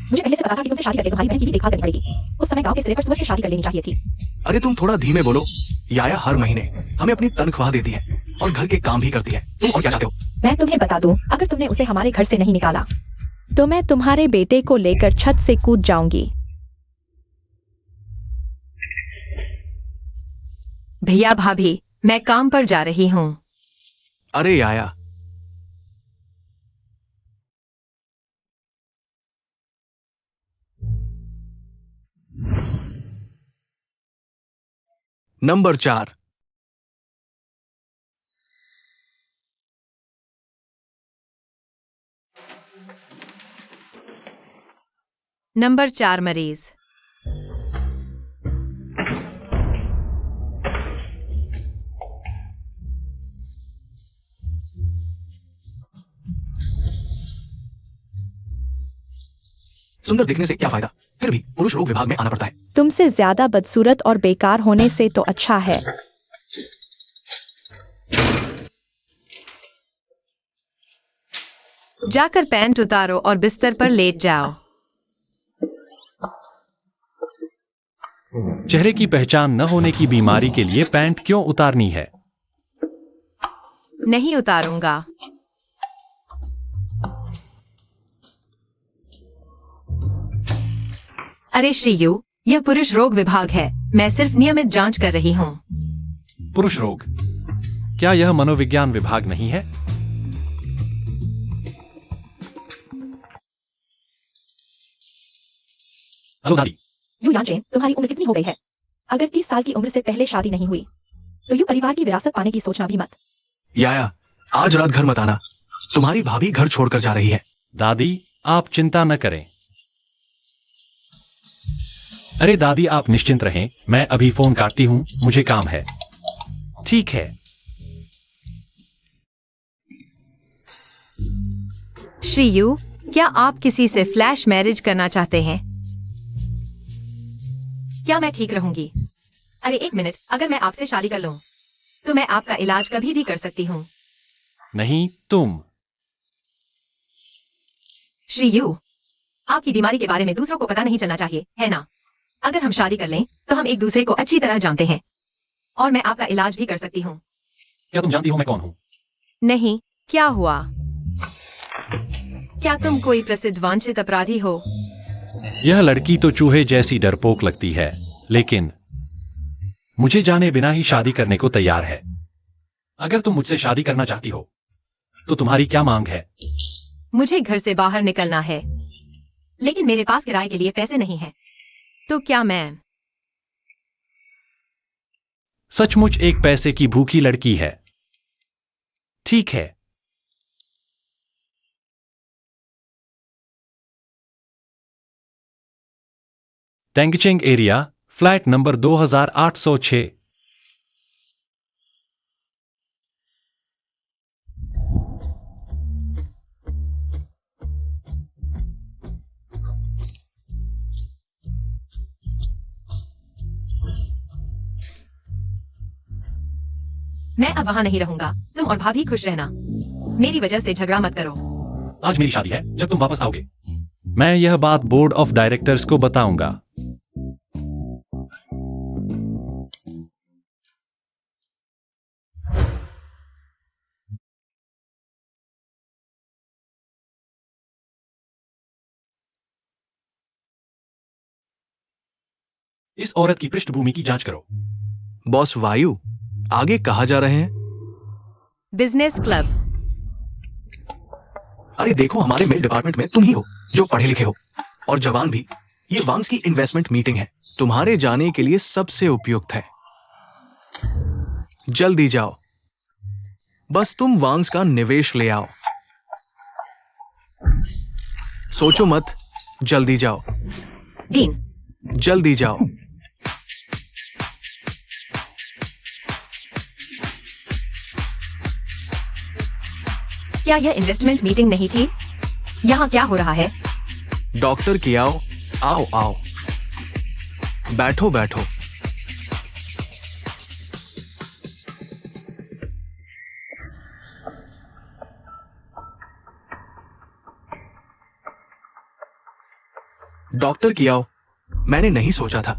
मुझे पहले से पता था कि तुमसे शादी करके तुम्हारी बहन की भी देखभाल करनी पड़ेगी। उस समय गांव के सिरे पर सुबह से शादी कर लेनी चाहिए थी। अरे तुम थोड़ा धीमे बोलो। याया हर महीने हमें अपनी तनख्वाह देती है और घर के काम भी करती है। तुम और क्या चाहते हो? मैं तुम्हें बता दूं, अगर तुमने उसे हमारे घर से नहीं निकाला तो मैं तुम्हारे बेटे को लेकर छत से कूद जाऊंगी। भैया भाभी, मैं काम पर जा रही हूँ। अरे याया, नंबर 4। नंबर 4 मरीज। सुंदर दिखने से क्या फायदा, फिर भी पुरुष रोग विभाग में आना पड़ता है। तुमसे ज्यादा बदसूरत और बेकार होने से तो अच्छा है। जाकर पैंट उतारो और बिस्तर पर लेट जाओ। चेहरे की पहचान न होने की बीमारी के लिए पैंट क्यों उतारनी है? नहीं उतारूंगा। अरे श्रीयू, यह पुरुष रोग विभाग है। मैं सिर्फ नियमित जांच कर रही हूँ। पुरुष रोग? क्या यह मनोविज्ञान विभाग नहीं है? हेलो दादी। यू यानचेन, तुम्हारी उम्र कितनी हो गई है? अगर 30 साल की उम्र से पहले शादी नहीं हुई तो यू परिवार की विरासत पाने की सोचना भी मत। याया, आज रात घर मत आना। तुम्हारी भाभी घर छोड़कर जा रही है। दादी, आप चिंता न करें। अरे दादी, आप निश्चिंत रहें, मैं अभी फोन काटती हूँ, मुझे काम है। ठीक है। श्रीयू, क्या आप किसी से फ्लैश मैरिज करना चाहते हैं? क्या मैं ठीक रहूंगी? अरे एक मिनट, अगर मैं आपसे शादी कर लूं तो मैं आपका इलाज कभी भी कर सकती हूँ। नहीं, तुम। श्रीयू, आपकी बीमारी के बारे में दूसरों को पता नहीं चलना चाहिए, है ना? अगर हम शादी कर लें तो हम एक दूसरे को अच्छी तरह जानते हैं और मैं आपका इलाज भी कर सकती हूँ। क्या तुम जानती हो मैं कौन हूँ? नहीं, क्या हुआ? क्या तुम कोई प्रसिद्ध वांछित अपराधी हो? यह लड़की तो चूहे जैसी डरपोक लगती है, लेकिन मुझे जाने बिना ही शादी करने को तैयार है। अगर तुम मुझसे शादी करना चाहती हो तो तुम्हारी क्या मांग है? मुझे घर से बाहर निकलना है, लेकिन मेरे पास किराए के लिए पैसे नहीं हैं। तो क्या मैं सचमुच एक पैसे की भूखी लड़की है। ठीक है। टेंगचेंग एरिया, फ्लैट नंबर 2806। मैं अब वहाँ नहीं रहूंगा। तुम और भाभी खुश रहना। मेरी वजह से झगड़ा मत करो। आज मेरी शादी है, जब तुम वापस आओगे मैं यह बात बोर्ड ऑफ डायरेक्टर्स को बताऊंगा। इस औरत की पृष्ठभूमि की जांच करो। बॉस वायु, आगे कहाँ जा रहे हैं? Business club. अरे देखो, हमारे मेल डिपार्टमेंट में तुम ही हो जो पढ़े लिखे हो और जवान भी। ये वांग्स की इन्वेस्टमेंट मीटिंग है, तुम्हारे जाने के लिए सबसे उपयुक्त है। जल्दी जाओ, बस तुम वांग्स का निवेश ले आओ। सोचो मत, जल्दी जाओ। डीन, जल्दी जाओ। क्या यह इन्वेस्टमेंट मीटिंग नहीं थी? यहाँ क्या हो रहा है? डॉक्टर कियाओ, आओ आओ, बैठो बैठो। डॉक्टर कियाओ, मैंने नहीं सोचा था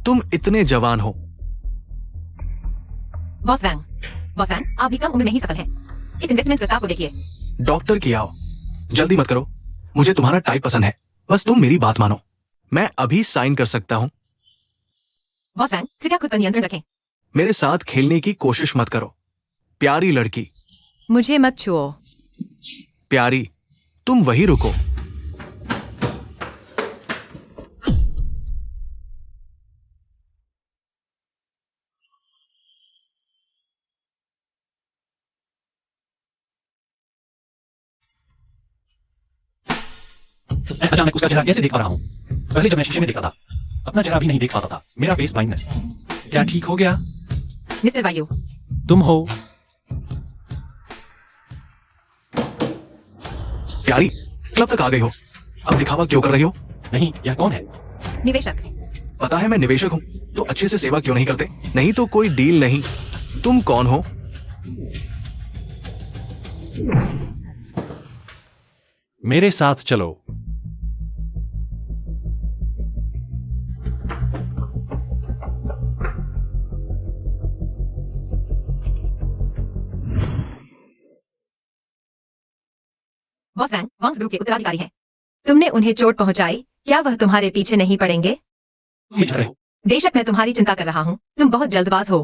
तुम इतने जवान हो। बॉस वैंग, आप भी कम उम्र में ही सफल हैं। इस इन्वेस्टमेंट प्रस्ताव को देखिए। डॉक्टर कियाओ, जल्दी मत करो, मुझे तुम्हारा टाइप पसंद है, बस तुम मेरी बात मानो। मैं अभी साइन कर सकता हूँ। बॉस वैंग, कृपया खुद पर नियंत्रण रखें। मेरे साथ खेलने की कोशिश मत करो, प्यारी लड़की। मुझे मत छुओ। प्यारी, तुम वही रुको। मैं अचानक उसका चेहरा कैसे देख पा रहा हूँ? पहले जब मैं शीशे में देखता था, अपना चेहरा भी नहीं देख पाता था। मेरा फेस ब्लाइंडनेस क्या ठीक हो गया? मिस्टर वायु, तुम हो? प्यारी, क्लब तक आ गई हो, अब दिखावा क्यों कर रही हो? नहीं, यह कौन है? निवेशक। पता है मैं निवेशक हूँ, तो अच्छे से सेवा क्यों नहीं करते? नहीं तो कोई डील नहीं। तुम कौन हो? मेरे साथ चलो। बॉस वैंग, वांग्स ग्रुप के उत्तराधिकारी हैं। तुमने उन्हें चोट पहुंचाई, क्या वह तुम्हारे पीछे नहीं पड़ेंगे? तुम ही चल रहे हो। बेशक मैं तुम्हारी चिंता कर रहा हूँ, तुम बहुत जल्दबाज हो।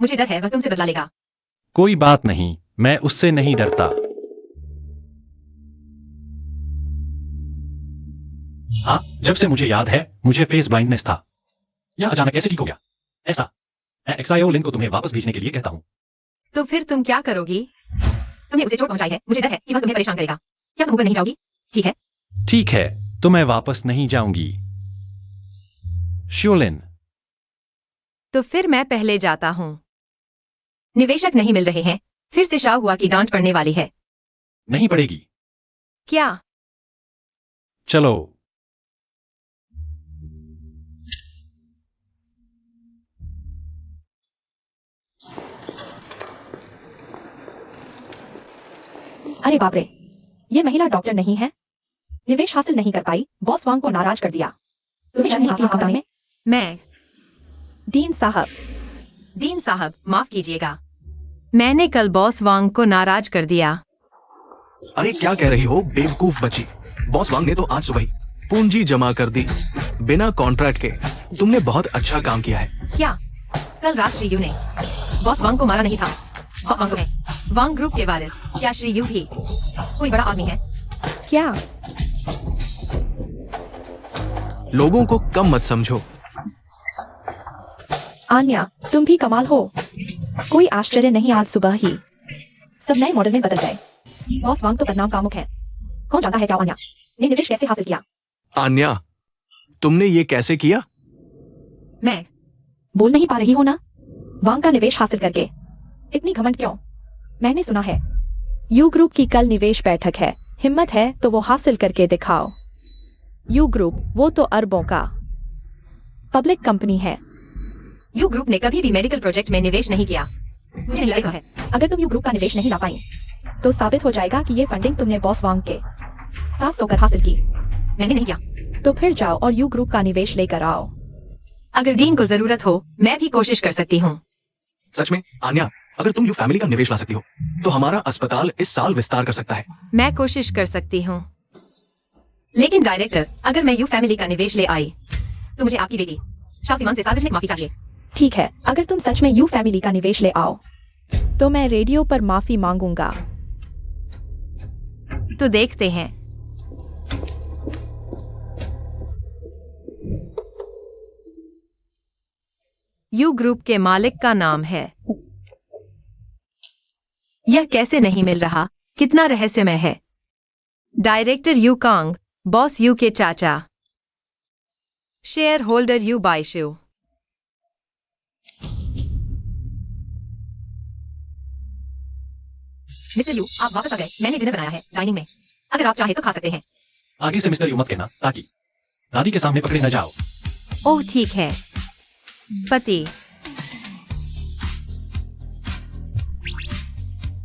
मुझे डर है वह तुमसे बदला लेगा। कोई बात नहीं, मैं उससे नहीं डरता। हाँ, जब से मुझे याद है, मुझे फेस ब्लाइंडनेस था। यह अचानक कैसे ठीक हो गया? ऐसा मैं एक्साइओ लिंक को तुम्हें वापस भेजने के लिए कहता हूँ। तो फिर तुम क्या करोगी? तुमने उसे चोट पहुंचाई है, मुझे डर है कि वह तुम्हें परेशान करेगा। क्या तुम ऊपर नहीं जाओगी? ठीक है। ठीक है, तो मैं वापस नहीं जाऊंगी। श्योलिन, तो फिर मैं पहले जाता हूँ। निवेशक नहीं मिल रहे हैं, फिर से शाह हुआ की डांट पड़ने वाली है। नहीं पड़ेगी। क्या? चलो। अरे बाप रे, ये महिला डॉक्टर नहीं है। निवेश हासिल नहीं कर पाई, बॉस वांग को नाराज कर दिया। तुम्हें शर्म नहीं आती है कंपनी में? मैं डीन साहब, माफ कीजिएगा, मैंने कल बॉस वांग को नाराज कर दिया। अरे क्या कह रही हो बेवकूफ बच्ची? बॉस वांग ने तो आज सुबह ही पूंजी जमा कर दी, बिना कॉन्ट्रैक्ट के। तुमने बहुत अच्छा काम किया है। क्या? कल रात श्री यू ने बॉस वांग को मारा नहीं था। बॉस वांग को है, वांग ग्रुप के वारिस। क्या श्री यू भी कोई बड़ा आदमी है? क्या? लोगों को कम मत समझो। आन्या, तुम भी कमाल हो। कोई आश्चर्य नहीं, आज सुबह ही सब नए मॉडल में बदल गए। बॉस वांग तो बदनाम कामुक है। कौन जानता है क्या आन्या ने निवेश कैसे हासिल किया? आन्या, तुमने ये कैसे किया? मैं बोल नहीं पा रही हो ना? वांग का निवेश हासिल करके इतनी घमंड क्यों? मैंने सुना है यू ग्रुप की कल निवेश बैठक है। हिम्मत है तो वो हासिल करके दिखाओ। यू ग्रुप, वो तो अरबों का पब्लिक कंपनी है। यू ग्रुप ने कभी भी मेडिकल प्रोजेक्ट में निवेश नहीं किया। मुझे नहीं लगता है। अगर तुम यू ग्रुप का निवेश नहीं ला पाई तो साबित हो जाएगा कि ये फंडिंग तुमने बॉस वांग के साथ सोकर हासिल की। मैंने नहीं किया। तो फिर जाओ और यू ग्रुप का निवेश लेकर आओ। अगर डीन को जरूरत हो, मैं भी कोशिश कर सकती हूँ। सच में आन्या, अगर तुम यू फैमिली का निवेश ला सकती हो तो हमारा अस्पताल इस साल विस्तार कर सकता है। मैं कोशिश कर सकती हूँ, लेकिन डायरेक्टर, अगर मैं यू फैमिली का निवेश ले आई तो मुझे आपकी बेटी शाह से सार्वजनिक माफी चाहिए। ठीक है, अगर तुम सच में यू फैमिली का निवेश ले आओ तो मैं रेडियो पर माफी मांगूंगा। तो देखते हैं। यू ग्रुप के मालिक का नाम है। यह कैसे नहीं मिल रहा? कितना रहस्यमय है। Director Yu Kang, boss Yu के चाचा, share holder Yu Baishu. Mister Yu, आप वापस आ गए। मैंने डिनर बनाया है डाइनिंग में, अगर आप चाहे तो खा सकते हैं। आगे से मिस्टर यू मत कहना, ताकि दादी के सामने पकड़े न जाओ। ओह ठीक है। पति,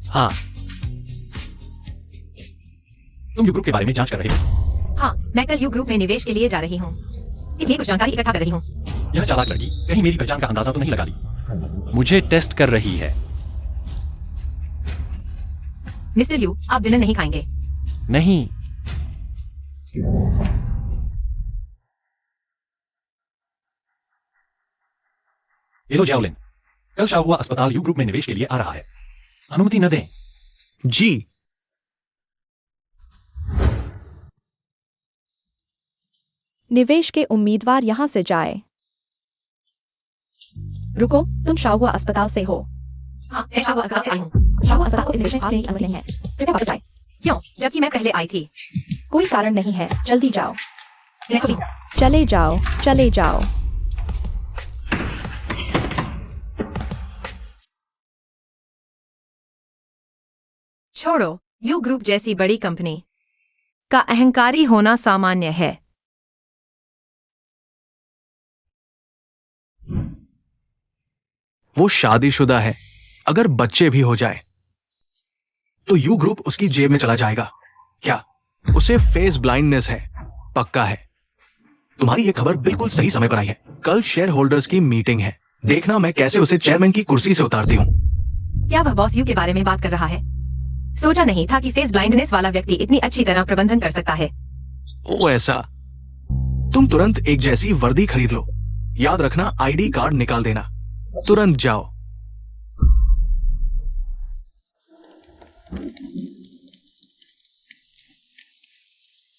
हाँ, तुम यू ग्रुप के बारे में जांच कर रहे हो। हाँ, मैं कल यू ग्रुप में निवेश के लिए जा रही हूँ, इसलिए कुछ जानकारी इकट्ठा कर रही हूँ। यह चालाक लड़की कहीं मेरी पहचान का अंदाजा तो नहीं लगा ली। मुझे टेस्ट कर रही है। मिस्टर यू, आप डिनर नहीं खाएंगे? नहीं। ये लो जैवलिन, कल शाहुआ अस्पताल यू ग्रुप में निवेश के लिए आ रहा है। अनुमति न दें। जी। निवेश के उम्मीदवार यहां से जाए। रुको, तुम शाहुआ अस्पताल से हो? हाँ, मैं शाहुआ अस्पताल से आई हूँ। शाहुआ अस्पताल को इस निवेश में आने की अनुमति नहीं है, कृपया वापस जाए। क्यों, जबकि मैं पहले आई थी? कोई कारण नहीं है, जल्दी जाओ। लेस्ली, चले जाओ, चले जाओ। छोड़ो, यू ग्रुप जैसी बड़ी कंपनी का अहंकारी होना सामान्य है। वो शादीशुदा है, अगर बच्चे भी हो जाए तो यू ग्रुप उसकी जेब में चला जाएगा। क्या उसे फेस ब्लाइंडनेस है? पक्का है। तुम्हारी ये खबर बिल्कुल सही समय पर आई है। कल शेयर होल्डर्स की मीटिंग है, देखना मैं कैसे उसे चेयरमैन की कुर्सी से उतारती हूँ। क्या वह बॉस यू के बारे में बात कर रहा है? सोचा नहीं था कि फेस ब्लाइंडनेस वाला व्यक्ति इतनी अच्छी तरह प्रबंधन कर सकता है। ओ ऐसा। तुम तुरंत एक जैसी वर्दी खरीद लो। याद रखना, आईडी कार्ड निकाल देना। तुरंत जाओ।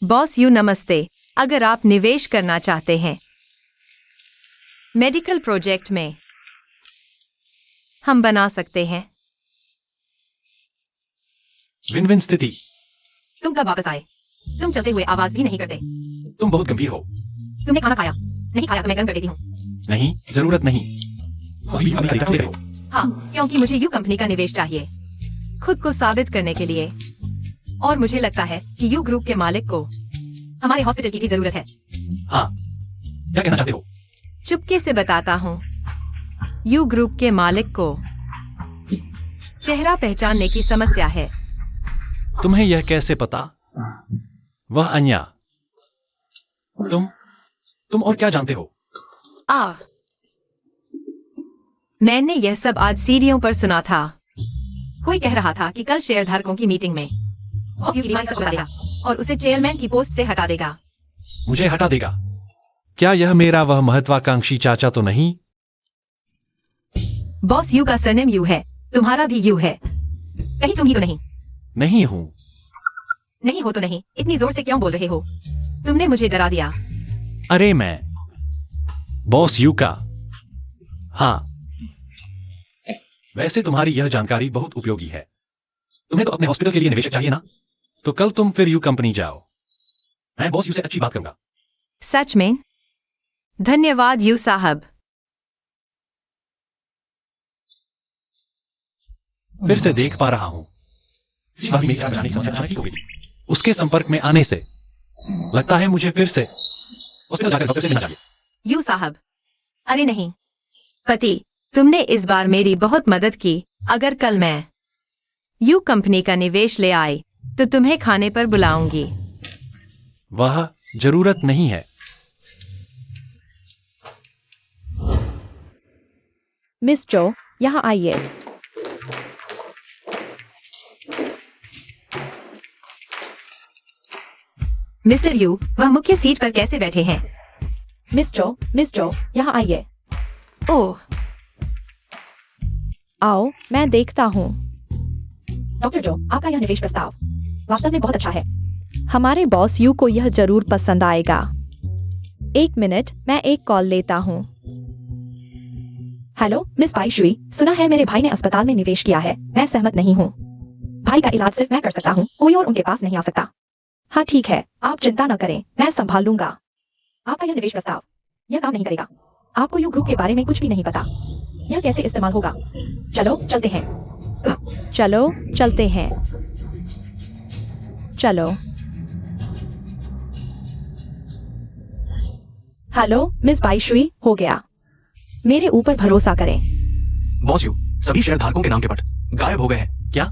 बॉस यू नमस्ते, अगर आप निवेश करना चाहते हैं मेडिकल प्रोजेक्ट में, हम बना सकते हैं। विन विन स्थिति। तुम कब वापस आए? तुम चलते हुए आवाज भी नहीं करते। तुम बहुत गंभीर हो। तुमने खाना खाया? नहीं खाया तो मैं गर्म कर देती हूँ। नहीं, जरूरत नहीं। अभी अभी खरीदा ले रहे हो। हाँ, क्योंकि मुझे यू कंपनी का निवेश चाहिए, खुद को साबित करने के लिए। और मुझे लगता है कि यू ग्रुप के मालिक को हमारे हॉस्पिटल की भी जरूरत है। हाँ, क्या कहना चाहते हो? चुपके से बताता हूँ, यू ग्रुप के मालिक को चेहरा पहचानने की समस्या है। तुम्हें यह कैसे पता? वह अन्या। तुम और क्या जानते हो? मैंने यह सब आज सीढ़ियों पर सुना था। कोई कह रहा था कि कल शेयरधारकों की मीटिंग में बॉस यू की बीमारी सबको बता देगा और उसे चेयरमैन की पोस्ट से हटा देगा। मुझे हटा देगा? क्या यह मेरा वह महत्वाकांक्षी चाचा तो नहीं? बॉस यू का सरनेम यू है, तुम्हारा भी यू है। कहीं तुम ही तो नहीं? नहीं हूं। नहीं हो तो नहीं, इतनी जोर से क्यों बोल रहे हो? तुमने मुझे डरा दिया। अरे मैं बॉस यू का। हाँ, वैसे तुम्हारी यह जानकारी बहुत उपयोगी है। तुम्हें तो अपने हॉस्पिटल के लिए निवेशक चाहिए ना? तो कल तुम फिर यू कंपनी जाओ। मैं बॉस यू से अच्छी बात करूंगा। सच में? धन्यवाद यू साहब। फिर से देख पा रहा हूं। भाभी मेरी जान बचाने की समस्या ठीक हो गई। उसके संपर्क में आने से लगता है मुझे फिर से हॉस्पिटल जाकर डॉक्टर से मिलना चाहिए। यू साहब, अरे नहीं पति, तुमने इस बार मेरी बहुत मदद की। अगर कल मैं यू कंपनी का निवेश ले आई तो तुम्हें खाने पर बुलाऊंगी। वह जरूरत नहीं है। मिस जो, यहाँ आइए। मिस्टर यू, वह मुख्य सीट पर कैसे बैठे हैं? मिस जो, यहाँ आइए। ओह, आओ, मैं देखता हूँ। डॉक्टर जो, आपका यह निवेश प्रस्ताव वास्तव में बहुत अच्छा है। हमारे बॉस यू को यह जरूर पसंद आएगा। एक मिनट, मैं एक कॉल लेता हूँ। हेलो मिस बाईश्री, सुना है मेरे भाई ने अस्पताल में निवेश किया है। मैं सहमत नहीं हूँ। भाई का इलाज सिर्फ मैं कर सकता हूँ, कोई और उनके पास नहीं आ सकता। हाँ ठीक है, आप चिंता न करें, मैं संभाल लूंगा। आपका यह निवेश प्रस्ताव यह काम नहीं करेगा। आपको यू ग्रुप के बारे में कुछ भी नहीं पता। यह कैसे इस्तेमाल होगा? चलो चलते हैं। चलो चलते हैं। चलो। हेलो मिस बाईश्री, हो गया। मेरे ऊपर भरोसा करें। बॉस यू, सभी शेयरधारकों के नाम के पट गायब हो गए हैं। क्या?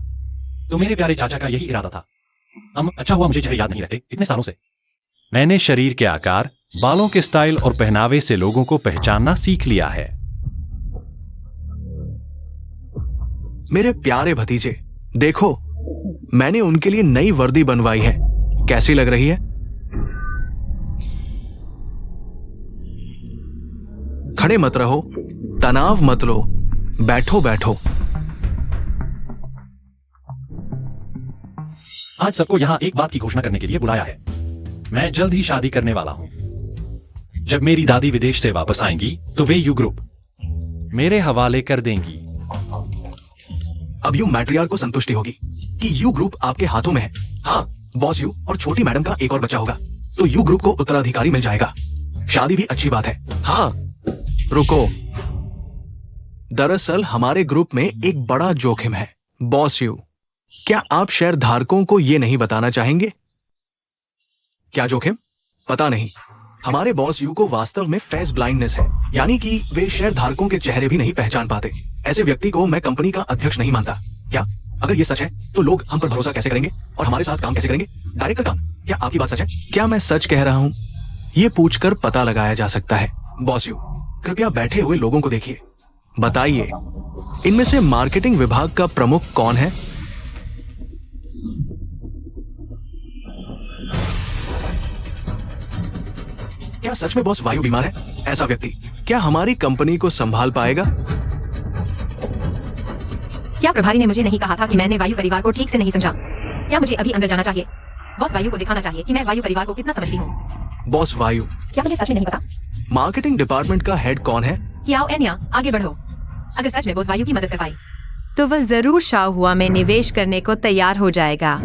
तो मेरे प्यारे चाचा का यही इरादा था। अच्छा हुआ मुझे चेहरे याद नहीं रहते इतने सालों से। मैंने शरीर के आकार, बालों के स्टाइल और पहनावे से लोगों को पहचानना सीख लिया है। मेरे प्यारे भतीजे, देखो, मैंने उनके लिए नई वर्दी बनवाई है। कैसी लग रही है? खड़े मत रहो, तनाव मत लो, बैठो बैठो। आज सबको यहाँ एक बात की घोषणा करने के लिए बुलाया है। मैं जल्द ही शादी करने वाला हूँ। जब मेरी दादी विदेश से वापस आएंगी तो वे यू ग्रुप मेरे हवाले कर देंगी। अब यू मैट्रियार्क को संतुष्टि होगी कि यू ग्रुप आपके हाथों में है। हाँ, बॉस यू और छोटी मैडम का एक और बच्चा होगा तो यू ग्रुप को उत्तराधिकारी मिल जाएगा। शादी भी अच्छी बात है। हाँ, रुको, दरअसल हमारे ग्रुप में एक बड़ा जोखिम है। बॉस यू, क्या आप शेयर धारकों को यह नहीं बताना चाहेंगे? क्या जोखिम? पता नहीं। हमारे बॉस यू को वास्तव में फेस ब्लाइंडनेस है, यानी कि वे शेयर धारकों के चेहरे भी नहीं पहचान पाते। ऐसे व्यक्ति को मैं कंपनी का अध्यक्ष नहीं मानता। क्या अगर ये सच है तो लोग हम पर भरोसा कैसे करेंगे और हमारे साथ काम कैसे करेंगे? डायरेक्टर काम, क्या आपकी बात सच है? क्या मैं सच कह रहा हूं? ये पूछकर पता लगाया जा सकता है। बॉस यू, कृपया बैठे हुए लोगों को देखिए। बताइए, इनमें से मार्केटिंग विभाग का प्रमुख कौन है? क्या सच में बॉस वायु बीमार है? ऐसा व्यक्ति क्या हमारी कंपनी को संभाल पाएगा? क्या प्रभारी ने मुझे नहीं कहा था कि मैंने वायु परिवार को ठीक से नहीं समझा? क्या मुझे अभी अंदर जाना चाहिए? बॉस वायु को दिखाना चाहिए कि मैं वायु परिवार को कितना समझती हूँ। बॉस वायु, क्या मुझे सच में नहीं पता? मार्केटिंग डिपार्टमेंट का हेड कौन है? कियाओ एन्या, आगे बढ़ो। अगर सच में बॉस वायु की मदद कर पाई तो वह जरूर शाओहुआ में निवेश करने को तैयार हो जाएगा।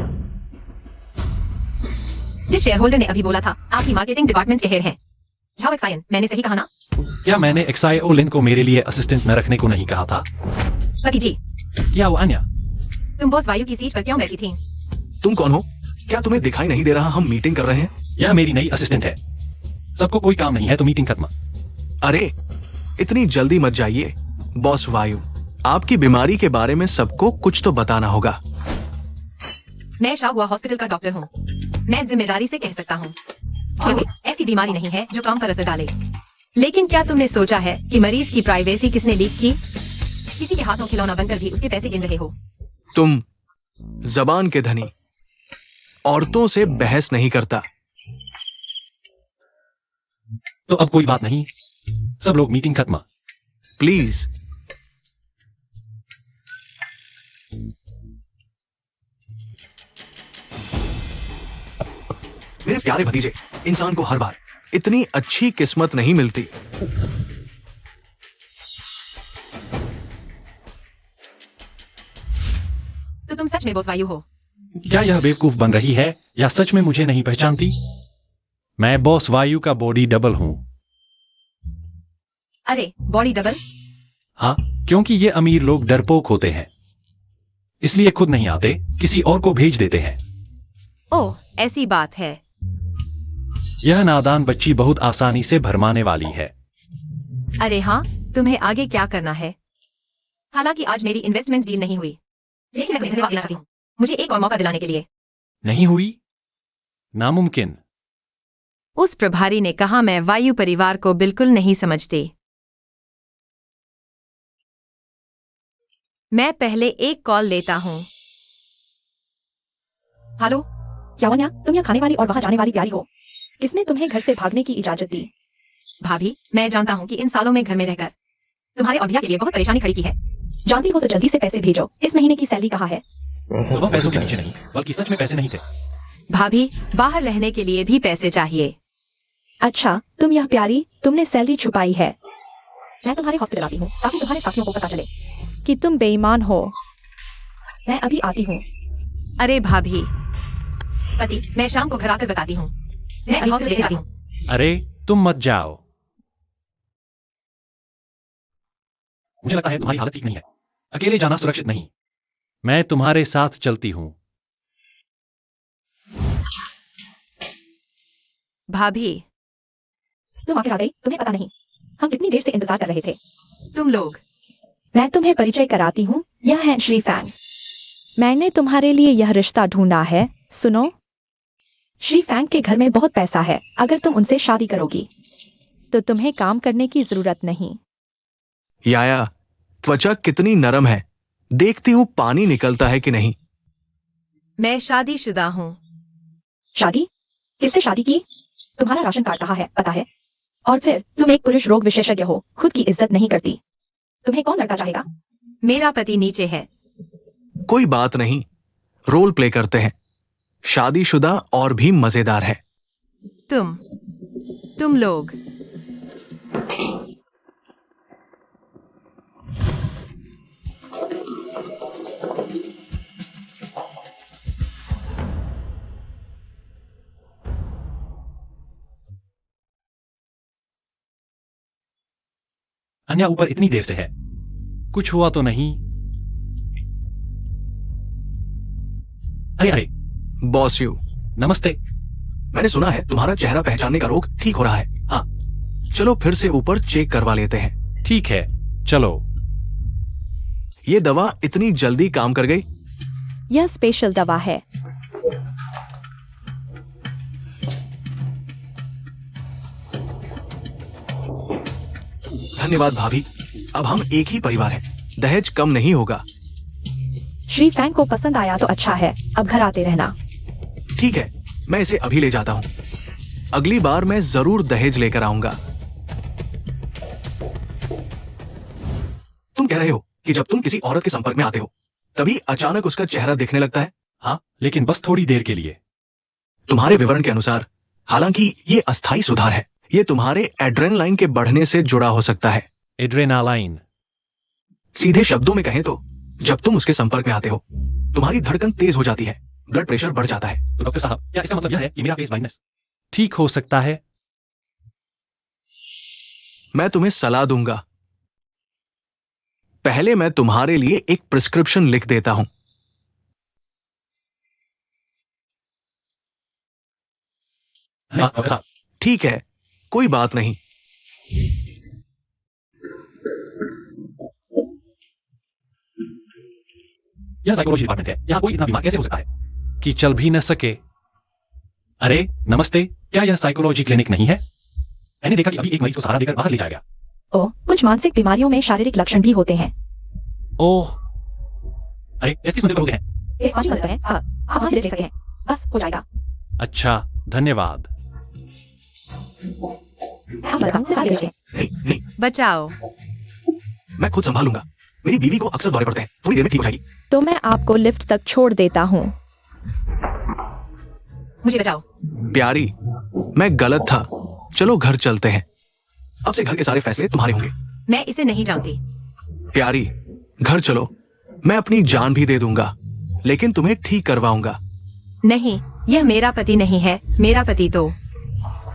जिस शेयर होल्डर ने अभी बोला था आपकी मार्केटिंग डिपार्टमेंट के हेड हैं। झाओ एक्सायन, मैंने सही कहा ना? क्या मैंने एक्साओ लिन को मेरे लिए असिस्टेंट न रखने को नहीं कहा था? पति जी, क्या वो अन्या? तुम बॉस वायु की सीट पर क्यों बैठी थी? तुम कौन हो? क्या तुम्हें दिखाई नहीं दे रहा हम मीटिंग कर रहे हैं? यह मेरी नई असिस्टेंट है। सबको कोई काम नहीं है तो मीटिंग खत्म। अरे, इतनी जल्दी मत जाइए। बॉस वायु, आपकी बीमारी के बारे में सबको कुछ तो बताना होगा। मैं शाओहुआ हॉस्पिटल का डॉक्टर हूँ। मैं जिम्मेदारी से कह सकता हूँ कोई ऐसी बीमारी नहीं है जो काम पर असर डाले। लेकिन क्या तुमने सोचा है कि मरीज की प्राइवेसी किसने लीक की? किसी के हाथों खिलौना बनकर भी उसके पैसे गिन रहे हो। तुम जबान के धनी, औरतों से बहस नहीं करता। तो अब कोई बात नहीं, सब लोग मीटिंग खत्म। प्लीज। मेरे प्यारे भतीजे, इंसान को हर बार इतनी अच्छी किस्मत नहीं मिलती। तो तुम सच में बॉस वायु हो? क्या यह बेवकूफ बन रही है या सच में मुझे नहीं पहचानती? मैं बॉस वायु का बॉडी डबल हूँ। अरे, बॉडी डबल? हाँ, क्योंकि ये अमीर लोग डरपोक होते हैं, इसलिए खुद नहीं आते, किसी और को भेज देते हैं। ओह, ऐसी बात है। यह नादान बच्ची बहुत आसानी से भरमाने वाली है। अरे हाँ, तुम्हें आगे क्या करना है? हालांकि आज मेरी इन्वेस्टमेंट डील नहीं हुई, लेकिन मैं धन्यवाद देना चाहती हूँ मुझे एक और मौका दिलाने के लिए। नहीं हुई? नामुमकिन। उस प्रभारी ने कहा मैं वायु परिवार को बिल्कुल नहीं समझती। मैं पहले एक कॉल लेता हूँ। हेलो, क्या वन्या, तुम यहाँ खाने वाली और वहाँ जाने वाली प्यारी हो? किसने तुम्हें घर से भागने की इजाजत दी? भाभी, मैं जानता हूँ कि इन सालों में घर में रहकर तुम्हारे और भैया के लिए बहुत परेशानी खड़ी की है। जानती हो तो जल्दी से पैसे भेजो। इस महीने की सैलरी कहाँ है? तो वह पैसों के नीचे नहीं, बल्कि सच में पैसे नहीं थे। भाभी, बाहर रहने के लिए भी पैसे चाहिए। अच्छा, तुम यह प्यारी, तुमने सैलरी छुपाई है। मैं तुम्हारे हॉस्पिटल आती हूँ ताकि तुम्हारे साथियों को पता चले कि तुम बेईमान हो। मैं अभी आती हूँ। अरे भाभी, पति, मैं शाम को घर आकर बताती हूँ। मैं अभी हॉस्पिटल लेके जाती हूँ। अरे तुम मत जाओ, मुझे लगता है तुम्हारी हालत ठीक नहीं है। अकेले जाना सुरक्षित नहीं। मैं तुम्हारे साथ चलती हूँ। भाभी, तुम आखिर आ गई, तुम्हें पता नहीं हम कितनी देर से इंतजार कर रहे थे। तुम लोग, मैं तुम्हें परिचय कराती हूँ, यह है श्री फैंग। मैंने तुम्हारे लिए यह रिश्ता ढूंढा है, सुनो। श्री फैंग के घर में बहुत पैसा है। अगर तुम उनसे शादी करोगी तो तुम्हें काम करने की जरूरत नहीं। याया, त्वचा कितनी नरम है। देखती हूँ पानी निकलता है कि नहीं। मैं शादीशुदा हूँ। शादी? किससे शादी की? तुम्हारा राशन कार्ड कहाँ है पता है? और फिर तुम एक पुरुष रोग विशेषज्ञ हो, खुद की इज्जत नहीं करती। तुम्हें कौन लड़का चाहेगा? मेरा पति नीचे है। कोई बात नहीं, रोल प्ले करते हैं। शादीशुदा और भी मजेदार है। तुम लोग। अन्या ऊपर इतनी देर से है, कुछ हुआ तो नहीं? अरे अरे, बॉस यू, नमस्ते। मैंने सुना है तुम्हारा चेहरा पहचानने का रोग ठीक हो रहा है। हाँ। चलो फिर से ऊपर चेक करवा लेते हैं। ठीक है, चलो। ये दवा इतनी जल्दी काम कर गई? यह स्पेशल दवा है। धन्यवाद भाभी, अब हम एक ही परिवार हैं। दहेज कम नहीं होगा। श्री फैंग को पसंद आया तो अच्छा है, अब घर आते रहना। ठीक है, मैं इसे अभी ले जाता हूँ। अगली बार मैं जरूर दहेज लेकर आऊंगा। तुम कह रहे हो कि जब तुम किसी औरत के संपर्क में आते हो तभी अचानक उसका चेहरा दिखने लगता है? हाँ, लेकिन बस थोड़ी देर के लिए। तुम्हारे विवरण के अनुसार, हालांकि ये अस्थायी सुधार है, ये तुम्हारे एड्रेनलाइन के बढ़ने से जुड़ा हो सकता है। एड्रेनालाइन? सीधे शब्दों में कहें तो जब तुम उसके संपर्क में आते हो तुम्हारी धड़कन तेज हो जाती है, ब्लड प्रेशर बढ़ जाता है। तो डॉक्टर साहब, क्या इसका मतलब यह है कि मेरा फेस ब्लाइंडनेस ठीक हो सकता है? मैं तुम्हें सलाह दूंगा। पहले मैं तुम्हारे लिए एक प्रिस्क्रिप्शन लिख देता हूं। हाँ, डॉक्टर साहब। ठीक है, कोई बात नहीं। यह साइकोलॉजी डिपार्टमेंट है, यहाँ कोई इतना बीमार कैसे हो सकता है कि चल भी न सके? अरे नमस्ते, क्या यह साइकोलॉजी क्लिनिक नहीं है? मैंने देखा कि अभी एक मरीज को सहारा देकर बाहर ले जाया गया। ओह, कुछ मानसिक बीमारियों में शारीरिक लक्षण भी होते हैं। ओह, अरे इसकी सुनते होते हैं। इस 5 है सर, आप वहां से ले सकते हैं, बस हो जाएगा। अच्छा, धन्यवाद। हम बताऊं से आगे बढ़ें। नहीं, बचाओ। मैं खुद संभालूंगा। मेरी बीवी को अक्सर दौरे पड़ते हैं, थोड़ी देर में ठीक हो जाएगी। तो मैं आपको लिफ्ट तक छोड़ देता हूँ। मुझे बचाओ। प्यारी, मैं गलत था। चलो घर चलते हैं। अब से घर के सारे फैसले तुम्हारे होंगे। मैं इसे नहीं जानती। प्यारी, घर चलो। मैं अपनी जान भी दे दूंगा, लेकिन तुम्हें ठीक करवाऊंगा। नहीं, यह मेरा पति नहीं है। मेरा पति तो।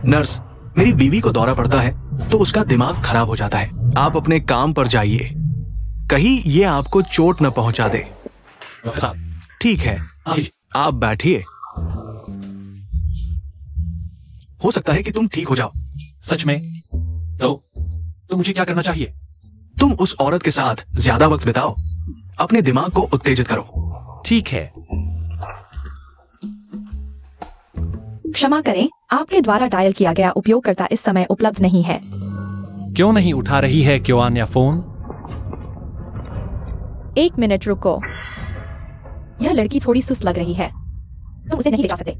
नर्स, मेरी बीवी को दौरा पड़ता है तो उसका दिमाग खराब हो जाता है। आप अपने काम पर जाइए, कहीं ये आपको चोट न पहुंचा दे। डॉक्टर साहब, ठीक है, आप बैठिए। हो सकता है कि तुम ठीक हो जाओ। सच में? तो मुझे क्या करना चाहिए? तुम उस औरत के साथ ज्यादा वक्त बिताओ, अपने दिमाग को उत्तेजित करो। ठीक है। क्षमा करें, आपके द्वारा डायल किया गया उपयोगकर्ता इस समय उपलब्ध नहीं है। क्यों नहीं उठा रही है क्योआन्या फोन? 1 मिनट रुको। यह लड़की थोड़ी सुस्त लग रही है, तुम उसे नहीं ले जा सकते।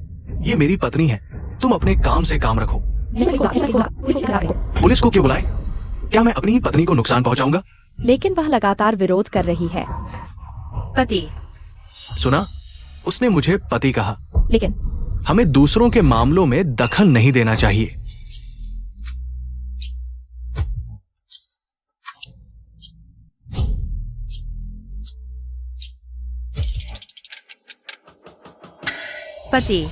ये मेरी पत्नी है, तुम अपने काम से काम रखो। पुलिस को क्यों बुलाए? क्या मैं अपनी ही पत्नी को नुकसान पहुंचाऊंगा? लेकिन वह लगातार विरोध कर रही है। पति। सुना, उसने मुझे पति कहा। लेकिन हमें दूसरों के मामलों में दखल नहीं देना चाहिए। पति।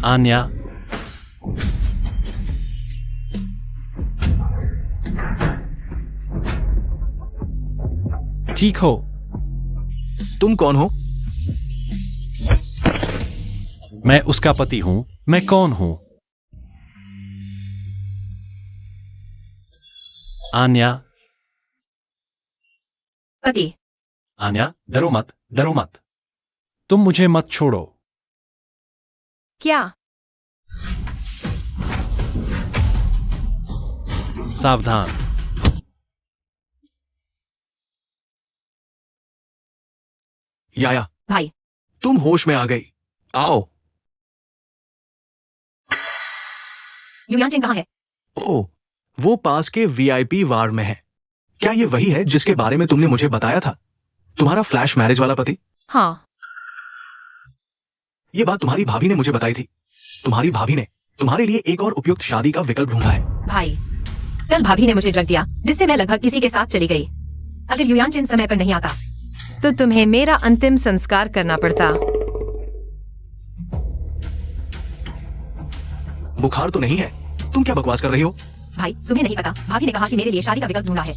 आन्या, ठीक हो? तुम कौन हो? मैं उसका पति हूं। मैं कौन हूं? आन्या। पति। आन्या, डरो मत, डरो मत। तुम मुझे मत छोड़ो। क्या? सावधान। याया, भाई, तुम होश में आ गई। आओ। युयांचिन कहाँ है? ओह, वो पास के वीआईपी वार्ड में है। क्या ये वही है जिसके बारे में तुमने मुझे बताया था? तुम्हारा फ्लैश मैरिज वाला पति? हाँ। ये बात तुम्हारी भाभी ने मुझे बताई थी। तुम्हारी भाभी ने तुम्हारे लिए एक और उपयुक्त शादी का विकल्प ढूंढा है। भाई, कल भाभी ने मुझे ड्रग दिया जिससे मैं लगभग किसी के साथ चली गई। अगर युयांचिन समय पर नहीं आता तो तुम्हें मेरा अंतिम संस्कार करना पड़ता। बुखार तो नहीं है? तुम क्या बकवास कर रही हो? भाई, तुम्हें नहीं पता, भाभी ने कहा कि मेरे लिए शादी का विकल्प ढूंढा है,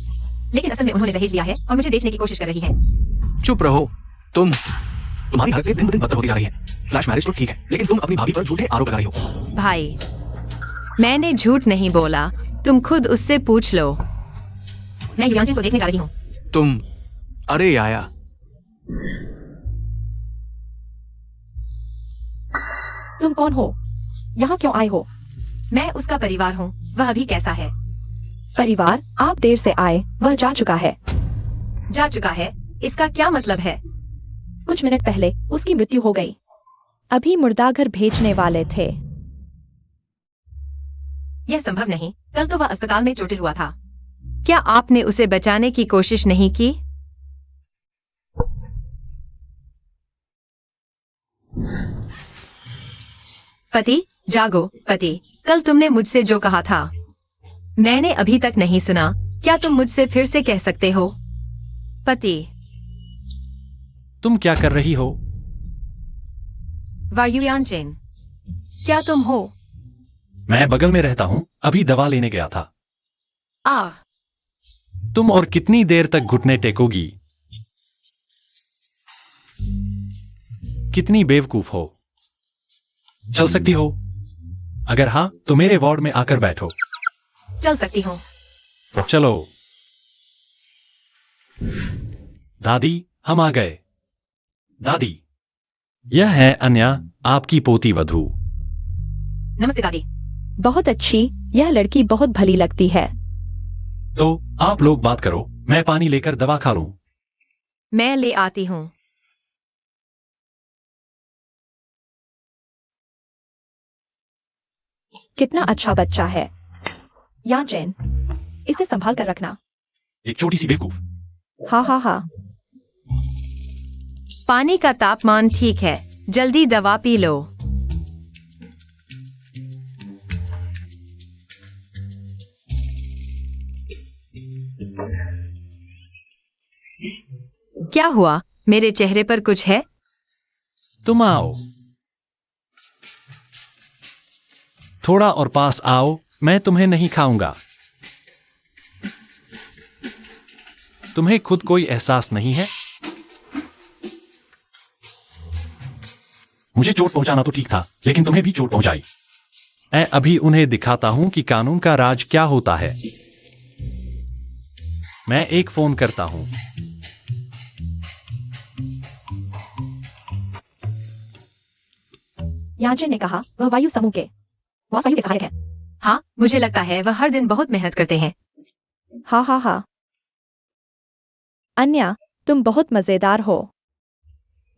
लेकिन असल में उन्होंने दहेज लिया है और मुझे बेचने की कोशिश कर रही है। चुप रहो। तुम्हारी हरकतें दिन ब दिन बदतर होती जा रही हैं। फ्लैश मैरिज तो ठीक है, लेकिन तुम अपनी भाभी पर झूठे आरोप लगा रही हो। भाई, मैंने झूठ नहीं बोला, तुम खुद उससे पूछ लो। मैं युयांचिन को देखने जा रही हूँ। तुम, अरे याया, तुम कौन हो? यहाँ क्यों आए हो? मैं उसका परिवार हूँ। वह अभी कैसा है? परिवार? आप देर से आए, वह जा चुका है। जा चुका है? इसका क्या मतलब है? कुछ मिनट पहले उसकी मृत्यु हो गई। अभी मुर्दाघर भेजने वाले थे। यह संभव नहीं, कल तो वह अस्पताल में चोटिल हुआ था। क्या आपने उसे बचाने की कोशिश नहीं की? पति, जागो पति, कल तुमने मुझसे जो कहा था मैंने अभी तक नहीं सुना। क्या तुम मुझसे फिर से कह सकते हो? पति। तुम क्या कर रही हो? युयांचिन, क्या तुम हो? मैं बगल में रहता हूँ, अभी दवा लेने गया था। आ, तुम और कितनी देर तक घुटने टेकोगी? कितनी बेवकूफ हो। चल सकती हो? अगर हाँ तो मेरे वार्ड में आकर बैठो। चल सकती हूँ। चलो। दादी, हम आ गए। दादी, यह है अन्या, आपकी पोती वधू। नमस्ते दादी। बहुत अच्छी, यह लड़की बहुत भली लगती है। तो आप लोग बात करो, मैं पानी लेकर दवा खा लूं। मैं ले आती हूँ। कितना अच्छा बच्चा है। यांचेन, इसे संभाल कर रखना। एक छोटी सी बेवकूफ। हाँ हाँ हाँ। पानी का तापमान ठीक है, जल्दी दवा पी लो। क्या हुआ? मेरे चेहरे पर कुछ है? तुम आओ, थोड़ा और पास आओ, मैं तुम्हें नहीं खाऊंगा। तुम्हें खुद कोई एहसास नहीं है? मुझे चोट पहुंचाना तो ठीक था, लेकिन तुम्हें भी चोट पहुंचाई। मैं अभी उन्हें दिखाता हूं कि कानून का राज क्या होता है। मैं एक फोन करता हूं। यांचेन ने कहा वह वायु समूह के बॉस वायु के सहायक है। हाँ, मुझे लगता है वह हर दिन बहुत मेहनत करते हैं। हाँ हाँ हाँ। अन्या, तुम बहुत मजेदार हो।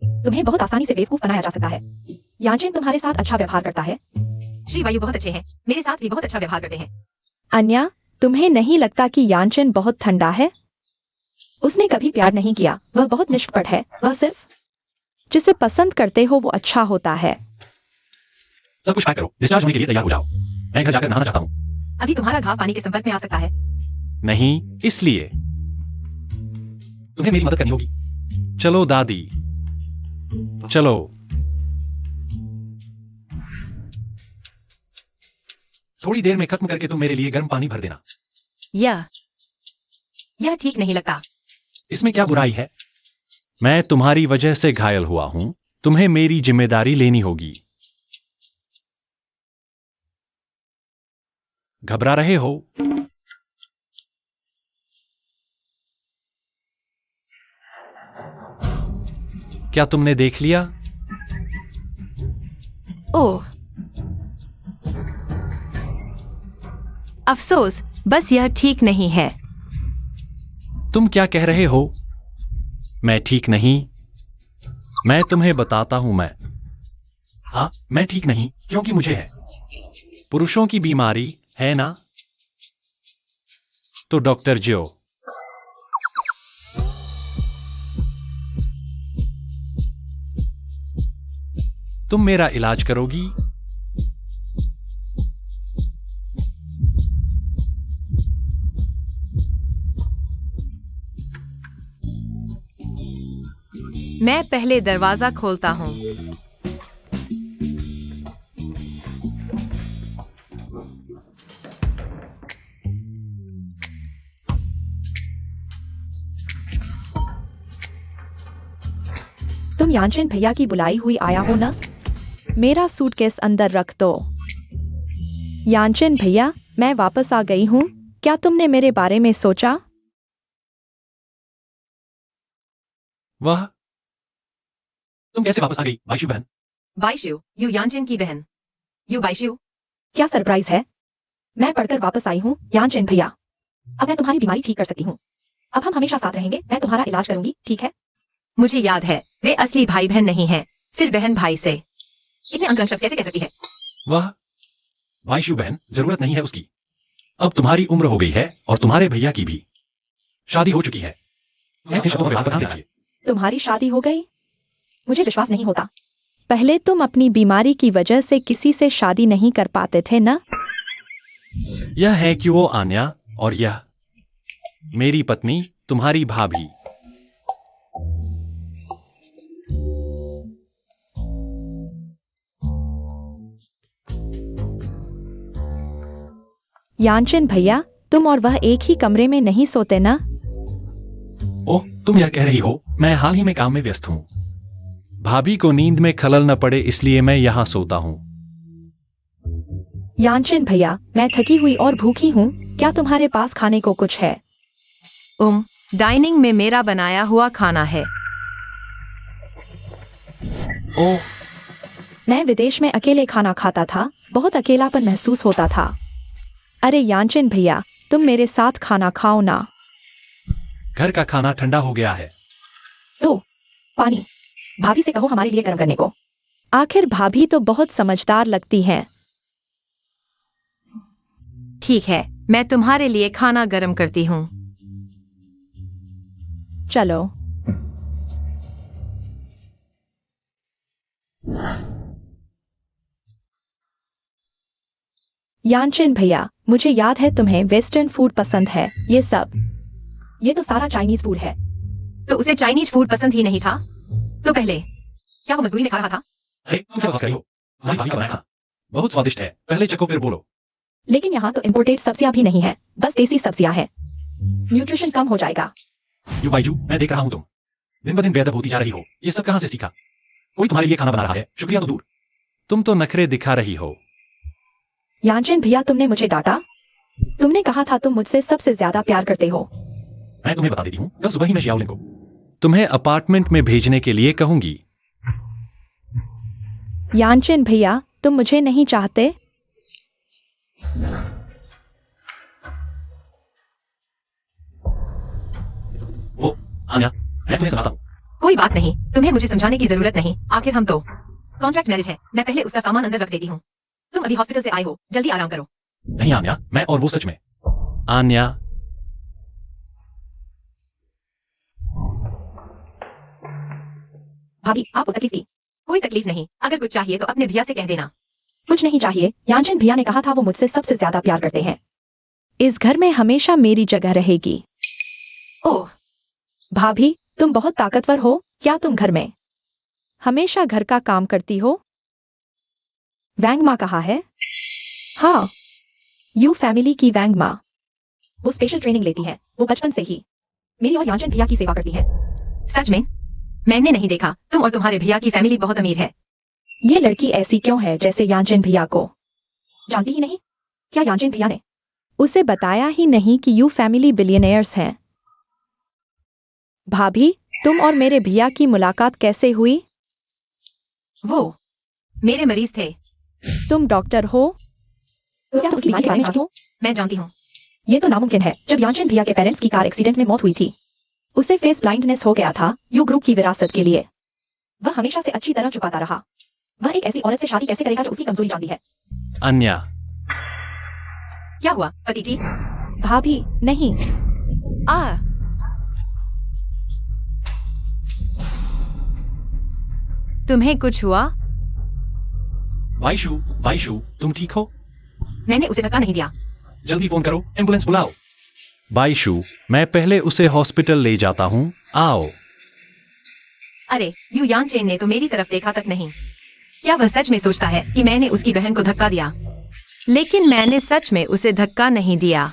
तुम्हें बहुत आसानी से बेवकूफ बनाया जा सकता है। यांचेन तुम्हारे साथ अच्छा व्यवहार करता है। श्री वायु बहुत अच्छे हैं, मेरे साथ भी बहुत अच्छा व्यवहार करते हैं। अन्या, तुम्हें नहीं लगता कि यांचन बहुत ठंडा है? उसने कभी प्यार नहीं किया, वह बहुत निष्कपट है। वह सिर्फ जिसे पसंद करते हो वो अच्छा होता है। सब कुछ पैक करो, डिस्चार्ज होने के लिए तैयार हो जाओ। मैं घर जाकर नहाना चाहता हूं। अभी तुम्हारा घाव पानी के संपर्क में आ सकता है। नहीं, इसलिए तुम्हें मेरी मदद करनी होगी। चलो दादी, चलो। थोड़ी देर में खत्म करके तुम मेरे लिए गर्म पानी भर देना। यह ठीक नहीं लगता। इसमें क्या बुराई है? मैं तुम्हारी वजह से घायल हुआ हूं, तुम्हें मेरी जिम्मेदारी लेनी होगी। घबरा रहे हो? क्या तुमने देख लिया? ओह, अफसोस, बस यह ठीक नहीं है। तुम क्या कह रहे हो? मैं ठीक नहीं? मैं तुम्हें बताता हूं हाँ, मैं ठीक नहीं क्योंकि मुझे है। पुरुषों की बीमारी है ना? तो डॉक्टर जो तुम मेरा इलाज करोगी? मैं पहले दरवाजा खोलता हूँ। तुम यानचन भैया की बुलाई हुई आया हो ना? मेरा सूटकेस अंदर रख दो। यानचन भैया, मैं वापस आ गई हूँ। क्या तुमने मेरे बारे में सोचा? वह तुम कैसे वापस आ गई बाइशु बहन? बाइशु, यू यानचन की बहन। यू बाइशु। क्या सरप्राइज है। मैं पढ़कर वापस आई हूँ यानचन भैया। अब मैं तुम्हारी बीमारी ठीक कर सकती हूँ। अब हम हमेशा साथ रहेंगे। मैं तुम्हारा इलाज करूंगी, ठीक है? मुझे याद है, वे असली भाई बहन नहीं हैं। फिर बहन भाई से इतने अंकल शब्द कैसे कह सकती है? वह बाइशु बहन, जरूरत नहीं है उसकी। अब तुम्हारी उम्र हो गई है और तुम्हारे भैया की भी शादी हो चुकी है। तुम्हें अपने शब्दों पर व्यवहार करना चाहिए। तुम्हारी शादी हो गई? मुझे विश्वास नहीं होता। पहले तुम अपनी बीमारी की वजह से किसी से शादी नहीं कर पाते थे ना? यह है कि वो आन्या और यह मेरी पत्नी, तुम्हारी भाभी। यानचन भैया, तुम और वह एक ही कमरे में नहीं सोते ना? ओह, तुम यह कह रही हो? मैं हाल ही में काम में व्यस्त हूँ। भाभी को नींद में खलल न पड़े इसलिए मैं यहाँ सोता हूँ। यानचन भैया, मैं थकी हुई और भूखी हूँ। क्या तुम्हारे पास खाने को कुछ है? डाइनिंग में मेरा बनाया हुआ खाना है। ओह, मैं विदेश में अकेले खाना खाता था। बहुत अकेलापन महसूस होता था। अरे यानचन भैया, तुम मेरे साथ खाना खाओ ना। घर का खाना ठंडा हो गया है। तो पानी भाभी से कहो हमारे लिए गर्म करने को। आखिर भाभी तो बहुत समझदार लगती हैं। ठीक है, मैं तुम्हारे लिए खाना गर्म करती हूँ। चलो। यानचन भैया, मुझे याद है तुम्हें वेस्टर्न फूड पसंद है। ये तो सारा चाइनीज फूड है। तो उसे चाइनीज फूड पसंद ही नहीं था? तो पहले क्या वो मजबूरी में खा रहा था? अरे तुम क्या बकवास कर रही हो? हमारी भाभी का बनाया खाना बहुत स्वादिष्ट है। पहले चखो फिर बोलो। लेकिन यहाँ तो इम्पोर्टेड सब्जियां भी नहीं है, बस देसी सब्जियां हैं। न्यूट्रिशन कम हो जाएगा। यू बाइजू, मैं देख रहा हूँ तुम दिन ब दिन बेअदब होती जा रही हो। ये सब कहाँ से सीखा? कोई तुम्हारे लिए खाना बना रहा है, शुक्रिया तो दूर। तुम तो नखरे दिखा रही हो। यानचन भैया, तुमने मुझे डांटा। तुमने कहा था तुम मुझसे सबसे ज्यादा प्यार करते हो। मैं तुम्हें बता देती हूँ, कल सुबह ही मैं शियाओलिन को तुम्हें अपार्टमेंट में भेजने के लिए कहूंगी। यानचन भैया, तुम मुझे नहीं चाहते? वो आन्या, मैं तुम्हें समझाता हूँ। कोई बात नहीं, तुम्हें मुझे समझाने की जरूरत नहीं। आखिर हम तो कॉन्ट्रैक्ट मैरिज है। मैं पहले उसका सामान अंदर रख देती हूँ। तुम अभी हॉस्पिटल से आए हो, जल्दी आराम करो। नहीं आन्या, मैं और वो सच में। आन्या, भाभी, आपको तकलीफ थी? कोई तकलीफ नहीं। अगर कुछ चाहिए तो अपने भैया से कह देना। कुछ नहीं चाहिए। यानचन भैया ने कहा था वो मुझसे सबसे ज्यादा प्यार करते हैं। इस घर में हमेशा मेरी जगह रहेगी। ओह भाभी, तुम बहुत ताकतवर हो। क्या तुम घर में हमेशा घर का काम करती हो? वैंग माँ कहा है? हाँ, यू फैमिली की वैंग माँ। वो स्पेशल ट्रेनिंग लेती है। वो बचपन से ही मेरी और यानचन भैया की सेवा करती है। सच में? मैंने नहीं देखा। तुम और तुम्हारे भैया की फैमिली बहुत अमीर है। ये लड़की ऐसी क्यों है जैसे यानचन भैया को जानती ही नहीं? क्या यानचन भैया ने उसे बताया ही नहीं कि यू फैमिली बिलियनेयर्स हैं? भाभी, तुम और मेरे भैया की मुलाकात कैसे हुई? वो मेरे मरीज थे। तुम डॉक्टर हो? क्या तुम उसकी मां के बारे में जानती हो? मैं जानती हूँ। ये तो नामुमकिन है। जब यानचेन भैया के पेरेंट्स की कार एक्सीडेंट में मौत हुई थी, उसे फेस ब्लाइंडनेस हो गया था यू ग्रुप की विरासत के लिए। वह हमेशा से अच्छी तरह छुपाता रहा। वह एक ऐसी औरत से शादी कैसे करेगा जो उसकी कमजोरी जानती है? अन्या, क्या हुआ पति जी? भाभी नहीं। तुम्हें कुछ हुआ? वाइशु, तुम ठीक हो? मैंने उसे धक्का नहीं दिया। जल्दी फोन करो, एम्बुलेंस बुलाओ। वाइशु, मैं पहले उसे हॉस्पिटल ले जाता हूँ, आओ। अरे यू यानचेन ने तो मेरी तरफ देखा तक नहीं। क्या वह सच में सोचता है कि मैंने उसकी बहन को धक्का दिया? लेकिन मैंने सच में उसे धक्का नहीं दिया।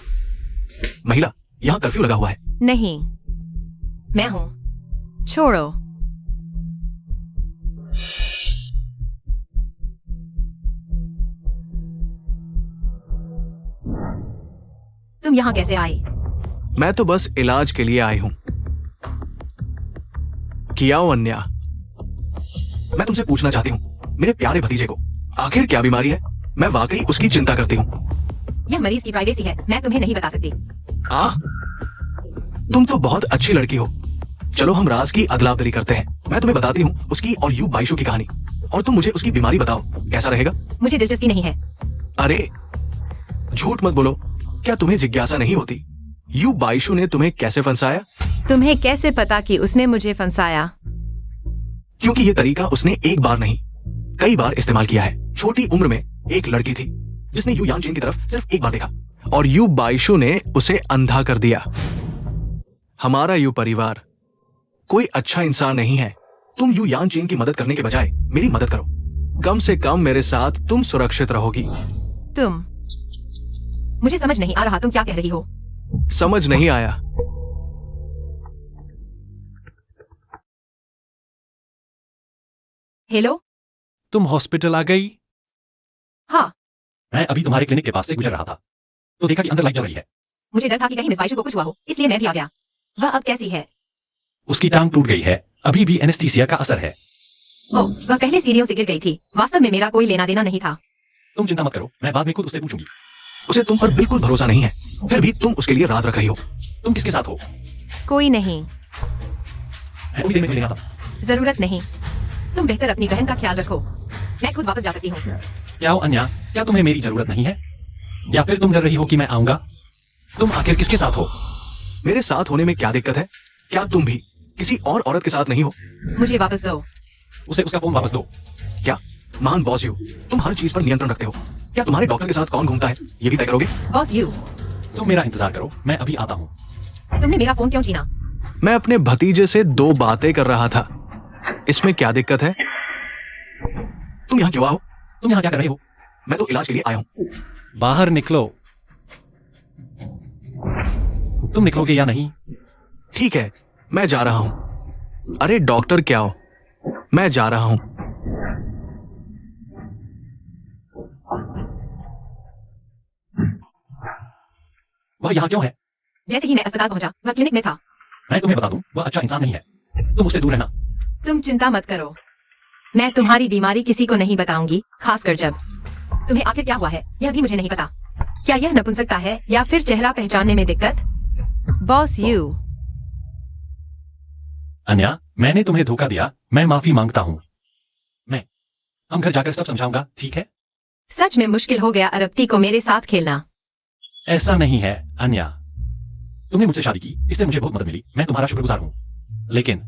महिला, यहाँ कर्फ्यू लगा हुआ है। नहीं, मैं हूँ। छोड़ो। तुम यहाँ कैसे आए? मैं तो बस इलाज के लिए आई हूं। कियाओ अन्या, मैं तुमसे पूछना चाहती हूँ, मेरे प्यारे भतीजे को आखिर क्या बीमारी है? मैं वाकई उसकी चिंता करती हूँ। यह मरीज की प्राइवेसी है, मैं तुम्हें नहीं बता सकती। तुम तो बहुत अच्छी लड़की हो। चलो हम राज की अदला-बदली करते हैं। मैं तुम्हें बताती हूँ उसकी और यू बाइशु की कहानी, और तुम मुझे उसकी बीमारी बताओ। कैसा रहेगा? मुझे दिलचस्पी नहीं है। अरे झूठ मत बोलो। क्या तुम्हें जिज्ञासा नहीं होती यू बाइशु ने तुम्हें कैसे फंसाया? तुम्हें कैसे पता कि उसने मुझे फंसाया? क्योंकि ये तरीका उसने एक बार नहीं कई बार इस्तेमाल किया है। छोटी उम्र में एक लड़की थी जिसने यू यानचेन की तरफ सिर्फ एक बार देखा और यू बाइशु ने उसे अंधा कर दिया। हमारा यू परिवार कोई अच्छा इंसान नहीं है। तुम यू यानचेन की मदद करने के बजाय मेरी मदद करो। कम से कम मेरे साथ तुम सुरक्षित रहोगी। तुम, मुझे समझ नहीं आ रहा तुम क्या कह रही हो। समझ नहीं आया? हेलो, तुम हॉस्पिटल आ गई? हाँ। मैं अभी तुम्हारे क्लिनिक के पास से गुजर रहा था, तो देखा कि अंदर लाइट जल रही है। मुझे डर था कि कहीं मिस बाइशु को कुछ हुआ हो, इसलिए मैं भी आ गया। वह अब कैसी है? उसकी टांग टूट गई है, अभी भी एनेस्थीसिया का असर है। ओह, वह पहले सीढ़ियों से गिर गई थी। वास्तव में मेरा कोई लेना देना नहीं था। तुम चिंता मत करो, मैं बाद में खुद उससे पूछूंगी। उसे तुम पर बिल्कुल भरोसा नहीं है, फिर भी तुम उसके लिए राज रख रही हो। तुम किसके साथ हो? कोई नहीं। मैं थोड़ी देर में मिलेगा था। जरूरत नहीं। तुम बेहतर अपनी बहन का ख्याल रखो। मैं खुद वापस जा सकती हूँ। क्या हो अन्या, क्या तुम्हें मेरी जरूरत नहीं है? या फिर तुम डर रही हो कि मैं आऊंगा? तुम आखिर किसके साथ हो? मेरे साथ होने में क्या दिक्कत है? क्या तुम भी किसी और औरत के साथ नहीं हो? मुझे वापस दो। उसे उसका फोन वापस दो। क्या महान बॉस यू, तुम हर चीज पर नियंत्रण रखते हो। क्या तुम्हारे डॉक्टर के साथ कौन घूमता है ये भी तय करोगे? बॉस यू, तुम मेरा इंतजार करो, मैं अभी आता हूँ। तुमने मेरा फोन क्यों छीना? मैं अपने भतीजे से 2 बातें कर रहा था, इसमें क्या दिक्कत है? तुम यहाँ क्यों आओ? तुम यहाँ क्या कर रहे हो? मैं तो इलाज के लिए आया हूँ। बाहर निकलो। तुम निकलोगे या नहीं? ठीक है, मैं जा रहा हूँ। अरे डॉक्टर क्या हो, मैं जा रहा हूँ। वह यहाँ क्यों है? जैसे ही मैं अस्पताल पहुंचा, वह क्लिनिक में था। मैं तुम्हें बता दूं, वह अच्छा इंसान नहीं है। तुम उससे दूर रहना। तुम चिंता मत करो। मैं तुम्हारी बीमारी किसी को नहीं बताऊंगी, खासकर जब तुम्हें आखिर क्या हुआ है यह भी मुझे नहीं पता। क्या यह नपुंसकता है या फिर चेहरा पहचानने में दिक्कत? बॉस यू, अन्या, मैंने तुम्हें धोखा दिया, मैं माफी मांगता हूँ। हम घर जाकर सब समझाऊंगा, ठीक है? सच में मुश्किल हो गया अरबती को मेरे साथ खेलना। ऐसा नहीं है अन्या, तुमने मुझसे शादी की, इससे मुझे बहुत मदद मिली, मैं तुम्हारा शुक्रगुजार हूँ। लेकिन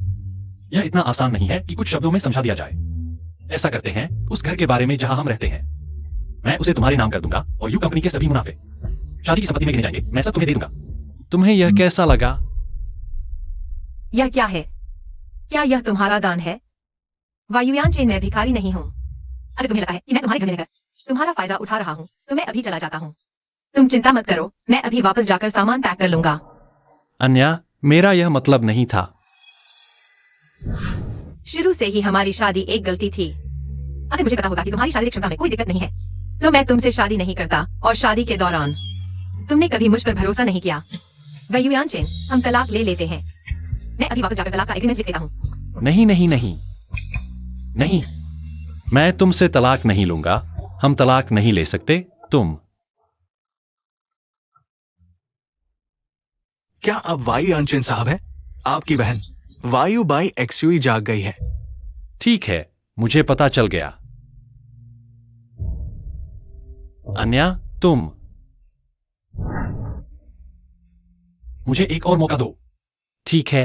यह इतना आसान नहीं है कि कुछ शब्दों में समझा दिया जाए। ऐसा करते हैं उस घर के बारे में जहां हम रहते हैं। मैं उसे तुम्हारे नाम कर दूंगा और यू कंपनी के सभी मुनाफे शादी की संपत्ति में गिने जाएंगे। मैं सब तुम्हें दे दूंगा। तुम्हें यह कैसा लगा? यह क्या है? क्या यह तुम्हारा दान है? वायुयान चेन में भिखारी नहीं हूँ। अगर तुम्हें लगता है कि मैं तुम्हारे घर में रहकर तुम्हारा फायदा उठा रहा हूँ तो मैं अभी चला जाता हूँ। तुम चिंता मत करो, मैं अभी वापस जाकर सामान पैक कर लूंगा। अन्या, मेरा यह मतलब नहीं था। शुरू से ही हमारी शादी एक गलती थी। अगर मुझे पता होता कि तुम्हारी शारीरिक क्षमता में कोई दिक्कत नहीं है तो मैं तुमसे शादी नहीं करता। और शादी के दौरान तुमने कभी मुझ पर भरोसा नहीं किया। वायुयान चेन, हम तलाक ले लेते हैं। मैं अभी वापस जाकर तलाक का एग्रीमेंट लिख देता हूँ। नहीं नहीं नहीं नहीं, मैं तुमसे तलाक नहीं लूंगा। हम तलाक नहीं ले सकते। तुम क्या अब वायु यानचेन साहब है? आपकी बहन वायु बाई एक्सयूई जाग गई है। ठीक है, मुझे पता चल गया। अन्या, तुम मुझे एक और मौका दो। ठीक है।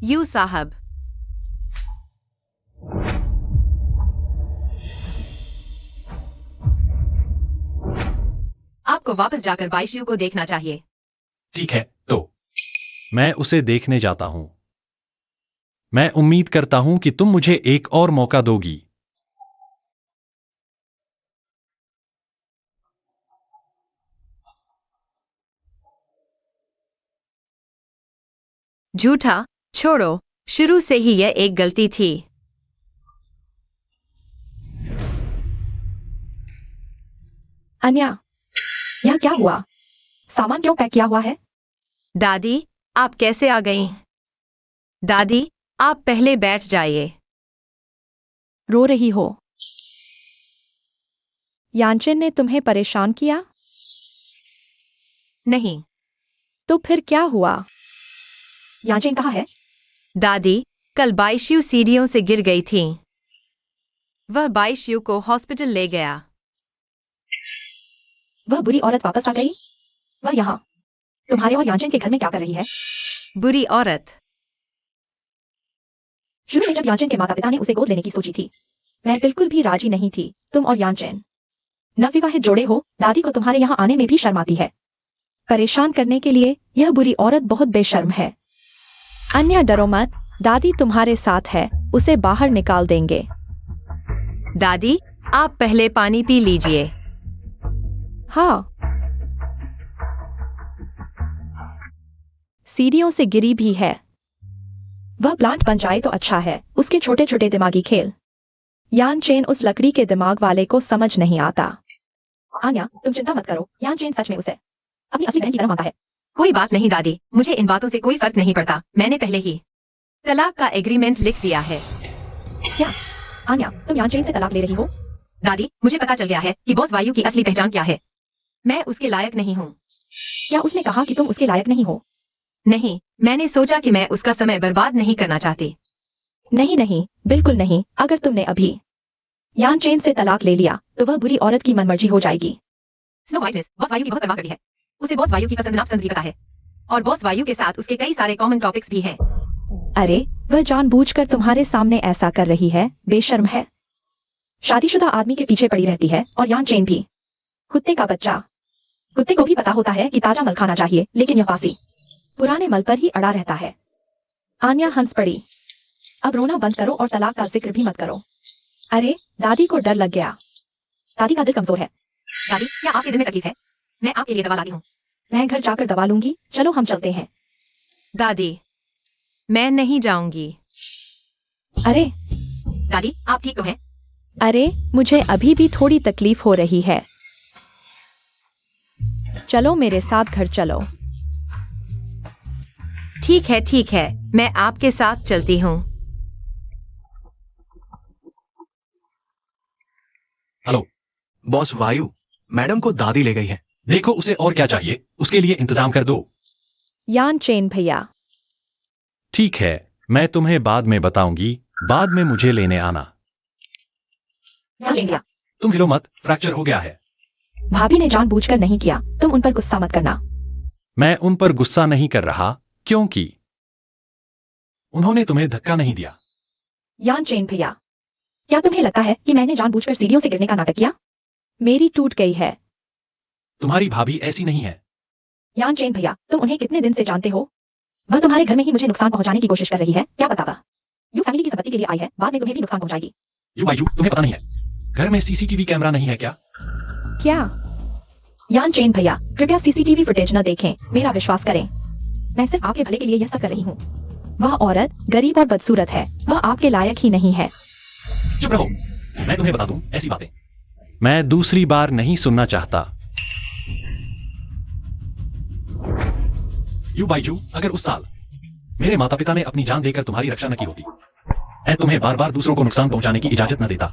यू साहब। आपको वापस जाकर बाईशियू को देखना चाहिए। ठीक है, तो मैं उसे देखने जाता हूं। मैं उम्मीद करता हूं कि तुम मुझे एक और मौका दोगी। झूठा छोड़ो, शुरू से ही यह एक गलती थी। अन्या, यह क्या हुआ? सामान क्यों पैक किया हुआ है? दादी, आप कैसे आ गईं? दादी, आप पहले बैठ जाइए। रो रही हो? यानचेन ने तुम्हें परेशान किया? नहीं। तो फिर क्या हुआ? यानचेन कहाँ है? दादी, कल बाईशियू सीढ़ियों से गिर गई थी। वह बाईशियू को हॉस्पिटल ले गया। वह बुरी औरत वापस आ गई? वह यहाँ तुम्हारे और यानचेन के घर में क्या कर रही है? बुरी औरत? शुरू में जब यानचेन के माता पिता ने उसे गोद लेने की सोची थी, मैं बिल्कुल भी राजी नहीं थी। तुम और यानचेन नवविवाहित जोड़े हो, दादी को तुम्हारे यहाँ आने में भी शर्म आती है। परेशान करने के लिए यह बुरी औरत बहुत बेशर्म है। अन्य, डरो मत, दादी तुम्हारे साथ है, उसे बाहर निकाल देंगे। दादी, आप पहले पानी पी लीजिए। हाँ। सीढ़ियों से गिरी भी है। वह प्लांट बन जाए तो अच्छा है। उसके छोटे छोटे दिमागी खेल यानचेन उस लकड़ी के दिमाग वाले को समझ नहीं आता। आन्या, तुम चिंता मत करो, यानचेन सच में उसे अपनी असली बहन की तरह मानता है। कोई बात नहीं दादी, मुझे इन बातों से कोई फर्क नहीं पड़ता। मैंने पहले ही तलाक का एग्रीमेंट लिख दिया है। क्या आन्या, तुम यानचेन से तलाक ले रही हो? दादी, मुझे पता चल गया है कि बॉस वायु की असली पहचान क्या है। मैं उसके लायक नहीं हूँ। क्या उसने कहा कि तुम उसके लायक नहीं हो? नहीं, मैंने सोचा कि मैं उसका समय बर्बाद नहीं करना चाहती। नहीं नहीं, बिल्कुल नहीं। अगर तुमने अभी यानचेन से तलाक ले लिया तो वह बुरी औरत की मनमर्जी हो जाएगी। स्नो व्हाइट मिस बॉस वायु की बहुत परवाह करती है। उसे बॉस वायु की पसंद नापसंद भी पता है, और बॉस वायु के साथ उसके कई सारे कॉमन टॉपिक्स भी हैं। अरे, वह जानबूझकर तुम्हारे सामने ऐसा कर रही है, बेशर्म है। शादीशुदा आदमी के पीछे पड़ी रहती है, और यानचेन भी। कुत्ते का बच्चा। कुत्ते को भी पता होता है कि ताजा मल खाना चाहिए, लेकिन यह फांसी पुराने मल पर ही अड़ा रहता है। आन्या हंस पड़ी। अब रोना बंद करो और तलाक का जिक्र भी मत करो। अरे, दादी को डर लग गया। दादी का दिल कमजोर है। दादी, क्या आपके दिल में तकलीफ है? मैं आपके लिए दवा लाई हूँ। मैं घर जाकर दवा लूंगी। चलो हम चलते हैं। दादी, मैं नहीं जाऊंगी। अरे दादी, आप ठीक तो हैं? अरे, मुझे अभी भी थोड़ी तकलीफ हो रही है। चलो मेरे साथ घर चलो। ठीक है, मैं आपके साथ चलती हूँ। हेलो बॉस वायु, मैडम को दादी ले गई है। देखो उसे और क्या चाहिए, उसके लिए इंतजाम कर दो। यानचेन भैया। ठीक है, मैं तुम्हें बाद में बताऊंगी। बाद में मुझे लेने आना। यानचेन भैया, तुम हिलो मत, फ्रैक्चर हो गया है। भाभी ने जानबूझकर नहीं किया। तुम उन पर गुस्सा मत करना। मैं उन पर गुस्सा नहीं कर रहा, क्योंकि उन्होंने तुम्हें धक्का नहीं दिया। यानचेन भैया, क्या तुम्हें लगता है कि मैंने जानबूझकर सीढ़ियों से गिरने का नाटक किया? मेरी टूट गई है। तुम्हारी भाभी ऐसी नहीं है। यानचेन भैया, तुम उन्हें कितने दिन से जानते हो? वह तुम्हारे घर में ही मुझे नुकसान पहुंचाने की कोशिश कर रही है। क्या पता वह यू फैमिली की संपत्ति के लिए आई है, बाद में तुम्हें भी नुकसान पहुंचाएगी। यू बायू, तुम्हें पता नहीं है, घर में सीसीटीवी कैमरा नहीं है क्या? क्या? यानचेन भैया, कृपया सीसीटीवी फुटेज न देखें। मेरा विश्वास करें, मैं सिर्फ आपके भले के लिए यह सब कर रही हूँ। वह औरत गरीब और बदसूरत है। वह आपके लायक ही नहीं है। चुप रहो, मैं तुम्हें बता दूं ऐसी बातें मैं दूसरी बार नहीं सुनना चाहता। यू बाईजू, अगर उस साल मेरे माता पिता ने अपनी जान देकर तुम्हारी रक्षा न की होती। मैं तुम्हें बार बार दूसरों को नुकसान पहुंचाने की इजाजत न देता।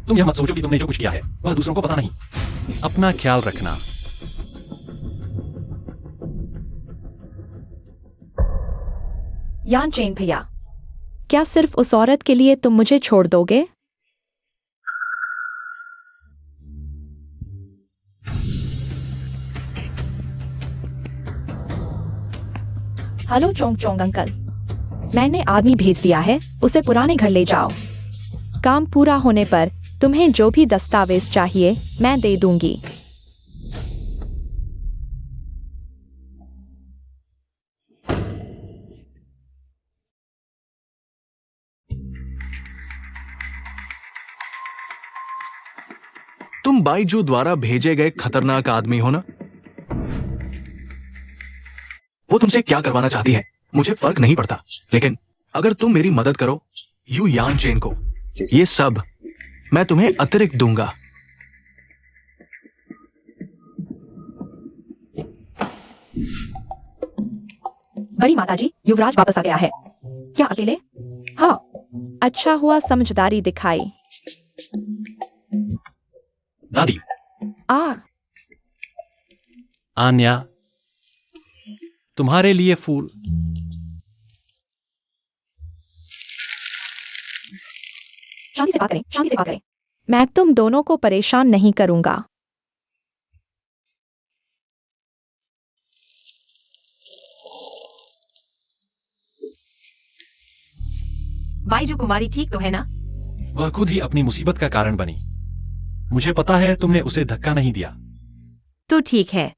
तुम यह मत सोचो कि तुमने जो कुछ किया है वह दूसरों को पता नहीं। अपना ख्याल रखना। यान चेन भैया, क्या सिर्फ उस औरत के लिए तुम मुझे छोड़ दोगे? हेलो चोंग चोंग अंकल, मैंने आदमी भेज दिया है, उसे पुराने घर ले जाओ। काम पूरा होने पर तुम्हें जो भी दस्तावेज चाहिए मैं दे दूंगी। तुम बाइजू द्वारा भेजे गए खतरनाक आदमी हो ना? वो तुमसे क्या करवाना चाहती है मुझे फर्क नहीं पड़ता, लेकिन अगर तुम मेरी मदद करो यू यान चेन को, ये सब मैं तुम्हें अतिरिक्त दूंगा। बड़ी माताजी, युवराज वापस आ गया है। क्या अकेले? हाँ। अच्छा हुआ समझदारी दिखाई। दादी। आ आन्या, तुम्हारे लिए फूल। शांति से बात करें, शांति से बात करें। मैं तुम दोनों को परेशान नहीं करूंगा। बाईजू कुमारी ठीक तो है ना? वह खुद ही अपनी मुसीबत का कारण बनी। मुझे पता है तुमने उसे धक्का नहीं दिया। तो ठीक है।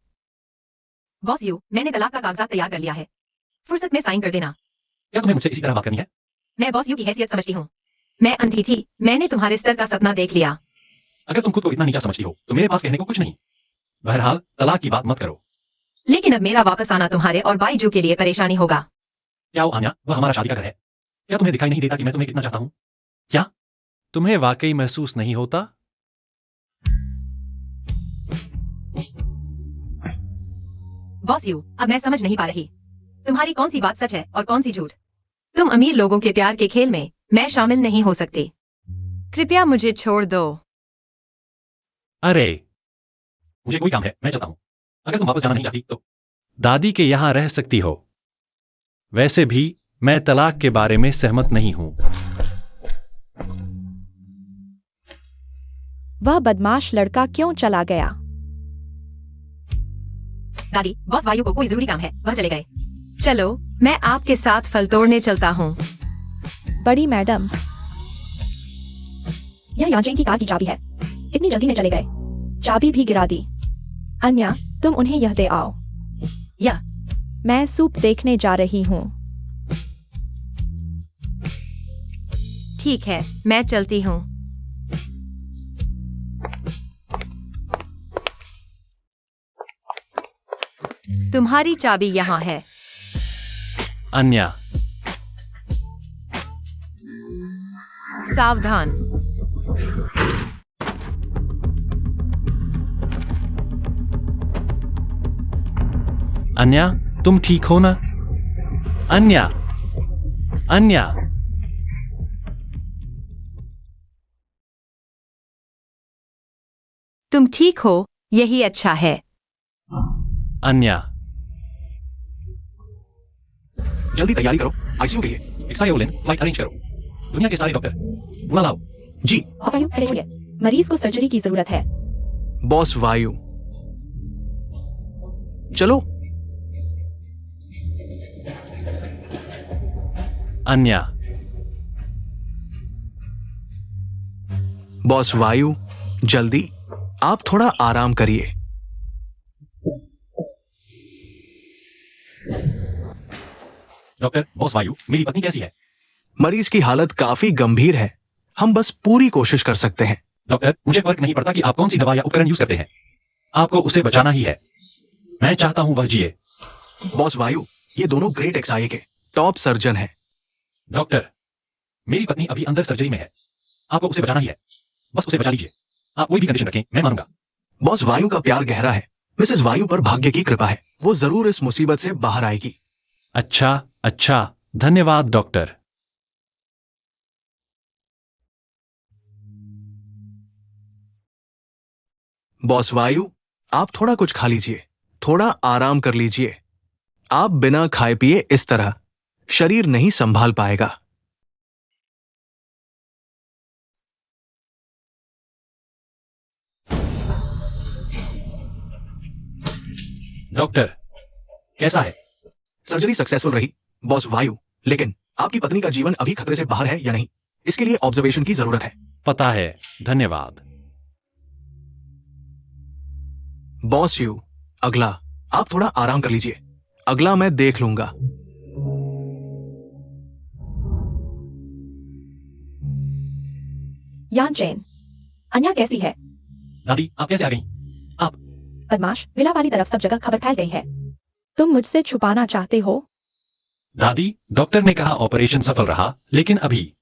बॉस यू, मैंने तलाक का कागजात तैयार कर लिया है, फुर्सत में साइन कर देना। क्या तुम्हें मुझसे इसी तरह बात करनी है? मैं बॉस यू की हैसियत समझती हूँ। मैं अंधी थी, मैंने तुम्हारे स्तर का सपना देख लिया। अगर तुम खुद को इतना नीचा समझती हो तो मेरे पास कहने को कुछ नहीं। बहरहाल तलाक की बात मत करो। लेकिन अब मेरा वापस आना तुम्हारे और बाईजू के लिए परेशानी होगा। क्या हो आन्या, वह हमारा शादी का घर है। क्या तुम्हें दिखाई नहीं देता कि मैं तुम्हें कितना चाहता हूँ? क्या तुम्हें वाकई महसूस नहीं होता? बॉस यू, अब मैं समझ नहीं पा रही तुम्हारी कौन सी बात सच है और कौन सी झूठ। तुम अमीर लोगों के प्यार के खेल में मैं शामिल नहीं हो सकती। कृपया मुझे छोड़ दो। अरे मुझे कोई काम है, मैं चलता हूं। अगर तुम वापस जाना नहीं चाहती तो दादी के यहां रह सकती हो। वैसे भी मैं तलाक के बारे में सहमत नहीं हूं। वह बदमाश लड़का क्यों चला गया? दादी, बॉस वायु को कोई जरूरी काम है, वह चले गए। चलो, मैं आपके साथ फल तोड़ने चलता हूँ। बड़ी मैडम, यह यानचेन की कार की चाबी है। इतनी जल्दी में चले गए, चाबी भी गिरा दी। अन्या, तुम उन्हें यह दे आओ। या मैं सूप देखने जा रही हूँ। ठीक है, मैं चलती हूँ। तुम्हारी चाबी यहाँ है। अन्या, सावधान। अन्या, तुम ठीक हो ना? अन्या, अन्या। तुम ठीक हो, यही अच्छा है। अन्या, जल्दी तैयारी करो आईसीयू के लिए। एक्सायोलिन फ्लाइट अरेंज करो। दुनिया के सारे डॉक्टर बुला लाओ। जी बॉस वायु, पहले सुनिए, मरीज को सर्जरी की जरूरत है। बॉस वायु, चलो। अन्या, बॉस वायु, जल्दी, आप थोड़ा आराम करिए। डॉक्टर, बॉस वायु, मेरी पत्नी कैसी है? मरीज की हालत काफी गंभीर है, हम बस पूरी कोशिश कर सकते हैं। डॉक्टर, मुझे फर्क नहीं पड़ता कि आप कौन सी दवा या उपकरण यूज करते हैं, आपको उसे बचाना ही है। मैं चाहता हूं वह जिए। बॉस वायु, ये दोनों ग्रेट एक्सआई के टॉप सर्जन हैं। डॉक्टर, मेरी पत्नी अभी अंदर सर्जरी में है, आपको उसे बचाना ही है, बस उसे बचा लीजिए। आप कोई भी कंडीशन रखें, मैं मानूंगा। बॉस वायु का प्यार गहरा है, मिसेस वायु पर भाग्य की कृपा है, वो जरूर इस मुसीबत से बाहर आएगी। अच्छा अच्छा, धन्यवाद डॉक्टर। बॉस वायु, आप थोड़ा कुछ खा लीजिए, थोड़ा आराम कर लीजिए। आप बिना खाए पिए इस तरह शरीर नहीं संभाल पाएगा। डॉक्टर, कैसा है? सर्जरी सक्सेसफुल रही बॉस वायु, लेकिन आपकी पत्नी का जीवन अभी खतरे से बाहर है या नहीं, इसके लिए ऑब्जर्वेशन की जरूरत है। पता है, धन्यवाद। बॉस यू, अगला आप थोड़ा आराम कर लीजिए, अगला मैं देख लूंगा। यान चेन, अन्या कैसी है? दादी, आप कैसे आ गई? आप बदमाश, विला वाली तरफ सब जगह खबर फैल गई है। तुम मुझसे छुपाना चाहते हो? दादी, डॉक्टर ने कहा ऑपरेशन सफल रहा, लेकिन अभी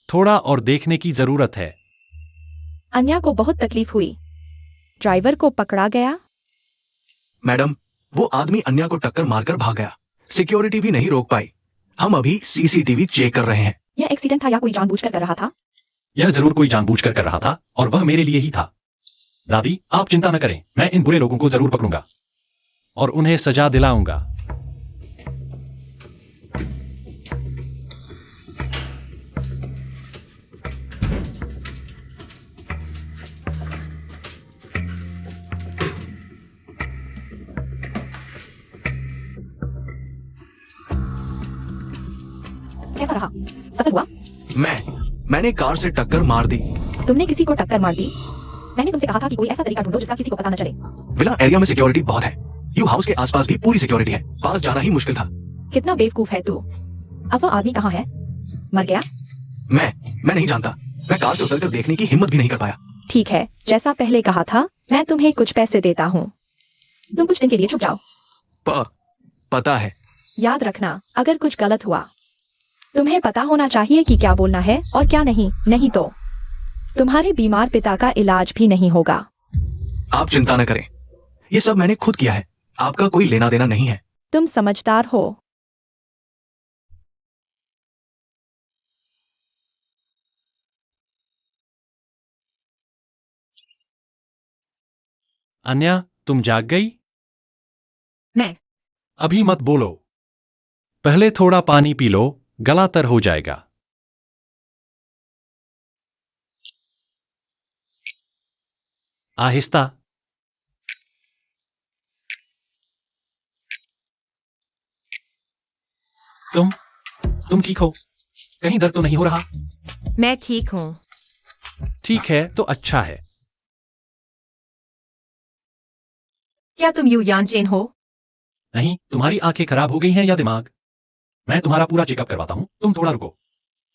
थोड़ा और देखने की जरूरत है। अन्या को बहुत तकलीफ हुई। ड्राइवर को पकड़ा गया? मैडम, वो आदमी अन्या को टक्कर मारकर भाग गया, सिक्योरिटी भी नहीं रोक पाई। हम अभी सीसीटीवी चेक कर रहे हैं। यह एक्सीडेंट था या कोई जानबूझकर कर रहा था? यह जरूर कोई जानबूझकर कर रहा था, और वह मेरे लिए ही था। दादी, आप चिंता न करें, मैं इन बुरे लोगों को जरूर पकड़ूंगा और उन्हें सजा दिलाऊंगा। कैसा रहा? सफल हुआ? मैंने कार से टक्कर मार दी। तुमने किसी को टक्कर मार दी? मैंने तुमसे कहा था कि कोई ऐसा तरीका ढूंढो जिसका किसी को पता न चले। विला एरिया में सिक्योरिटी बहुत है, यू हाउस के आसपास भी पूरी सिक्योरिटी है, पास जाना ही मुश्किल था। कितना बेवकूफ है तू। अब वह आदमी कहाँ है? मर गया? मैं नहीं जानता, मैं कार से उतरकर देखने की हिम्मत भी नहीं कर पाया। ठीक है, जैसा पहले कहा था, मैं तुम्हें कुछ पैसे देता हूँ। तुम कुछ दिन के लिए छुप जाओ। पता है। याद रखना, अगर कुछ गलत हुआ, तुम्हें पता होना चाहिए कि क्या बोलना है और क्या नहीं, नहीं तो तुम्हारे बीमार पिता का इलाज भी नहीं होगा। आप चिंता न करें, ये सब मैंने खुद किया है, आपका कोई लेना देना नहीं है। तुम समझदार हो। अन्या, तुम जाग गई? मैं अभी मत बोलो, पहले थोड़ा पानी पी लो, गला तर हो जाएगा। आहिस्ता। तुम ठीक हो? कहीं दर्द तो नहीं हो रहा? मैं ठीक हूँ। ठीक है तो अच्छा है। क्या तुम यू यान चेन हो? नहीं, तुम्हारी आंखें खराब हो गई हैं या दिमाग? मैं तुम्हारा पूरा चेकअप करवाता हूँ, तुम थोड़ा रुको।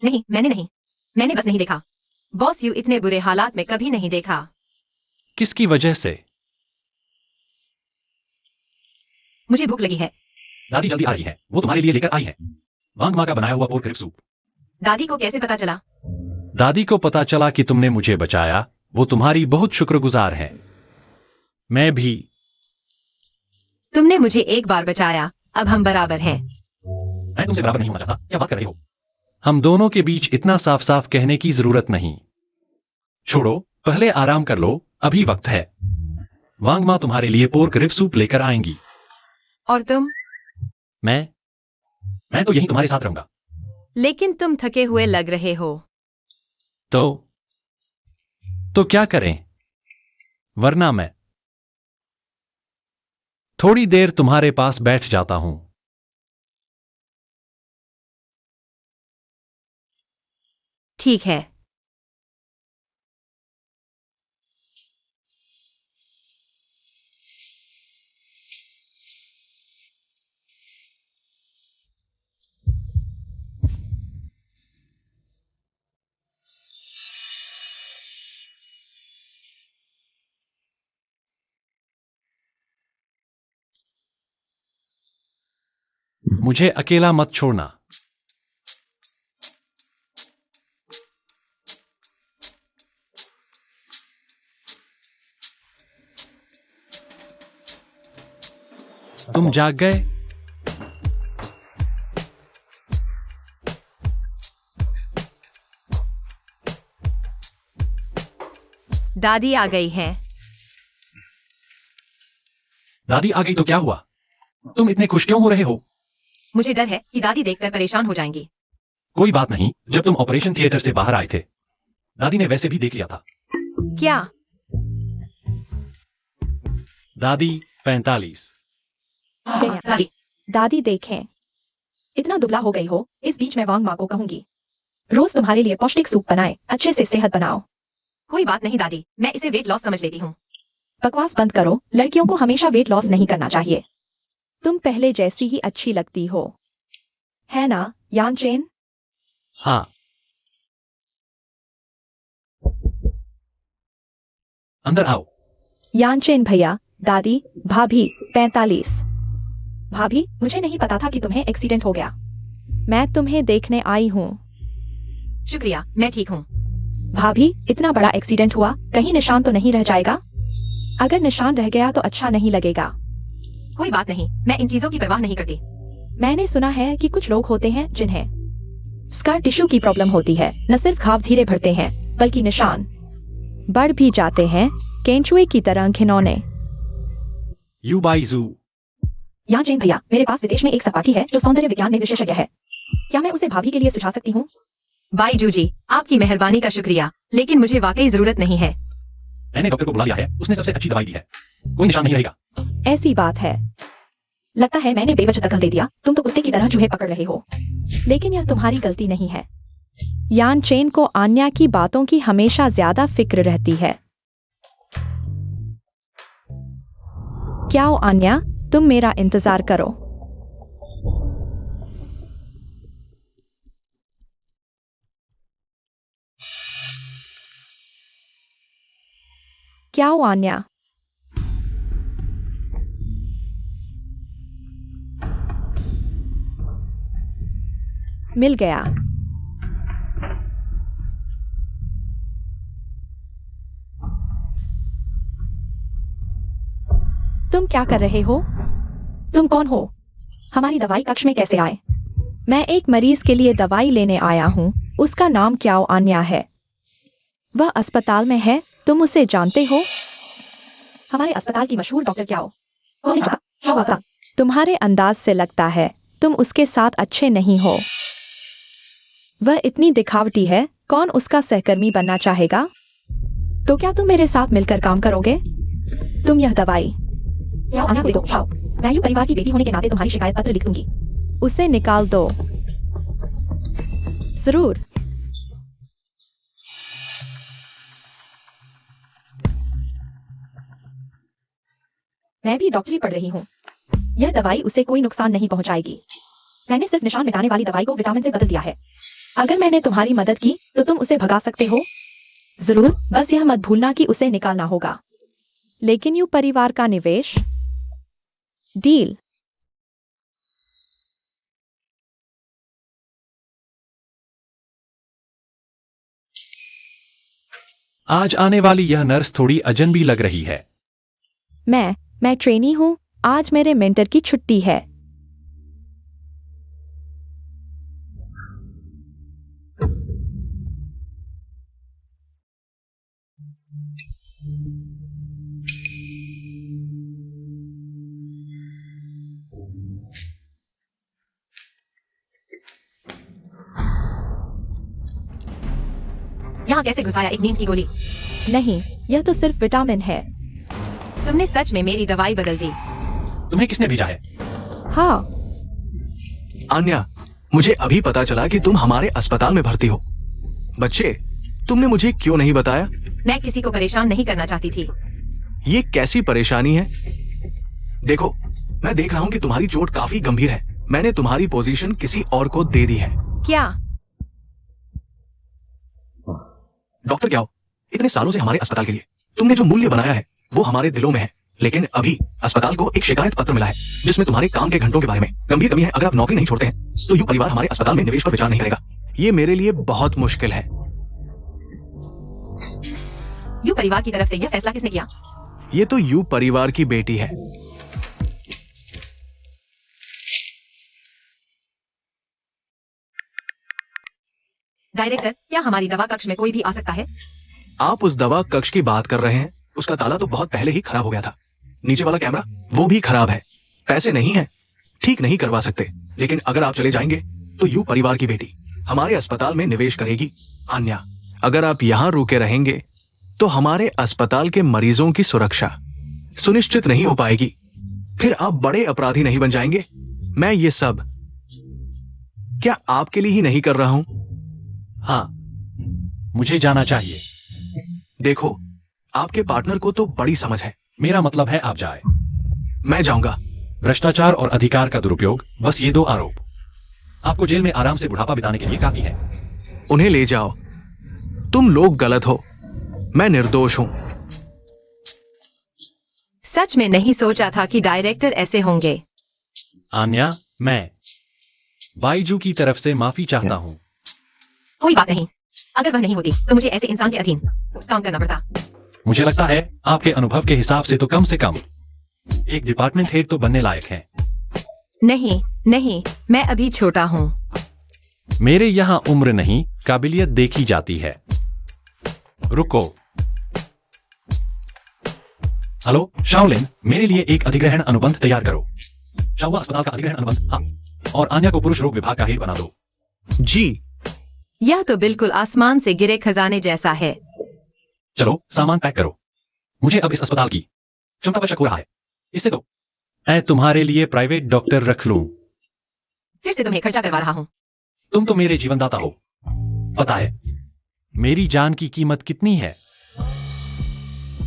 नहीं, मैंने बस नहीं देखा। बॉस यू इतने बुरे हालात में कभी नहीं देखा। किसकी वजह से? मुझे भूख लगी है। दादी जल्दी आ रही है, वो तुम्हारे लिए लेकर आई है वांग माँ का बनाया हुआ पोर्क रिब सूप। दादी को कैसे पता चला? दादी को पता चला कि तुमने मुझे बचाया, वो तुम्हारी बहुत शुक्रगुजार है। मैं भी। तुमने मुझे एक बार बचाया, अब हम बराबर हैं। मैं तुमसे बराबर नहीं होना चाहता, क्या बात कर रही हो? हम दोनों के बीच इतना साफ साफ कहने की जरूरत नहीं। छोड़ो, पहले आराम कर लो, अभी वक्त है। वांग माँ तुम्हारे लिए पोर्क रिब सूप लेकर आएंगी। और तुम? मैं तो यहीं तुम्हारे साथ रहूंगा। लेकिन तुम थके हुए लग रहे हो। तो क्या करें? वरना मैं थोड़ी देर तुम्हारे पास बैठ जाता हूं। ठीक है। मुझे अकेला मत छोड़ना। तुम जाग गए? दादी आ गई है। दादी आ गई तो क्या हुआ? तुम इतने खुश क्यों हो रहे हो? मुझे डर है कि दादी देखकर परेशान हो जाएंगी। कोई बात नहीं, जब तुम ऑपरेशन थिएटर से बाहर आए थे दादी ने वैसे भी देख लिया था। क्या? दादी 45। दादी, दादी देखें, इतना दुबला हो गई हो। इस बीच मैं वांग माँ को कहूंगी रोज तुम्हारे लिए पौष्टिक सूप बनाए, अच्छे से सेहत बनाओ। कोई बात नहीं दादी, मैं इसे वेट लॉस समझ लेती हूँ। बकवास बंद करो, लड़कियों को हमेशा वेट लॉस नहीं करना चाहिए। तुम पहले जैसी ही अच्छी लगती हो, है ना यानचेन? हाँ। अंदर आओ। यानचेन भैया, दादी, भाभी 45। भाभी, मुझे नहीं पता था कि तुम्हें एक्सीडेंट हो गया। मैं तुम्हें देखने आई हूँ। शुक्रिया, मैं ठीक हूँ। भाभी, इतना बड़ा एक्सीडेंट हुआ, कहीं निशान तो नहीं रह जाएगा? अगर निशान रह गया तो अच्छा नहीं लगेगा। कोई बात नहीं, मैं इन चीजों की परवाह नहीं करती। मैंने सुना है कि कुछ लोग होते हैं जिन्हें स्कार टिश्यू की प्रॉब्लम होती है। न सिर्फ घाव धीरे भरते हैं बल्कि निशान बढ़ भी जाते हैं, केंचुए की तरह घिनौने। यू बाई जू। यानचेन भैया, मेरे पास विदेश में एक सहपाठी है जो सौंदर्य विज्ञान में विशेषज्ञ है। क्या मैं उसे भाभी के लिए सुझा सकती हूँ? बाई जू जी, आपकी मेहरबानी का शुक्रिया, लेकिन मुझे वाकई जरूरत नहीं है। मैंने डॉक्टर को बुला लिया है, उसने सबसे अच्छी दवाई दी है, कोई निशान नहीं रहेगा। ऐसी बात है। लगता है मैंने बेवजह दखल दे दिया। तुम तो कुत्ते की तरह चूहे पकड़ रहे हो, लेकिन यह तुम्हारी गलती नहीं है। यानचेन को आन्या की बातों की हमेशा ज्यादा फिक्र रहती है। क्या हो आन्या, तुम मेरा इंतजार करो। क्या हो आन्या? मिल गया। तुम क्या कर रहे हो? तुम कौन हो? हमारी दवाई कक्ष में कैसे आए? मैं एक मरीज के लिए दवाई लेने आया हूँ। उसका नाम क्याओ आन्या है। वह अस्पताल में है, तुम उसे जानते हो? हमारे अस्पताल की मशहूर डॉक्टर क्याओ। कौन है? क्या बात? तुम्हारे अंदाज से लगता है तुम उसके साथ अच्छे नहीं हो। वह इतनी दिखावटी है, कौन उसका सहकर्मी बनना चाहेगा? तो क्या तुम मेरे साथ मिलकर काम करोगे? तुम यह दवाई क्याओ आन्या को दे दो। आओ, मैं यू परिवार की बेटी होने के नाते तुम्हारी शिकायत पत्र लिख दूंगी। उसे निकाल दो। जरूर। मैं भी डॉक्टरी पढ़ रही हूँ। यह दवाई उसे कोई नुकसान नहीं पहुंचाएगी। मैंने सिर्फ निशान मिटाने वाली दवाई को विटामिन से बदल दिया है। अगर मैंने तुम्हारी मदद की तो तुम उसे भगा सकते हो। जरूर, बस यह मत भूलना कि उसे निकालना होगा। लेकिन यू परिवार का निवेश डील। आज आने वाली यह नर्स थोड़ी अजनबी लग रही है। मैं ट्रेनी हूँ। आज मेरे मेंटर की छुट्टी है। यहाँ कैसे घुसाया एक नींद की गोली? नहीं, यह तो सिर्फ विटामिन है। तुमने सच में मेरी दवाई बदल दी। तुम्हें किसने भेजा है? हाँ, आन्या, मुझे अभी पता चला कि तुम हमारे अस्पताल में भर्ती हो। बच्चे, तुमने मुझे क्यों नहीं बताया? मैं किसी को परेशान नहीं करना चाहती थी। ये कैसी परेशानी है? देखो, मैं देख रहा हूँ कि तुम्हारी चोट काफी गंभीर है। मैंने तुम्हारी पोजीशन किसी और को दे दी है। क्या? डॉक्टर क्या हो? इतने सालों से हमारे अस्पताल के लिए तुमने जो मूल्य बनाया है वो हमारे दिलों में है, लेकिन अभी अस्पताल को एक शिकायत पत्र मिला है जिसमें तुम्हारे काम के घंटों के बारे में गंभीर कमी है। अगर आप नौकरी नहीं छोड़ते हैं तो यू परिवार हमारे अस्पताल में निवेश पर विचार नहीं करेगा। ये मेरे लिए बहुत मुश्किल है। यू परिवार की तरफ से यह फैसला किसने किया? ये तो यू परिवार की बेटी है। डायरेक्टर, क्या हमारी दवा कक्ष में कोई भी आ सकता है? आप उस दवा कक्ष की बात कर रहे हैं, उसका ताला तो बहुत पहले ही खराब हो गया था। नीचे वाला कैमरा वो भी खराब है। पैसे नहीं है, ठीक नहीं करवा सकते। लेकिन अगर आप चले जाएंगे तो यू परिवार की बेटी हमारे अस्पताल में निवेश करेगी। अन्या, अगर आप यहां रुके रहेंगे तो हमारे अस्पताल के मरीजों की सुरक्षा सुनिश्चित नहीं हो पाएगी। फिर आप बड़े अपराधी नहीं बन जाएंगे। मैं ये सब क्या आपके लिए ही नहीं कर रहा हूं? हाँ, मुझे जाना चाहिए। देखो, आपके पार्टनर को तो बड़ी समझ है। मेरा मतलब है आप जाए। मैं जाऊंगा। भ्रष्टाचार और अधिकार का दुरुपयोग, बस ये 2 आरोप आपको जेल में आराम से बुढ़ापा बिताने के लिए काफी है। उन्हें ले जाओ। तुम लोग गलत हो, मैं निर्दोष हूं। सच में नहीं सोचा था कि डायरेक्टर ऐसे होंगे। आन्या, मैं बाइजू की तरफ से माफी चाहता हूँ। कोई बात नहीं, अगर वह नहीं होती तो मुझे ऐसे इंसान के अधीन काम करना पड़ता। मुझे लगता है आपके अनुभव के हिसाब से तो कम से कम एक डिपार्टमेंट हेड तो बनने लायक हैं। नहीं नहीं, मैं अभी छोटा हूँ। मेरे यहाँ उम्र नहीं, काबिलियत देखी जाती है। रुको। हेलो शाओलिन, मेरे लिए एक अधिग्रहण अनुबंध तैयार करो। शाओवा अस्पताल का अधिग्रहण अनुबंध। हाँ, और आन्या को पुरुष रोग विभाग का हेड बना दो। जी। यह तो बिल्कुल आसमान से गिरे खजाने जैसा है। चलो सामान पैक करो। मुझे अब इस अस्पताल की क्षमता पर शक हो रहा है। इससे तो मैं तुम्हारे लिए प्राइवेट डॉक्टर रख लूं। फिर से तुम्हें खर्चा करवा रहा हूँ। तुम तो मेरे जीवनदाता हो। पता है मेरी जान की कीमत कितनी है?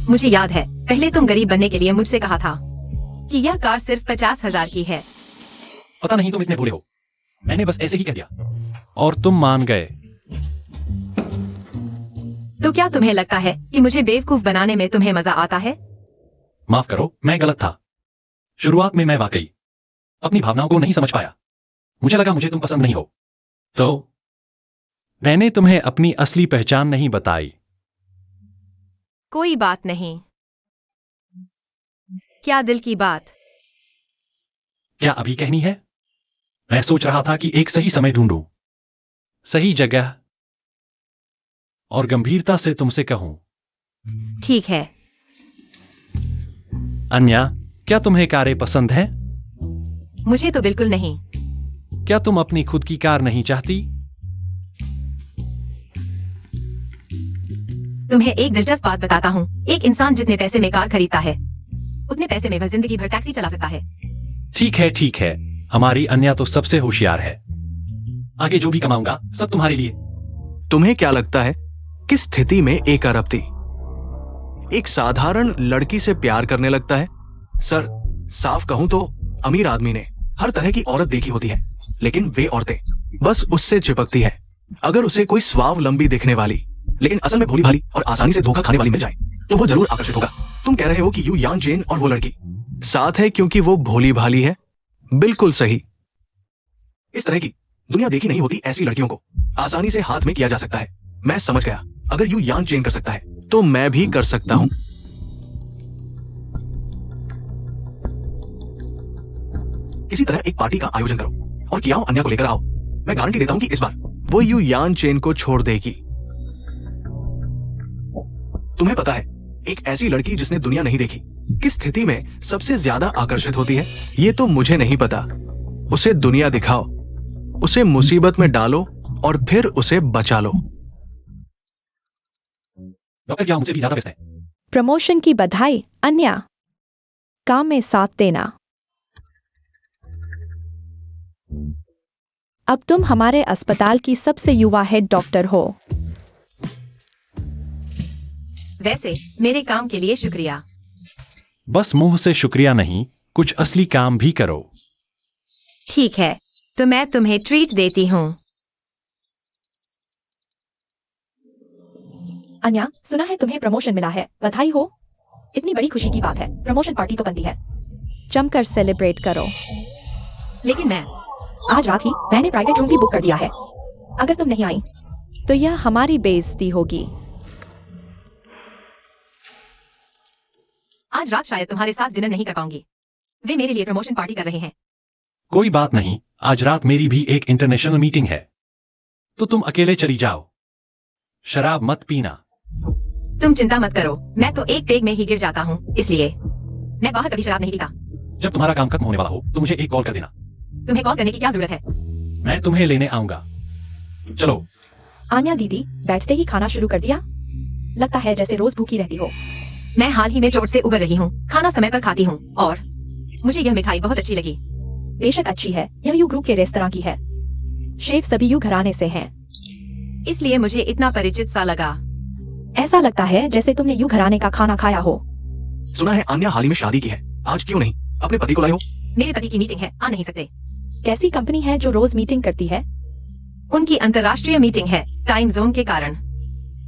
मुझे याद है, पहले तुम गरीब बनने के लिए मुझसे कहा था कि यह कार सिर्फ 50,000 की है। पता नहीं तुम इतने भोले हो। मैंने बस ऐसे ही कह दिया और तुम मान गए। तो क्या तुम्हें लगता है कि मुझे बेवकूफ बनाने में तुम्हें मजा आता है? माफ करो, मैं गलत था। शुरुआत में मैं वाकई अपनी भावनाओं को नहीं समझ पाया। मुझे लगा मुझे तुम पसंद नहीं हो, तो मैंने तुम्हें अपनी असली पहचान नहीं बताई। कोई बात नहीं। क्या दिल की बात? क्या अभी कहनी है? मैं सोच रहा था कि एक सही समय ढूंढूं, सही जगह और गंभीरता से तुमसे कहूं। ठीक है। अन्या, क्या तुम्हें कारें पसंद हैं? मुझे तो बिल्कुल नहीं। क्या तुम अपनी खुद की कार नहीं चाहती? तुम्हें एक दिलचस्प बात बताता हूँ। एक इंसान जितने पैसे में कार खरीदता है, उतने पैसे में वह जिंदगी भर टैक्सी चला सकता है। ठीक है। हमारी अन्या तो सबसे होशियार है। आगे जो भी कमाऊंगा सब तुम्हारे लिए। तुम्हें क्या लगता है किस स्थिति में एक अरबती एक साधारण लड़की से प्यार करने लगता है? सर, साफ कहूं तो अमीर आदमी ने हर तरह की औरत देखी होती है, लेकिन वे औरतें बस उससे चिपकती है। अगर उसे कोई स्वावलंबी दिखने वाली लेकिन असल में भोली भाली और आसानी से धोखा खाने वाली मिल जाए तो वो जरूर आकर्षित होगा। तुम कह रहे हो कि यू यान जेन और वो लड़की साथ है क्योंकि वो भोली भाली है? बिल्कुल सही। इस तरह की दुनिया देखी नहीं होती ऐसी लड़कियों को आसानी से हाथ में किया जा सकता है। मैं समझ गया। अगर यू यान चेन कर सकता है तो मैं भी कर सकता हूं। किसी तरह एक पार्टी का आयोजन करो और कियाओ अन्या को लेकर आओ। मैं गारंटी देता हूं कि इस बार वो यू यान चेन को छोड़ देगी। तुम्हें पता है, एक ऐसी लड़की जिसने दुनिया नहीं देखी किस स्थिति में सबसे ज्यादा आकर्षित होती है? ये तो मुझे नहीं पता। उसे दुनिया दिखाओ, उसे मुसीबत में डालो और फिर उसे बचा लो। डॉक्टर क्या मुझसे भी ज्यादा व्यस्त है? प्रमोशन की बधाई अन्या। काम में साथ देना। अब तुम हमारे अस्पताल की सबसे युवा हेड डॉक्टर हो। वैसे मेरे काम के लिए शुक्रिया। बस मुंह से शुक्रिया नहीं, कुछ असली काम भी करो। ठीक है, तो मैं तुम्हें ट्रीट देती हूँ। अन्या, सुना है तुम्हें प्रमोशन मिला है, बधाई हो। इतनी बड़ी खुशी की बात है, प्रमोशन पार्टी तो बनती है। जमकर सेलिब्रेट करो। लेकिन मैं आज रात ही मैंने प्राइवेट रूम भी बुक कर दिया है। अगर तुम नहीं आई तो यह हमारी बेइज्जती होगी। आज रात शायद तुम्हारे साथ डिनर नहीं कर पाऊंगी। वे मेरे लिए प्रमोशन पार्टी कर रहे हैं। कोई बात नहीं, आज रात मेरी भी एक इंटरनेशनल मीटिंग है, तो तुम अकेले चली जाओ। शराब मत पीना। तुम चिंता मत करो, मैं तो एक पेग में ही गिर जाता हूँ, इसलिए मैं बाहर कभी शराब नहीं पीता। जब तुम्हारा काम खत्म होने वाला हो तो मुझे एक कॉल कर देना। तुम्हें कॉल करने की क्या जरूरत है? मैं तुम्हें लेने आऊंगा। चलो। आन्या दीदी बैठते ही खाना शुरू कर दिया। लगता है जैसे रोज भूखी रहती हो। मैं हाल ही में चोट से उबर रही हूँ, खाना समय पर खाती हूँ और मुझे यह मिठाई बहुत अच्छी लगी। बेशक अच्छी है, यह यू ग्रुप के रेस्तरां की है। शेफ सभी यू घराने से हैं। इसलिए मुझे इतना परिचित सा लगा। ऐसा लगता है जैसे तुमने यू घराने का खाना खाया हो। सुना है आन्या हाल ही में शादी की है, आज क्यों नहीं अपने पति को लाई हो? मेरे पति की मीटिंग है, आ नहीं सकते। कैसी कंपनी है जो रोज मीटिंग करती है? उनकी अंतर्राष्ट्रीय मीटिंग है, टाइम जोन के कारण,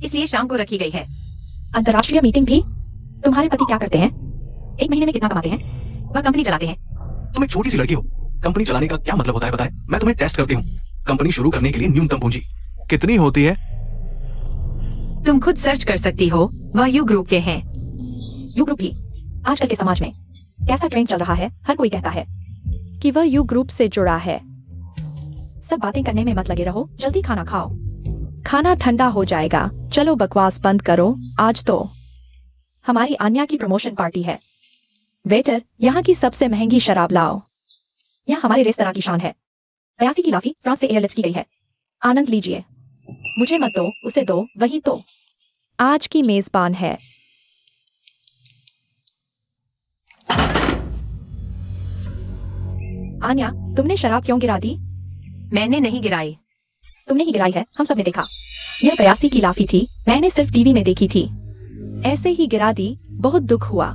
इसलिए शाम को रखी गई है। अंतर्राष्ट्रीय मीटिंग भी? तुम्हारे पति क्या करते हैं? एक महीने में कितना कमाते हैं? वह कंपनी चलाते हैं। तुम एक छोटी सी लड़की हो, कंपनी चलाने का क्या मतलब होता है बताए? मैं तुम्हें टेस्ट करती हूँ। कंपनी शुरू करने के लिए न्यूनतम पूंजी कितनी होती है? तुम खुद सर्च कर सकती हो, वह यू ग्रुप के हैं। यू ग्रुप भी आजकल के समाज में कैसा ट्रेंड चल रहा है? हर कोई कहता है कि वह यू ग्रुप से जुड़ा है। सब बातें करने में मत लगे रहो, जल्दी खाना खाओ। खाना ठंडा हो जाएगा। चलो बकवास बंद करो, आज तो हमारी आन्या की प्रमोशन पार्टी है। वेटर, यहाँ की सबसे महंगी शराब लाओ। यह हमारे रेस्तरां की शान है। 82 की लाफी फ्रांस से एयरलिफ्ट की गई है। आनंद लीजिए। मुझे मत दो, उसे दो, वही तो आज की मेजबान है। आन्या, तुमने शराब क्यों गिरा दी? मैंने नहीं गिराई। तुमने ही गिराई है, हम सब ने देखा। यह 82 की लाफी थी, मैंने सिर्फ टीवी में देखी थी। ऐसे ही गिरा दी, बहुत दुख हुआ।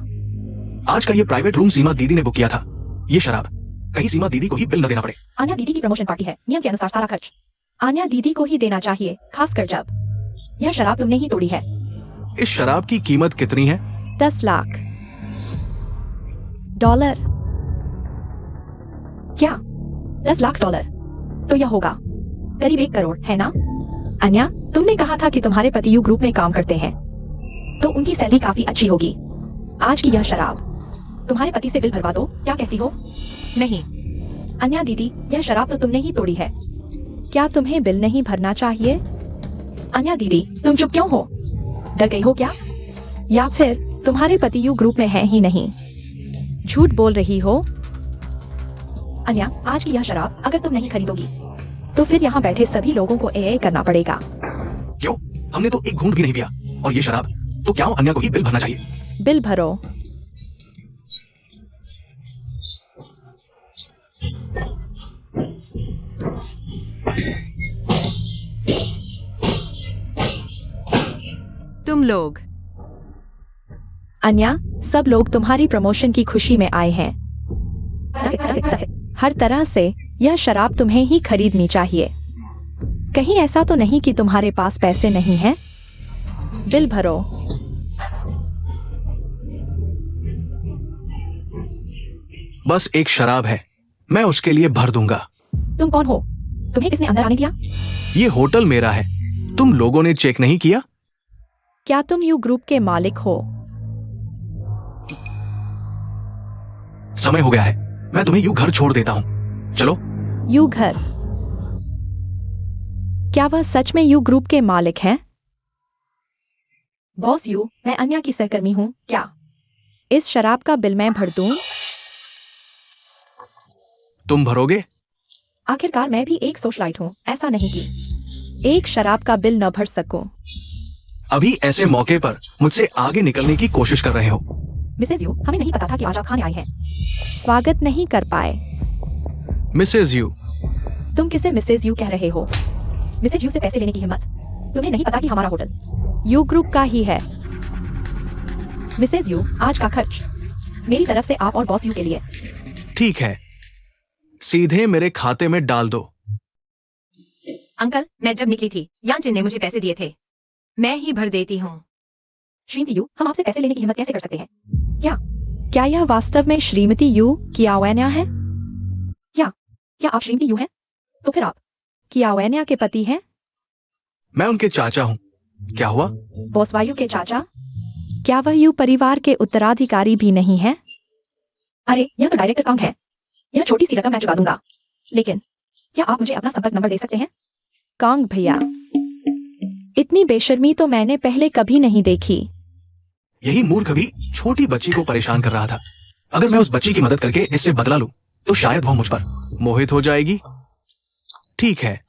आज का ये प्राइवेट रूम सीमा दीदी ने बुक किया था। ये शराब कहीं सीमा दीदी को ही बिल न देना पड़े। आन्या दीदी की प्रमोशन पार्टी है, नियम के अनुसार सारा खर्च आन्या दीदी को ही देना चाहिए, खासकर जब यह शराब तुमने ही तोड़ी है। इस शराब की कीमत कितनी है? 10 लाख डॉलर। क्या 10 लाख डॉलर? तो यह होगा करीब 1 करोड़, है ना? अन्या, तुमने कहा था कि तुम्हारे पति यू ग्रुप में काम करते हैं, तो उनकी सैलरी काफी अच्छी होगी। आज की यह शराब तुम्हारे पति से बिल भरवा दो, क्या कहती हो? नहीं। अन्या दीदी, यह शराब तो तुमने ही तोड़ी है, क्या तुम्हें बिल नहीं भरना चाहिए? अन्या दीदी, तुम चुप क्यों हो? डर गई हो क्या? या फिर तुम्हारे पति यू ग्रुप में है ही नहीं? झूठ बोल रही हो? अन्या, आज की यह शराब अगर तुम नहीं खरीदोगी तो फिर यहाँ बैठे सभी लोगों को ए करना पड़ेगा। क्यों? हमने तो एक घूंट भी नहीं पिया, और ये शराब तो क्या अन्या को ही बिल भरना चाहिए? बिल भरो। तुम लोग अन्या, सब लोग तुम्हारी प्रमोशन की खुशी में आए हैं। हर तरह से यह शराब तुम्हें ही खरीदनी चाहिए। कहीं ऐसा तो नहीं कि तुम्हारे पास पैसे नहीं हैं? बिल भरो। बस एक शराब है, मैं उसके लिए भर दूंगा। तुम कौन हो? तुम्हें किसने अंदर आने दिया? ये होटल मेरा है, तुम लोगों ने चेक नहीं किया? क्या तुम यू ग्रुप के मालिक हो? समय हो गया है, मैं तुम्हें यू घर छोड़ देता हूँ, चलो। यू घर? क्या वह सच में यू ग्रुप के मालिक हैं? बॉस यू, मैं अन्या की सहकर्मी हूँ। क्या इस शराब का बिल मैं भर दूं? तुम भरोगे? आखिरकार मैं भी एक सोशलाइट हूँ, ऐसा नहीं कि एक शराब का बिल न भर सकूं। अभी ऐसे मौके पर मुझसे आगे निकलने की कोशिश कर रहे हो। मिसेज यू, हमें नहीं पता था कि आज आप खाने आई हैं। स्वागत नहीं कर पाए। Mrs Yoo? तुम किसे मिसेज यू कह रहे हो? मिसेज यू से पैसे लेने की हिम्मत? तुम्हें नहीं पता कि हमारा होटल यू ग्रुप का ही है। मिसेज यू, आज का खर्च मेरी तरफ से आप और बॉस यू के लिए। ठीक है, सीधे मेरे खाते में डाल दो। अंकल, मैं जब निकली थी, यांचिन ने मुझे पैसे दिए थे, मैं ही भर देती हूँ। श्रीमती यू, हम आपसे पैसे लेने की हिम्मत कैसे कर सकते हैं? क्या यह वास्तव में श्रीमती यू कियावैन्या है? क्या आप श्रीमती यू हैं? तो फिर आप कियावैन्या के पति हैं? मैं उनके चाचा हूँ। क्या हुआ? बॉस वायु के चाचा? क्या वह यू परिवार के उत्तराधिकारी भी नहीं है? अरे, यह तो डायरेक्टर कांग है। यह छोटी सी रकम मैं चुका दूंगा, लेकिन क्या आप मुझे अपना संपर्क नंबर दे सकते हैं? कांग भैया, इतनी बेशर्मी तो मैंने पहले कभी नहीं देखी। यही मूर्ख भी छोटी बच्ची को परेशान कर रहा था। अगर मैं उस बच्ची की मदद करके इससे बदला लूं तो शायद वो मुझ पर मोहित हो जाएगी। ठीक है,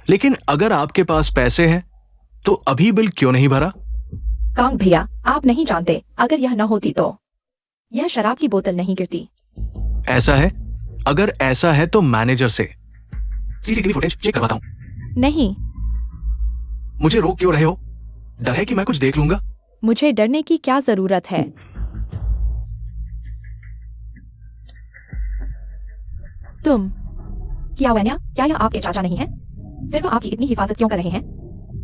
लेकिन अगर आपके पास पैसे हैं तो अभी बिल क्यों नहीं भरा? कांग भैया, आप नहीं जानते, अगर यह न होती तो यह शराब की बोतल नहीं गिरती। ऐसा है? अगर ऐसा है तो मैनेजर से सीसीटीवी फुटेज चेक करवाता हूं। नहीं, मुझे रोक क्यों रहे हो? डर है कि मैं कुछ देख लूंगा? मुझे डरने की क्या जरूरत है? तुम क्या वैन्या, क्या यह आपके चाचा नहीं है? फिर वो आपकी इतनी हिफाजत क्यों कर रहे हैं?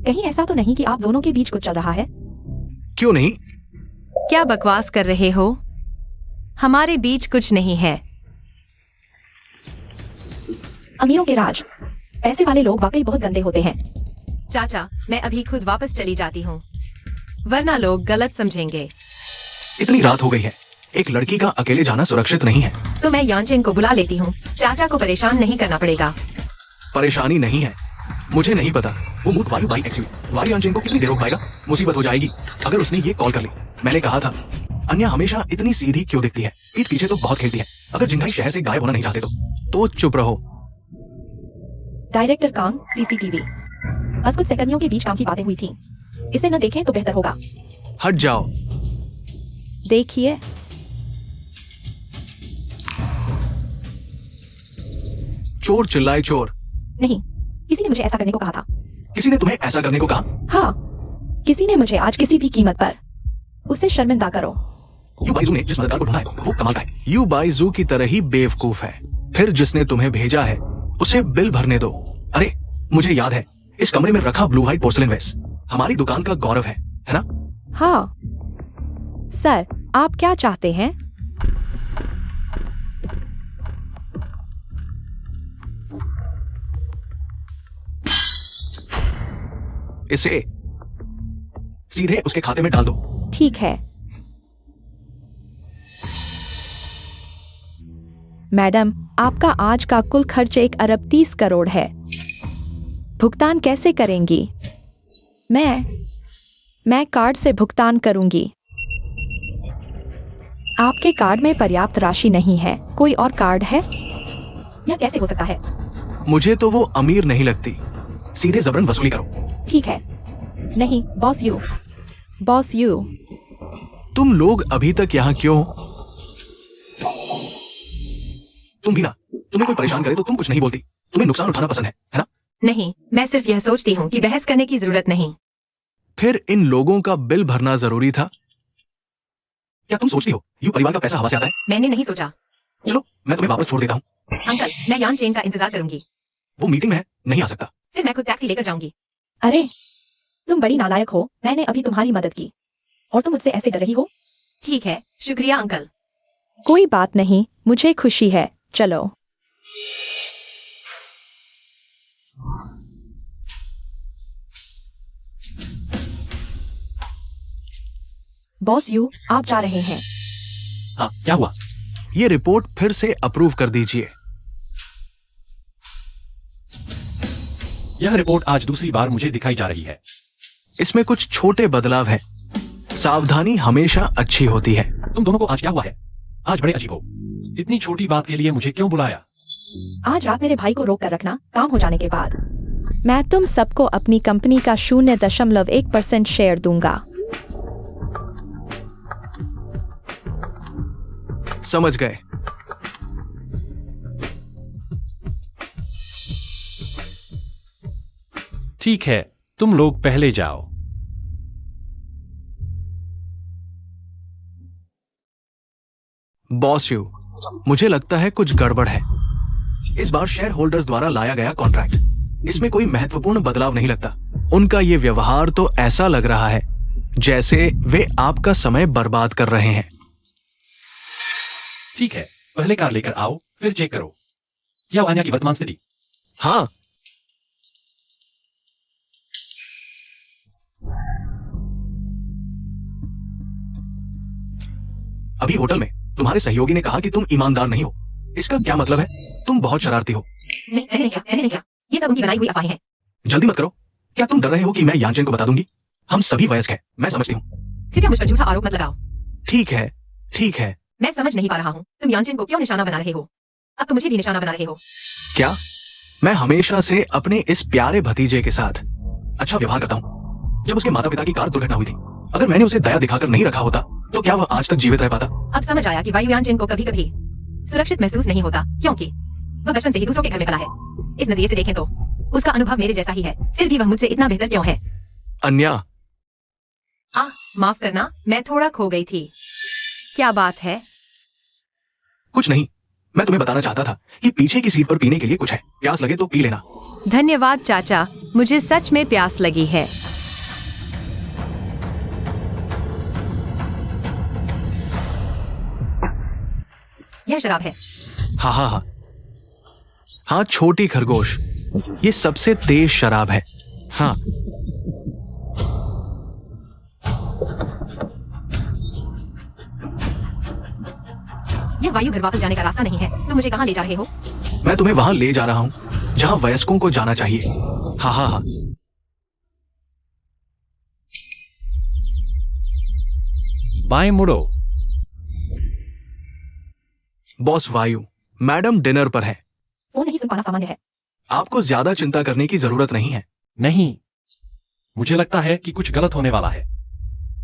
कहीं ऐसा तो नहीं कि आप दोनों के बीच कुछ चल रहा है? क्यों नहीं? क्या बकवास कर रहे हो? हमारे बीच कुछ नहीं है। अमीरों के राज, पैसे वाले लोग वाकई बहुत गंदे होते हैं। चाचा, मैं अभी खुद वापस चली जाती हूँ, वरना लोग गलत समझेंगे। इतनी रात हो गई है, एक लड़की का अकेले जाना सुरक्षित नहीं है। तो मैं यांचेन को बुला लेती हूँ, चाचा को परेशान नहीं करना पड़ेगा। परेशानी नहीं है, मुझे नहीं पता वो मूर्ख वायु बाइक एक्सीवी वायु यांचेन को कितनी देर रोक पाएगा। मुसीबत हो जाएगी अगर उसने ये कॉल कर ली। मैंने कहा था, अन्या हमेशा इतनी सीधी क्यों दिखती है? पीठ पीछे तो बहुत खेलती है। अगर जिंगाई शहर से गायब होना नहीं चाहते तो चुप रहो। Director Kang, CCTV. बस कुछ सेकंडियों के बीच काम की बातें हुई थी, इसे न देखें तो बेहतर होगा। हट जाओ। देखिए, चोर चिल्लाए चोर। नहीं, किसी ने मुझे ऐसा करने को कहा था। किसी ने तुम्हें ऐसा करने को कहा? हाँ, किसी ने मुझे आज किसी भी कीमत पर उसे शर्मिंदा करो। यू बाइजू ने जिस मददगार को ढूंढा है वो कमाल का है। यू बाइजू की तरह ही बेवकूफ है। फिर जिसने तुम्हें भेजा है उसे बिल भरने दो। अरे मुझे याद है, इस कमरे में रखा ब्लू व्हाइट पोर्सलेन वेस हमारी दुकान का गौरव है ना? हाँ सर, आप क्या चाहते हैं? इसे सीधे उसके खाते में डाल दो। ठीक है मैडम, आपका आज का कुल खर्च 1 अरब 30 करोड़ है। भुगतान कैसे करेंगी? मैं कार्ड से भुगतान करूंगी। आपके कार्ड में पर्याप्त राशि नहीं है, कोई और कार्ड है? यह कैसे हो सकता है? मुझे तो वो अमीर नहीं लगती। सीधे जबरन वसूली करो। ठीक है। नहीं, बॉस यू। बॉस यू, तुम लोग अभी तक यहाँ क्यों हो? तुम भी ना, तुम्हें कोई परेशान करे तो तुम कुछ नहीं बोलती। तुम्हें नुकसान उठाना पसंद है ना? नहीं, मैं सिर्फ यह सोचती हूँ कि बहस करने की जरूरत नहीं। फिर इन लोगों का बिल भरना जरूरी था? क्या तुम सोचती हो यू परिवार का पैसा हवा से आता है? मैंने नहीं सोचा। चलो मैं तुम्हें वापस छोड़ देता हूँ। अंकल, मैं यान चेन का इंतजार करूंगी। वो मीटिंग में है, नहीं आ सकता। फिर मैं खुद टैक्सी लेकर जाऊंगी। अरे, तुम बड़ी नालायक हो। मैंने अभी तुम्हारी मदद की और तुम मुझसे ऐसे डर रही हो? ठीक है, शुक्रिया अंकल। कोई बात नहीं, मुझे खुशी है। चलो। बॉस यू, आप जा रहे हैं। हाँ, क्या हुआ? ये रिपोर्ट फिर से अप्रूव कर दीजिए। यह रिपोर्ट आज दूसरी बार मुझे दिखाई जा रही है। इसमें कुछ छोटे बदलाव हैं। सावधानी हमेशा अच्छी होती है। तुम दोनों को आज क्या हुआ है? आज बड़े अजीब हो। इतनी छोटी बात के लिए मुझे क्यों बुलाया? आज रात मेरे भाई को रोक कर रखना, काम हो जाने के बाद। मैं तुम सबको अपनी कंपनी का 0.1% शेयर दूंगा। समझ गए। ठीक है, तुम लोग पहले जाओ। बॉस यू, मुझे लगता है कुछ गड़बड़ है। इस बार शेयर होल्डर्स द्वारा लाया गया कॉन्ट्रैक्ट, इसमें कोई महत्वपूर्ण बदलाव नहीं लगता। उनका ये व्यवहार तो ऐसा लग रहा है जैसे वे आपका समय बर्बाद कर रहे हैं। ठीक है, पहले कार लेकर आओ, फिर चेक करो। क्या वान्या की वर्तमान स्थिति? हाँ, अभी होटल में तुम्हारे सहयोगी ने कहा कि तुम ईमानदार नहीं हो, इसका क्या मतलब है? तुम बहुत शरारती हो। नहीं, मैंने नहीं किया। ये सब उनकी बनाई हुई अफवाहें हैं। जल्दी मत करो। क्या तुम डर रहे हो कि मैं यानचेन को बता दूंगी? हम सभी वयस्क हैं, मैं समझती हूँ। कृपया मुझ पर झूठा आरोप मत लगाओ। ठीक है, ठीक है। मैं समझ नहीं पा रहा हूँ, तुम यानचेन को क्यों निशाना बना रहे हो? अब तुम मुझे भी निशाना बना रहे हो। क्या? मैं हमेशा से अपने इस प्यारे भतीजे के साथ अच्छा व्यवहार करता हूँ। जब उसके माता पिता की कार दुर्घटना हुई थी, अगर मैंने उसे दया दिखाकर नहीं रखा होता तो क्या वह आज तक जीवित रह पाता? अब समझ आया कि वायु यानचेन को कभी कभी सुरक्षित महसूस नहीं होता, क्योंकि वह बचपन से ही दूसरों के घर में पला है। इस नजरिए से देखें तो उसका अनुभव मेरे जैसा ही है, फिर भी वह मुझसे इतना बेहतर क्यों है? अन्या, माफ करना, मैं थोड़ा खो गई थी। क्या बात है? कुछ नहीं। मैं तुम्हें बताना चाहता था कि पीछे की सीट पर पीने के लिए कुछ है। प्यास लगे तो पी लेना। धन्यवाद चाचा, मुझे सच में प्यास लगी है। यह शराब है। हाँ हाँ हाँ हाँ, छोटी खरगोश, ये सबसे तेज शराब है। हाँ, यह वायु घर वापस जाने का रास्ता नहीं है। तुम मुझे कहाँ ले जा रहे हो? मैं तुम्हें वहां ले जा रहा हूं जहां वयस्कों को जाना चाहिए। हाँ हाँ हाँ। बाएं मुड़ो। बॉस वायु, मैडम डिनर पर है। फोन नहीं सुन पाना सामान्य है। आपको ज्यादा चिंता करने की जरूरत नहीं है। नहीं, मुझे लगता है कि कुछ गलत होने वाला है।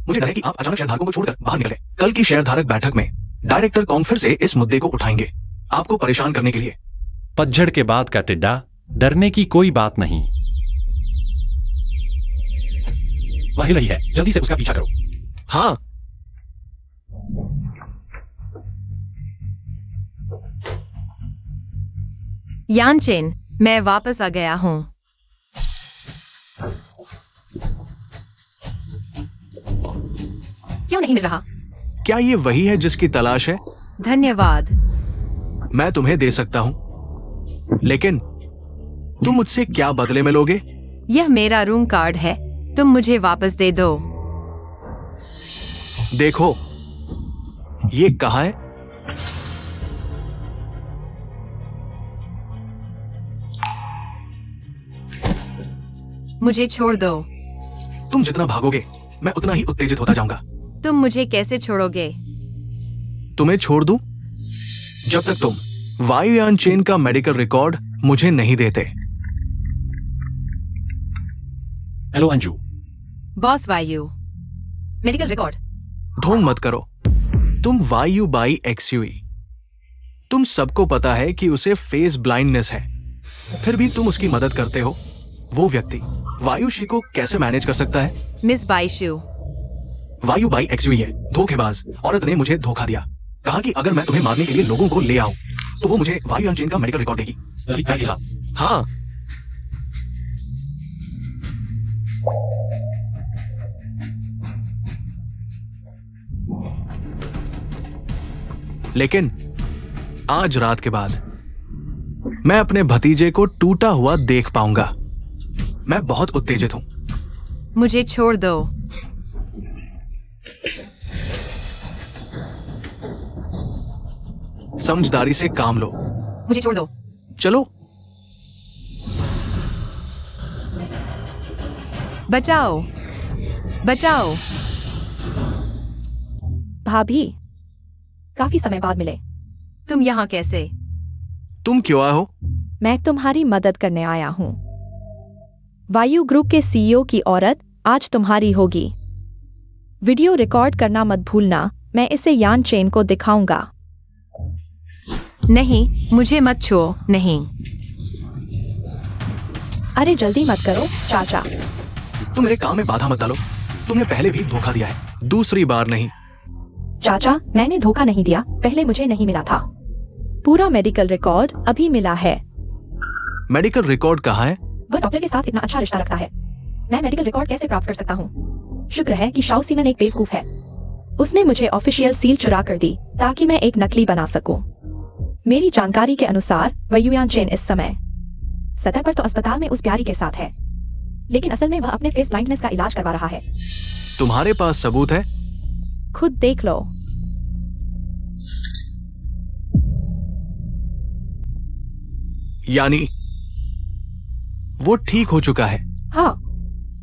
मुझे डर है कि आप अचानक शेयरधारकों को छोड़कर बाहर निकले। कल की शेयरधारक बैठक में डायरेक्टर कौन फिर से इस मुद्दे को उठाएंगे, आपको परेशान करने के लिए। पतझड़ के बाद का टिड्डा, डरने की कोई बात नहीं। वही रही है, जल्दी से उसका पीछा करो। हाँ, यानचेन, मैं वापस आ गया हूँ। क्यों नहीं मिल रहा? क्या ये वही है जिसकी तलाश है? धन्यवाद। मैं तुम्हें दे सकता हूं, लेकिन तुम मुझसे क्या बदले में लोगे? यह मेरा रूम कार्ड है, तुम मुझे वापस दे दो। देखो, ये कहाँ है? मुझे छोड़ दो। तुम जितना भागोगे मैं उतना ही उत्तेजित होता जाऊंगा। तुम मुझे कैसे छोड़ोगे? तुम्हें छोड़ दूं जब तक तुम वायुयान चेन का मेडिकल रिकॉर्ड मुझे नहीं देते। हेलो अंजू। बॉस वायु। Medical record? ढोंग मत करो। तुम वायु बाई एक्सयूई। तुम सबको पता है कि उसे फेस ब्लाइंडनेस है, फिर भी तुम उसकी मदद करते हो। वो व्यक्ति वायुशी को कैसे मैनेज कर सकता है? मिस बाइशु। वायु बाई एक्सयूई है, धोखेबाज औरत ने मुझे धोखा दिया। कहा कि अगर मैं तुम्हें मारने के लिए लोगों को ले आऊं तो वो मुझे वायुयान चेन का मेडिकल रिकॉर्ड देगी। हाँ, लेकिन आज रात के बाद मैं अपने भतीजे को टूटा हुआ देख पाऊंगा। मैं बहुत उत्तेजित हूं। मुझे छोड़ दो। समझदारी से काम लो। मुझे छोड़ दो। चलो। बचाओ, बचाओ। भाभी, काफी समय बाद मिले। तुम यहाँ कैसे? तुम क्यों आए हो? मैं तुम्हारी मदद करने आया हूँ। वायु ग्रुप के सीईओ की औरत आज तुम्हारी होगी। वीडियो रिकॉर्ड करना मत भूलना, मैं इसे यान चेन को दिखाऊंगा। नहीं, मुझे मत छुओ, नहीं। अरे जल्दी मत करो चाचा। तुम मेरे काम में बाधा मत डालो। तुमने पहले भी धोखा दिया है, दूसरी बार नहीं। चाचा, मैंने धोखा नहीं दिया, पहले मुझे नहीं मिला था। पूरा मेडिकल रिकॉर्ड अभी मिला है। मेडिकल रिकॉर्ड कहाँ है? वह डॉक्टर के साथ इतना अच्छा रिश्ता रखता है। मैं मेडिकल रिकॉर्ड कैसे प्राप्त कर सकता हूँ? शुक्र है कि शाओ सीमन एक बेवकूफ है। उसने मुझे ऑफिशियल सील चुरा कर दी ताकि मैं एक नकली बना सकूं। मेरी जानकारी के अनुसार वायुयान चेन इस समय सतह पर तो अस्पताल में उस प्यारी के साथ है, लेकिन असल में वह अपने फेस ब्लाइंडनेस का इलाज करवा रहा है। तुम्हारे पास सबूत है? खुद देख लो। यानी वो ठीक हो चुका है? हाँ,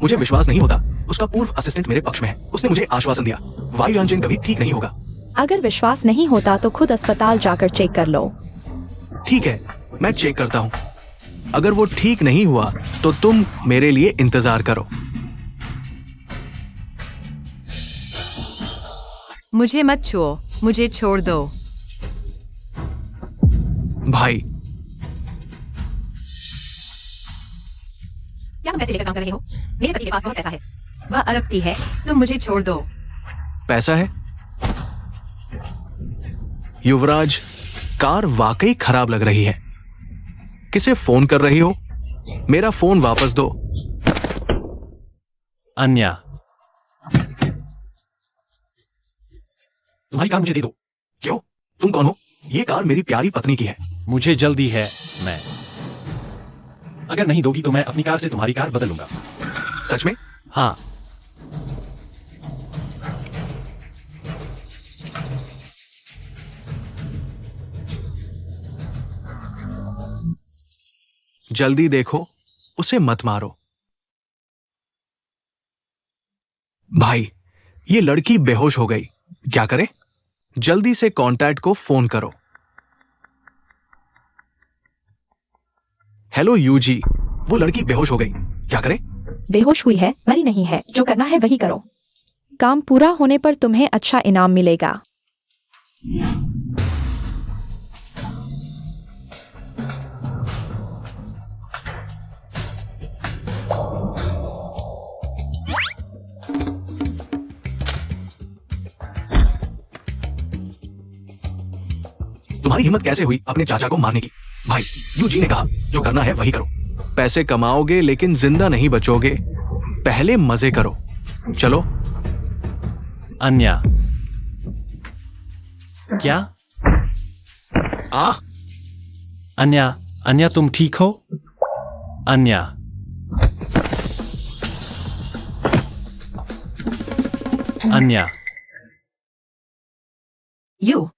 मुझे विश्वास नहीं होता। उसका पूर्व असिस्टेंट मेरे पक्ष में है। उसने मुझे आश्वासन दिया वायु यानचेन कभी ठीक नहीं होगा। अगर विश्वास नहीं होता तो खुद अस्पताल जाकर चेक कर लो। ठीक है, मैं चेक करता हूँ। अगर वो ठीक नहीं हुआ तो तुम मेरे लिए इंतजार करो। मुझे मत छुओ, मुझे छोड़ दो। भाई, क्या तुम पैसे लेकर काम कर रहे हो? मेरे पति के पास बहुत पैसा है, वह अरबपति है। तुम मुझे छोड़ दो। पैसा है? युवराज, कार वाकई खराब लग रही है। किसे फोन कर रही हो? मेरा फोन वापस दो। अन्या, तुम्हारी कार मुझे दे दो। क्यों? तुम कौन हो? ये कार मेरी प्यारी पत्नी की है। मुझे जल्दी है। मैं अगर नहीं दोगी तो मैं अपनी कार से तुम्हारी कार बदल लूंगा। सच में? हाँ। जल्दी देखो, उसे मत मारो। भाई, ये लड़की बेहोश हो गई। क्या करें? जल्दी से कांटेक्ट को फोन करो। हेलो यूजी, वो लड़की बेहोश हो गई। क्या करें? बेहोश हुई है, मरी नहीं है। जो करना है वही करो। काम पूरा होने पर तुम्हें अच्छा इनाम मिलेगा। तुम्हारी हिम्मत कैसे हुई अपने चाचा को मारने की? भाई, यूजी ने कहा जो करना है वही करो। पैसे कमाओगे लेकिन जिंदा नहीं बचोगे। पहले मजे करो। चलो। अन्या, क्या? आ अन्या, अन्या तुम ठीक हो? अन्या, अन्या, यू,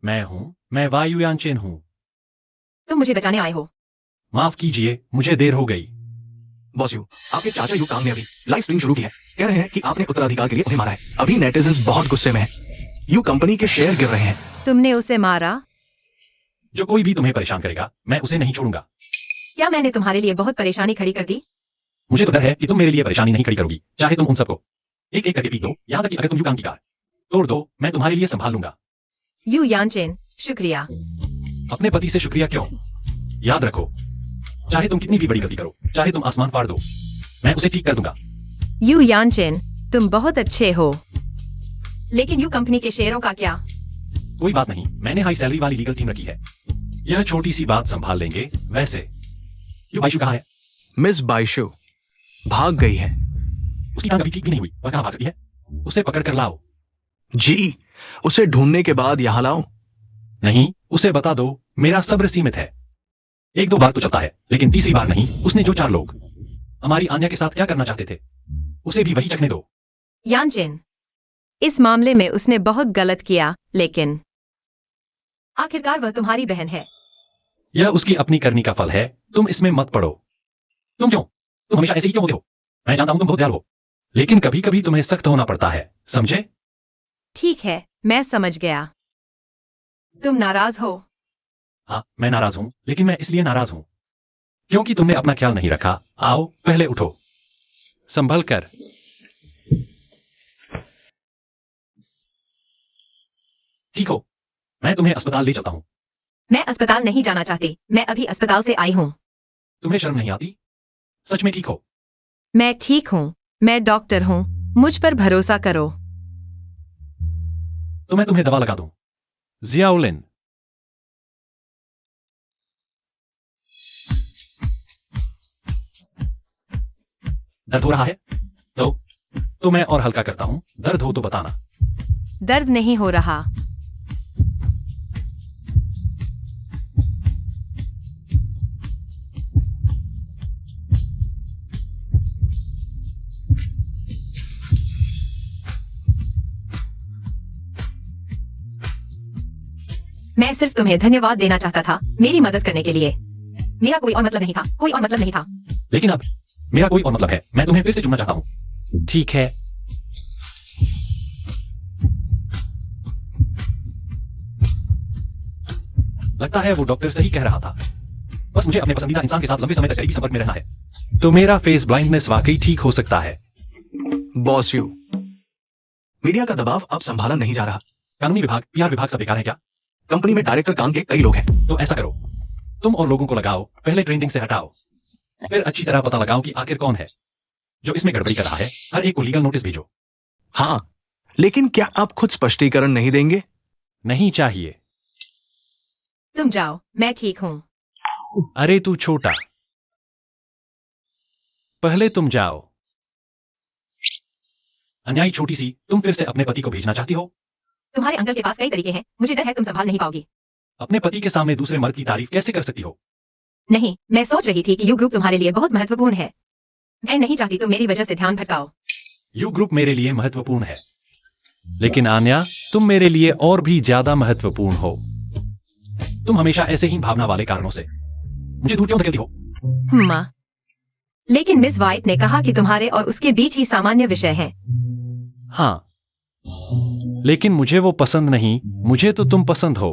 मैं हूं। मैं वायु यानचेन हूं। तुम मुझे बचाने आए हो। माफ कीजिए, मुझे देर हो गई। बॉस यू, आपके चाचा यू कांग ने अभी लाइव स्ट्रीम शुरू की है। कह रहे हैं कि आपने उत्तराधिकार के लिए उन्हें मारा है। अभी नेटिजन्स बहुत गुस्से में हैं। यू कंपनी के शेयर गिर रहे हैं। तुमने उसे मारा? जो कोई भी तुम्हें परेशान करेगा, मैं उसे नहीं छोड़ूंगा। क्या मैंने तुम्हारे लिए बहुत परेशानी खड़ी कर दी? मुझे तो डर है कि तुम मेरे लिए परेशानी नहीं खड़ी करोगी। चाहे तुम उन सबको एक एक करके पीट दो, यहां तक कि अगर तुम युकांग की कार तोड़ दो, मैं तुम्हारे लिए संभाल लूंगा। यू यानचेन, शुक्रिया। अपने पति से शुक्रिया क्यों? याद रखो, चाहे तुम कितनी भी बड़ी गलती करो, चाहे तुम आसमान फाड़ दो, मैं उसे ठीक कर दूंगा। यू यानचेन, तुम बहुत अच्छे हो। लेकिन यू कंपनी के शेयरों का क्या? कोई बात नहीं, मैंने हाई सैलरी वाली लीगल टीम रखी है। यह छोटी सी बात संभाल लेंगे। वैसे यू बाइशु कहाँ है? मिस बाइशु भाग गई है। उसकी टांग अभी ठीक भी नहीं हुई, वह कहाँ भाग सकती है? उसे पकड़ कर लाओ। जी, उसे ढूंढने के बाद यहां लाओ। नहीं, उसे बता दो मेरा सब्र सीमित है। एक दो बार तो चलता है, लेकिन तीसरी बार नहीं। उसने जो 4 लोग हमारी आन्या के साथ क्या करना चाहते थे, उसे भी वही चखने दो। यानचेन, इस मामले में उसने बहुत गलत किया, लेकिन आखिरकार वह तुम्हारी बहन है। यह उसकी अपनी करनी का फल है। तुम इसमें मत पड़ो। तुम क्यों? तुम हमेशा ऐसे ही क्यों होते हो? मैं जानता हूं तुम बहुत दयालु हो, लेकिन कभी कभी तुम्हें सख्त होना पड़ता है, समझे? ठीक है, मैं समझ गया। तुम नाराज हो? हाँ, मैं नाराज हूं, लेकिन मैं इसलिए नाराज हूं क्योंकि तुमने अपना ख्याल नहीं रखा। आओ, पहले उठो, संभल कर। ठीक हो, मैं तुम्हें अस्पताल ले चलता हूं। मैं अस्पताल नहीं जाना चाहती। मैं अभी अस्पताल से आई हूँ। तुम्हें शर्म नहीं आती? सच में ठीक हो? मैं ठीक हूँ। मैं डॉक्टर हूँ। मुझ पर भरोसा करो। तो मैं तुम्हें दवा लगा दूं। जियाउलिन, दर्द हो रहा है? तो मैं और हल्का करता हूं। दर्द हो तो बताना। दर्द नहीं हो रहा। मैं सिर्फ तुम्हें धन्यवाद देना चाहता था, मेरी मदद करने के लिए। मेरा कोई और मतलब नहीं था, कोई और मतलब नहीं था। लेकिन अब मेरा कोई और मतलब है। मैं तुम्हें फिर से चुनना चाहता हूं। ठीक है। लगता है वो डॉक्टर सही कह रहा था। बस मुझे अपने पसंदीदा इंसान के साथ लंबे समय तक करीबी संपर्क में रहना है। तो मेरा फेस ब्लाइंडनेस वाकई ठीक हो सकता है। बॉस यू, मीडिया का दबाव अब संभाला नहीं जा रहा। कानूनी विभाग, पीआर विभाग सब बेकार है क्या? कंपनी में डायरेक्टर काम के कई लोग हैं। तो ऐसा करो, तुम और लोगों को लगाओ, पहले ट्रेंडिंग से हटाओ, फिर अच्छी तरह पता लगाओ कि आखिर कौन है जो इसमें गड़बड़ी कर रहा है। हर एक को लीगल नोटिस भेजो। हाँ, लेकिन क्या आप खुद स्पष्टीकरण नहीं देंगे? नहीं चाहिए। तुम जाओ, मैं ठीक हूँ। अरे तू छोटा, पहले तुम जाओ। अन्यायी छोटी सी, तुम फिर से अपने पति को भेजना चाहती हो? तुम्हारे अंकल के पास कई तरीके हैं, मुझे डर है तुम संभाल नहीं पाओगी। अपने पति के सामने दूसरे मर्द की तारीफ कैसे कर सकती हो? नहीं, मैं सोच रही थी कि यू ग्रुप तुम्हारे लिए बहुत महत्वपूर्ण है। मैं नहीं चाहती तुम मेरी वजह से ध्यान भटकाओ। यू ग्रुप मेरे लिए महत्वपूर्ण है, लेकिन आन्या, तुम मेरे लिए और भी ज्यादा महत्वपूर्ण हो। तुम हमेशा ऐसे ही भावना वाले कारणों से मुझे दूर क्यों धकेलती हो? माँ, लेकिन मिस वाइट ने कहा कि तुम्हारे और उसके बीच ही सामान्य विषय है। हाँ, लेकिन मुझे वो पसंद नहीं। मुझे तो तुम पसंद हो।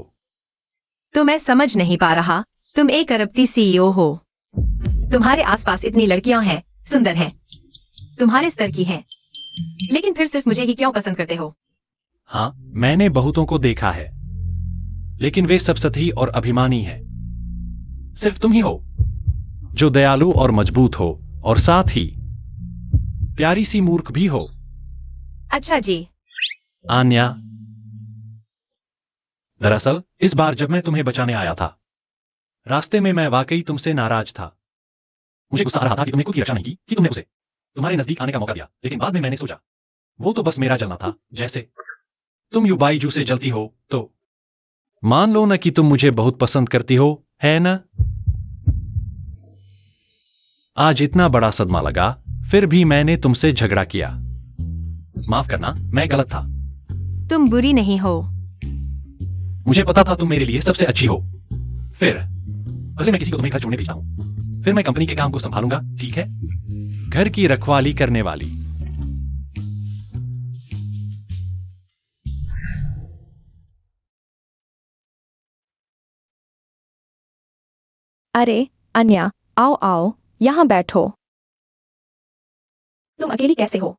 तो मैं समझ नहीं पा रहा, तुम एक अरबती सीईओ हो। तुम्हारे आसपास इतनी लड़कियां हैं, सुंदर हैं, तुम्हारे स्तर की हैं, लेकिन फिर सिर्फ मुझे ही क्यों पसंद करते हो? हाँ, मैंने बहुतों को देखा है, लेकिन वे सब सतही और अभिमानी हैं। सिर्फ तुम ही हो जो दयालु और मजबूत हो, और साथ ही प्यारी सी मूर्ख भी हो। अच्छा जी। आन्या, दरअसल इस बार जब मैं तुम्हें बचाने आया था, रास्ते में मैं वाकई तुमसे नाराज था। मुझे गुस्सा आ रहा था कि तुमने खुद की रक्षा नहीं की, कि तुमने उसे तुम्हारे नजदीक आने का मौका दिया। लेकिन बाद में मैंने सोचा वो तो बस मेरा जलना था, जैसे तुम युबाईजू से जलती हो। तो मान लो ना कि तुम मुझे बहुत पसंद करती हो, है ना? आज इतना बड़ा सदमा लगा, फिर भी मैंने तुमसे झगड़ा किया। माफ करना, मैं गलत था। तुम बुरी नहीं हो। मुझे पता था तुम मेरे लिए सबसे अच्छी हो। फिर पहले मैं किसी को तुम्हें घर छोड़ने भेजता हूं, फिर मैं कंपनी के काम को संभालूंगा, ठीक है? घर की रखवाली करने वाली। अरे अन्या, आओ आओ, यहाँ बैठो। तुम अकेली कैसे हो?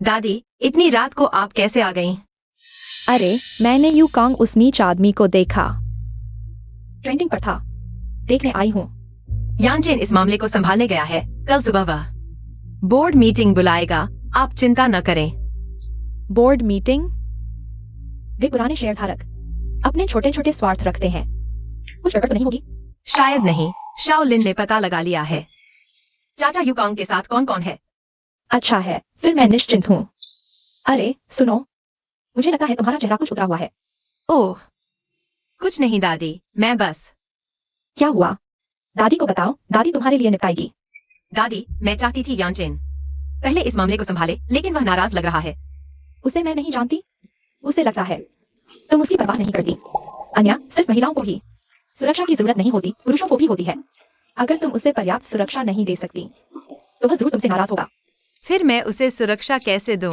दादी, इतनी रात को आप कैसे आ गईं? अरे मैंने यू कांग उस नीच आदमी को देखा। ट्रेंडिंग पर था, देखने आई हूँ। यांजिन इस मामले को संभालने गया है। कल सुबह वह बोर्ड मीटिंग बुलाएगा, आप चिंता न करें। Board meeting? वे पुराने शेयरधारक अपने छोटे छोटे स्वार्थ रखते हैं। कुछ गड़बड़ तो नहीं होगी? शायद नहीं, शाओलिन ने पता लगा लिया है। चाचा युकांग के साथ कौन कौन है? अच्छा है, फिर मैं निश्चिंत हूँ। अरे सुनो, मुझे लगा है तुम्हारा चेहरा कुछ उतरा हुआ है। ओह, कुछ नहीं दादी, मैं बस। क्या हुआ? दादी को बताओ, दादी तुम्हारे लिए निपटाएगी। दादी, मैं चाहती थी यांजिन पहले इस मामले को संभाले, लेकिन वह नाराज लग रहा है। उसे मैं नहीं जानती, उसे लगता है तुम उसकी परवाह नहीं करती। अन्या, सिर्फ महिलाओं को ही सुरक्षा की जरूरत नहीं होती, पुरुषों को भी होती है। अगर तुम उसे पर्याप्त सुरक्षा नहीं दे सकती तो वह जरूर तुमसे नाराज होगा। फिर मैं उसे सुरक्षा कैसे दूं?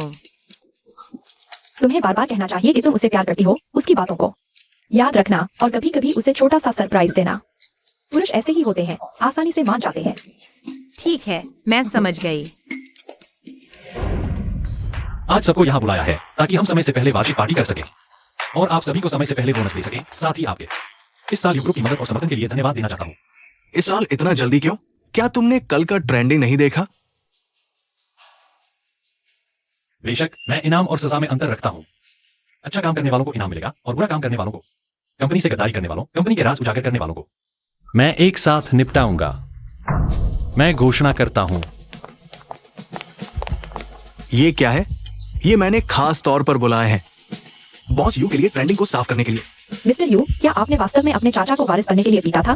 तुम्हें बार बार कहना चाहिए कि तुम उसे प्यार करती हो, उसकी बातों को याद रखना और कभी कभी उसे छोटा सा सरप्राइज देना। पुरुष ऐसे ही होते हैं, आसानी से मान जाते हैं। ठीक है, मैं समझ गई। आज सबको यहाँ बुलाया है ताकि हम समय से पहले वार्षिक पार्टी कर सकें और आप सभी को समय से पहले बोनस दे सकें। साथ ही आपके इस साल यूग्रुप की मदद और समर्थन के लिए धन्यवाद देना चाहता हूँ। इस साल इतना जल्दी क्यों? क्या तुमने कल का ट्रेंडिंग नहीं देखा? बेशक, मैं इनाम और सजा में अंतर रखता हूँ। अच्छा काम करने वालों को इनाम मिलेगा और बुरा काम करने वालों को, कंपनी से गद्दारी करने वालों, कंपनी के राज उजागर करने वालों को मैं एक साथ निपटाऊंगा। मैं घोषणा करता हूँ। ये क्या है? ये मैंने खास तौर पर बुलाए हैं बॉस यू के लिए, ट्रेंडिंग को साफ करने के लिए। मिस्टर यू, क्या आपने वास्तव में अपने चाचा को वारिस करने के लिए पीटा था?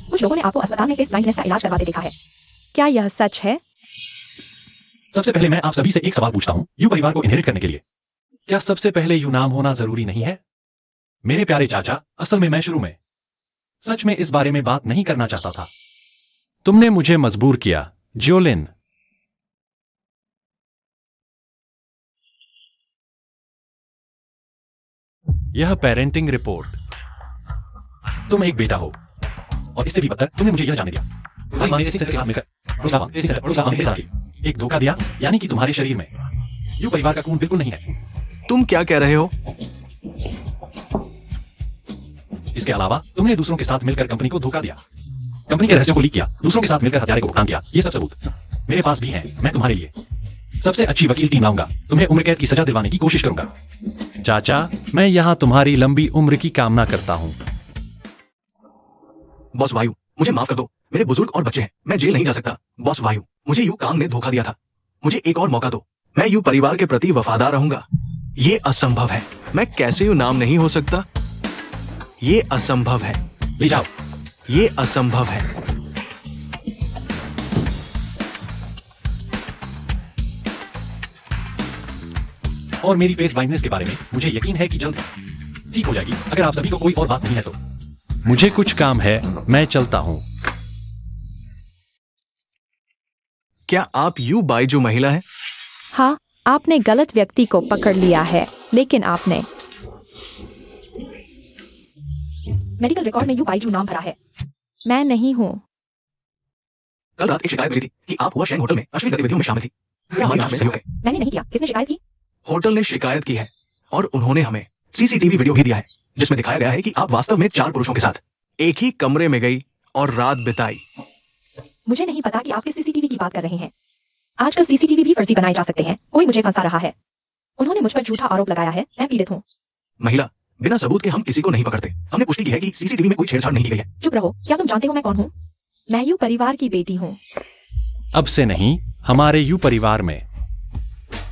कुछ लोगों ने आपको अस्पताल में फेस ब्लाइंडनेस का इलाज करवाते देखा है। क्या यह सच है? सबसे पहले मैं आप सभी से एक सवाल पूछता हूँ, यू परिवार को इनहेरिट करने के लिए क्या सबसे पहले यू नाम होना जरूरी नहीं है? मेरे प्यारे चाचा, असल में मैं शुरू में सच में इस बारे में बात नहीं करना चाहता था, तुमने मुझे मजबूर किया, जियोलिन। यह पेरेंटिंग रिपोर्ट। तुम एक बेटा हो, और इससे भी बदतर तुमने मुझे यह जानने दिया। तुम्हारी माँ ने रेसिंग सेंटर के साथ मिलकर एक धोखा दिया, यानी कि तुम्हारे शरीर में यू परिवार का खून बिल्कुल नहीं है। तुम क्या कह रहे हो? इसके अलावा तुमने दूसरों के साथ मिलकर कंपनी को धोखा दिया, कंपनी के रहस्यों को लीक किया, दूसरों के साथ मिलकर हत्यारे को भुगतान किया। ये सब सबूत मेरे पास भी हैं। मैं तुम्हारे लिए सबसे अच्छी वकील टीम लाऊंगा, तुम्हें उम्र कैद की सजा दिलवाने की कोशिश करूंगा। चाचा, मैं यहां तुम्हारी लंबी उम्र की कामना करता हूं। बॉस वायु, मुझे माफ कर दो, मेरे बुजुर्ग और बच्चे हैं, मैं जेल नहीं जा सकता। बॉस वायु, मुझे यू कांग ने धोखा दिया था, मुझे एक और मौका दो, मैं यू परिवार के प्रति वफादार रहूंगा। ये असंभव है, मैं कैसे यू नाम नहीं हो सकता? ये असंभव है। ले जाओ। ये असंभव है। और मेरी फेस ब्लाइंडनेस के बारे में मुझे यकीन है कि जल्द ठीक हो जाएगी, अगर आप सभी को कोई और बात नहीं है तो। मुझे कुछ काम है, मैं चलता हूं। क्या आप यू बाइजू महिला है? हाँ, आपने गलत व्यक्ति को पकड़ लिया है, लेकिन आपने मेडिकल रिकॉर्ड में यू बाइजू नाम भरा है। मैं नहीं हूँ। कल रात एक शिकायत मिली थी कि आप हुआ शेंग होटल में अश्लील गतिविधियों में शामिल थी। क्या हमारी जांच में सहयोग है? मैंने नहीं किया, किसने शिकायत की? होटल ने शिकायत की है और उन्होंने हमें सीसीटीवी वीडियो भी दिया है, जिसमें दिखाया गया है कि आप वास्तव में 4 पुरुषों के साथ एक ही कमरे में गई और रात बिताई। मुझे नहीं पता कि आप किस सीसीटीवी की बात कर रहे हैं। आजकल सीसीटीवी भी फर्जी बनाए जा सकते हैं। कोई मुझे फंसा रहा है। उन्होंने मुझ पर झूठा आरोप लगाया है। मैं पीड़ित हूँ। महिला, बिना सबूत के हम किसी को नहीं पकड़ते। हमने पुष्टि की है कि सीसीटीवी में कोई छेड़छाड़ नहीं की गई है। चुप रहो। क्या तुम जानते हो मैं कौन हूँ? मैं यू परिवार की बेटी हूँ। अब से नहीं, हमारे यू परिवार में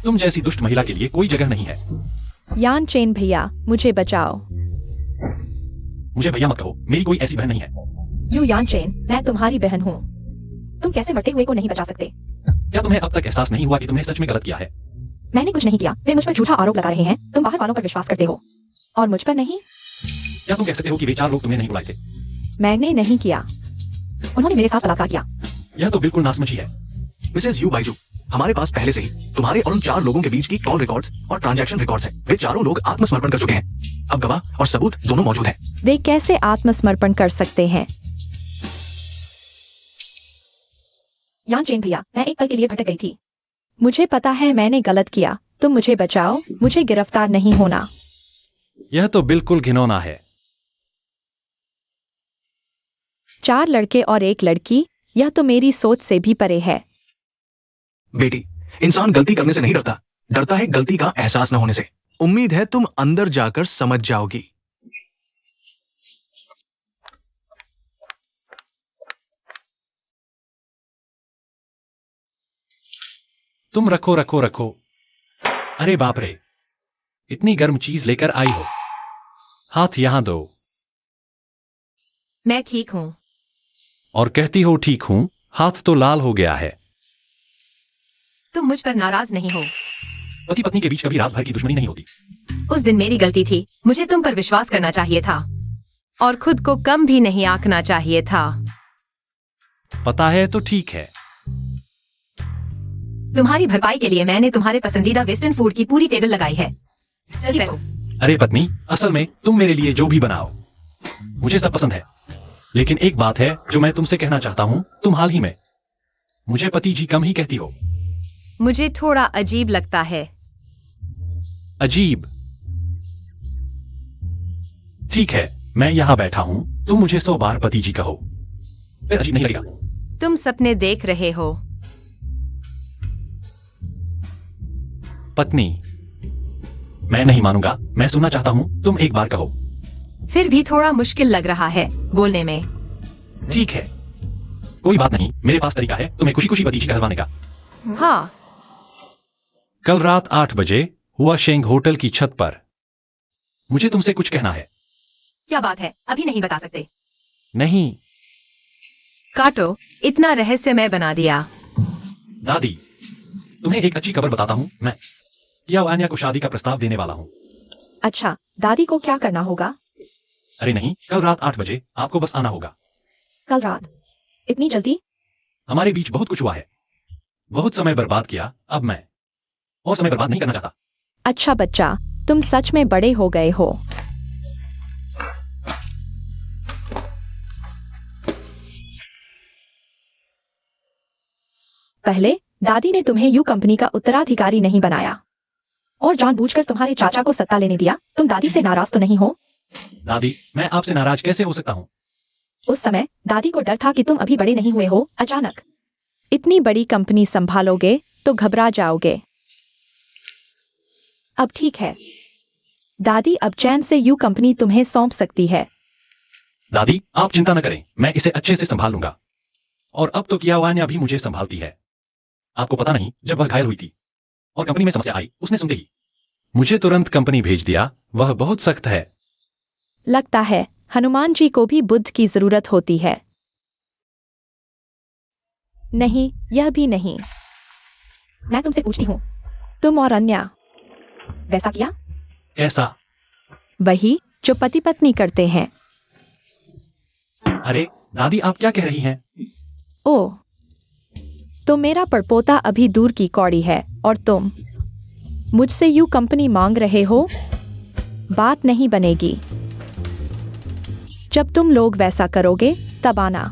तुम जैसी दुष्ट महिला के लिए कोई जगह नहीं है। यान चेन भैया, मुझे बचाओ। मुझे भैया मत कहो, मेरी कोई ऐसी बहन नहीं है। यू यान चेन, मैं तुम्हारी बहन हूँ। तुम कैसे मरते हुए को नहीं बचा सकते? क्या तुम्हें अब तक एहसास नहीं हुआ कि तुमने सच में गलत किया है? मैंने कुछ नहीं किया। वे मुझ पर झूठा आरोप लगा रहे हैं। तुम बाहर वालों पर विश्वास करते हो और मुझ पर नहीं। क्या तुम कह सकते हो कि वे 4 लोग तुम्हें नहीं बुलाए थे? मैंने नहीं किया। उन्होंने मेरे साथ बलात्कार किया। यह तो बिल्कुल नासमझी है। मिसेस यू बाइजू, हमारे पास पहले से ही तुम्हारे और उन 4 लोगों के बीच की कॉल रिकॉर्ड्स और ट्रांजैक्शन रिकॉर्ड्स हैं। वे चारों लोग आत्मसमर्पण कर चुके हैं। अब गवाह और सबूत दोनों मौजूद हैं। वे कैसे आत्मसमर्पण कर सकते हैं? यान चेन भैया, मैं एक पल के लिए भटक गई थी। मुझे पता है मैंने गलत किया। तुम मुझे बचाओ, मुझे गिरफ्तार नहीं होना। यह तो बिल्कुल घिनौना है। 4 लड़के और 1 लड़की, यह तो मेरी सोच से भी परे है। बेटी, इंसान गलती करने से नहीं डरता, डरता है गलती का एहसास न होने से। उम्मीद है तुम अंदर जाकर समझ जाओगी। तुम रखो रखो रखो। अरे बाप रे, इतनी गर्म चीज लेकर आई हो। हाथ यहां दो। मैं ठीक हूँ। और कहती हो ठीक हूं, हाथ तो लाल हो गया है। तुम मुझ पर नाराज नहीं हो। पति पत्नी के बीच कभी रात भर की दुश्मनी नहीं होती। उस दिन मेरी गलती थी। मुझे तुम पर विश्वास करना चाहिए था और खुद को कम भी नहीं आंकना चाहिए था। पता है तो ठीक है। तुम्हारी भरपाई के लिए मैंने तुम्हारे पसंदीदा वेस्टर्न फूड की पूरी टेबल लगाई है। जल्दी बैठो। अरे पत्नी, असल में तुम मेरे लिए जो भी बनाओ मुझे सब पसंद है, लेकिन एक बात है जो मैं तुमसे कहना चाहता हूं। तुम हाल ही में मुझे पति जी कम ही कहती हो। मुझे थोड़ा अजीब लगता है। अजीब? ठीक है, मैं यहां बैठा हूं, तुम मुझे 100 बार पति जी कहो, फिर अजीब नहीं लगेगा। तुम सपने देख रहे हो। पत्नी, मैं नहीं मानूंगा, मैं सुनना चाहता हूं, तुम एक बार कहो। फिर भी थोड़ा मुश्किल लग रहा है बोलने में। ठीक है, कोई बात नहीं, मेरे पास तरीका है तुम्हें खुशी खुशी पति जी कहलवाने का। हाँ। कल रात 8 बजे हुआ शेंग होटल की छत पर। मुझे तुमसे कुछ कहना है। क्या बात है? अभी नहीं बता सकते। नहीं। काटो, इतना रहस्यमय बना दिया। दादी, तुम्हें एक अच्छी खबर बताता हूं। मैं यावान्या को शादी का प्रस्ताव देने वाला हूं। अच्छा, दादी को क्या करना होगा? अरे नहीं, कल रात 8 बजे आपको बस आना होगा। कल रात? इतनी जल्दी? हमारे बीच बहुत कुछ हुआ है, बहुत समय बर्बाद किया। अब मैं और समय बर्बाद नहीं करना चाहता। अच्छा बच्चा, तुम सच में बड़े हो गए हो। पहले दादी ने तुम्हें यू कंपनी का उत्तराधिकारी नहीं बनाया और जानबूझकर तुम्हारे चाचा को सत्ता लेने दिया। तुम दादी से नाराज तो नहीं हो? दादी, मैं आपसे नाराज कैसे हो सकता हूँ? उस समय दादी को डर था कि तुम अभी बड़े नहीं हुए हो। अचानक इतनी बड़ी कंपनी संभालोगे तो घबरा जाओगे। अब ठीक है, दादी अब चैन से यू कंपनी तुम्हें सौंप सकती है। दादी, आप चिंता न करें, मैं इसे अच्छे से संभाल लूंगा। और अब तो किया वान्या भी मुझे संभालती है। आपको पता नहीं, जब वह घायल हुई थी और कंपनी में समस्या आई, उसने सुनते ही मुझे तुरंत कंपनी भेज दिया। वह बहुत सख्त है। लगता है हनुमान जी को भी बुद्ध की जरूरत होती है। नहीं, यह भी नहीं। मैं तुमसे पूछती हूँ, तुम और अन्या वैसा किया? कैसा? वही जो पति पत्नी करते हैं। अरे दादी, आप क्या कह रही हैं? ओह, तो मेरा परपोता अभी दूर की कौड़ी है और तुम मुझसे यू कंपनी मांग रहे हो? बात नहीं बनेगी। जब तुम लोग वैसा करोगे तब आना।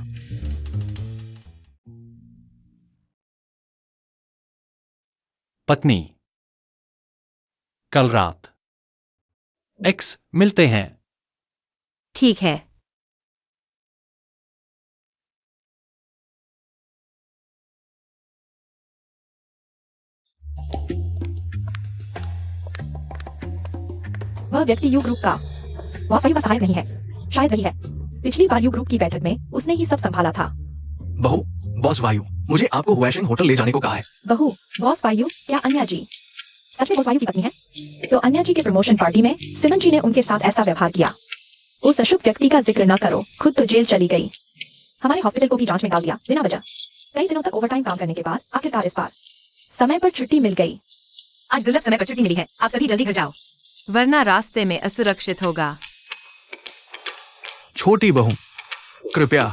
पत्नी, कल रात एक्स मिलते हैं। ठीक है। वह व्यक्ति यू ग्रुप का बॉस वायु का सहायक नहीं है। शायद वही है। पिछली बार यू ग्रुप की बैठक में उसने ही सब संभाला था। बहू, बॉस वायु, मुझे आपको हुएशिंग होटल ले जाने को कहा है। बहू, बॉस वायु या अन्या जी? सच में बॉस वायु की पत्नी है? तो अन्या जी के प्रमोशन पार्टी में सिमन जी ने उनके साथ ऐसा व्यवहार किया। उस अशुभ व्यक्ति का जिक्र न करो, खुद तो जेल चली गई। हमारे हॉस्पिटल को भी जांच में डाल दिया बिना वजह। कई दिनों तक ओवरटाइम काम करने के बाद आखिरकार इस बार समय पर छुट्टी मिल गई। आज दुर्लभ समय पर छुट्टी मिली है। आप सभी जल्दी घर जाओ, वरना रास्ते में असुरक्षित होगा। छोटी बहू, कृपया।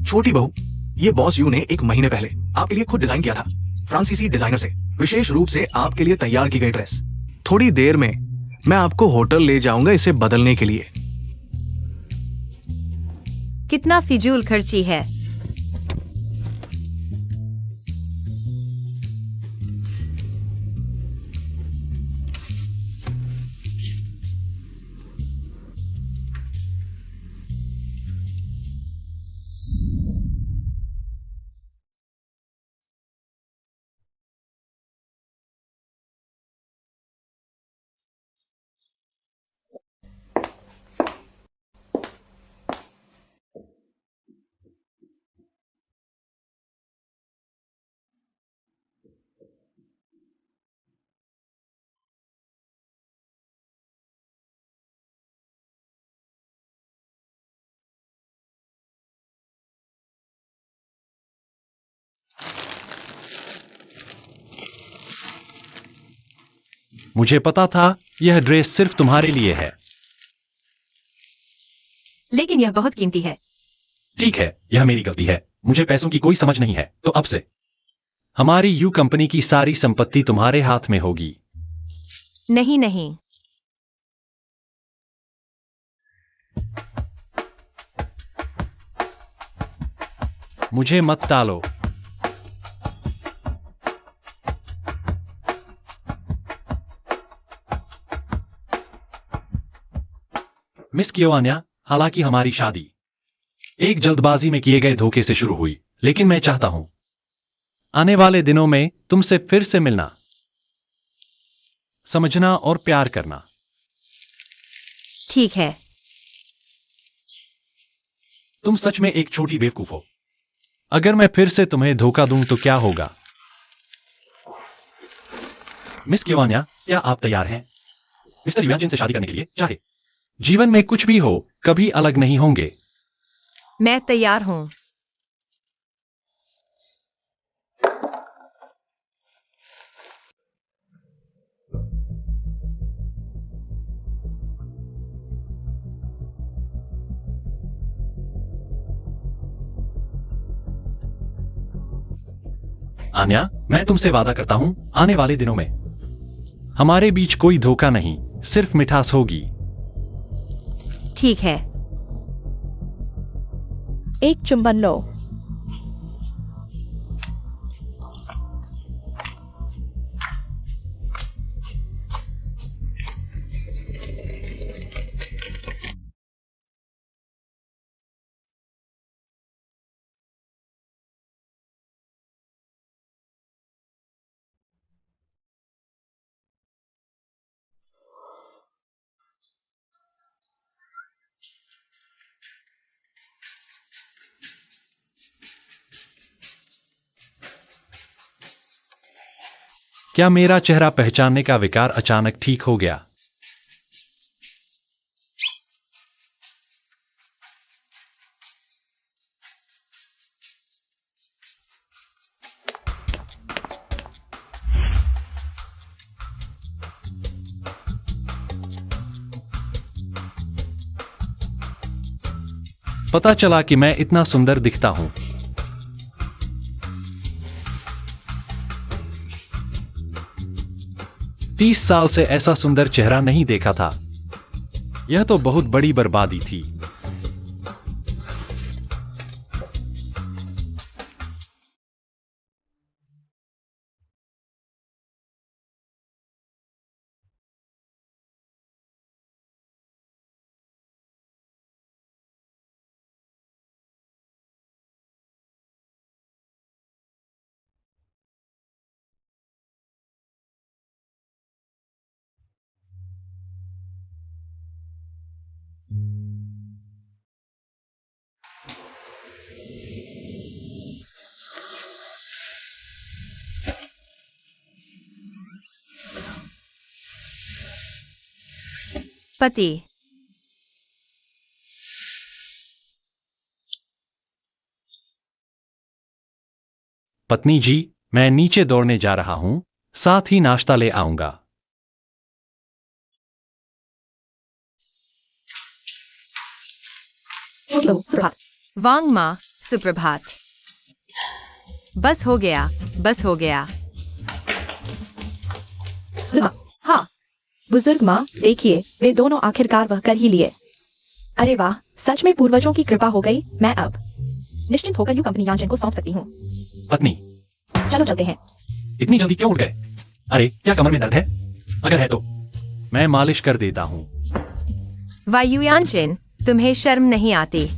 छोटी बहू, ये बॉस यू ने 1 महीने पहले आपके लिए खुद डिजाइन किया था, फ्रांसीसी डिजाइनर से, विशेष रूप से आपके लिए तैयार की गई ड्रेस। थोड़ी देर में मैं आपको होटल ले जाऊंगा इसे बदलने के लिए। कितना फिजूल खर्ची है। मुझे पता था यह ड्रेस सिर्फ तुम्हारे लिए है। लेकिन यह बहुत कीमती है। ठीक है, यह मेरी गलती है। मुझे पैसों की कोई समझ नहीं है। तो अब से हमारी यू कंपनी की सारी संपत्ति तुम्हारे हाथ में होगी। नहीं नहीं, मुझे मत टालो। मिस कियोआन्या, हालांकि हमारी शादी एक जल्दबाजी में किए गए धोखे से शुरू हुई, लेकिन मैं चाहता हूं आने वाले दिनों में तुमसे फिर से मिलना, समझना और प्यार करना। ठीक है। तुम सच में एक छोटी बेवकूफ हो। अगर मैं फिर से तुम्हें धोखा दूं तो क्या होगा? मिस कियोआन्या, क्या आप तैयार हैं मिस्टर युयाजिन से शादी करने के लिए? चाहे जीवन में कुछ भी हो, कभी अलग नहीं होंगे। मैं तैयार हूं। आन्या, मैं तुमसे वादा करता हूं आने वाले दिनों में हमारे बीच कोई धोखा नहीं, सिर्फ मिठास होगी। ठीक है। एक चुंबन लो। क्या मेरा चेहरा पहचानने का विकार अचानक ठीक हो गया? पता चला कि मैं इतना सुंदर दिखता हूं। तीस साल से ऐसा सुंदर चेहरा नहीं देखा था। यह तो बहुत बड़ी बर्बादी थी। पति। पत्नी जी, मैं नीचे दौड़ने जा रहा हूं, साथ ही नाश्ता ले आऊंगा। सुप्रभात। वांग माँ, सुप्रभात। बस हो गया, बस हो गया। हाँ बुजुर्ग माँ, देखिए वे दोनों आखिरकार वह कर ही लिए। अरे वाह, सच में पूर्वजों की कृपा हो गई। मैं अब निश्चिंत होकर यूं कंपनी यांचन को सौंप सकती हूँ। पत्नी, चलो चलते हैं। इतनी जल्दी क्यों उठ गए? अरे, क्या कमर में दर्द है? अगर है तो मैं मालिश कर देता हूं। वायुयानचिन, तुम्हें शर्म नहीं आती?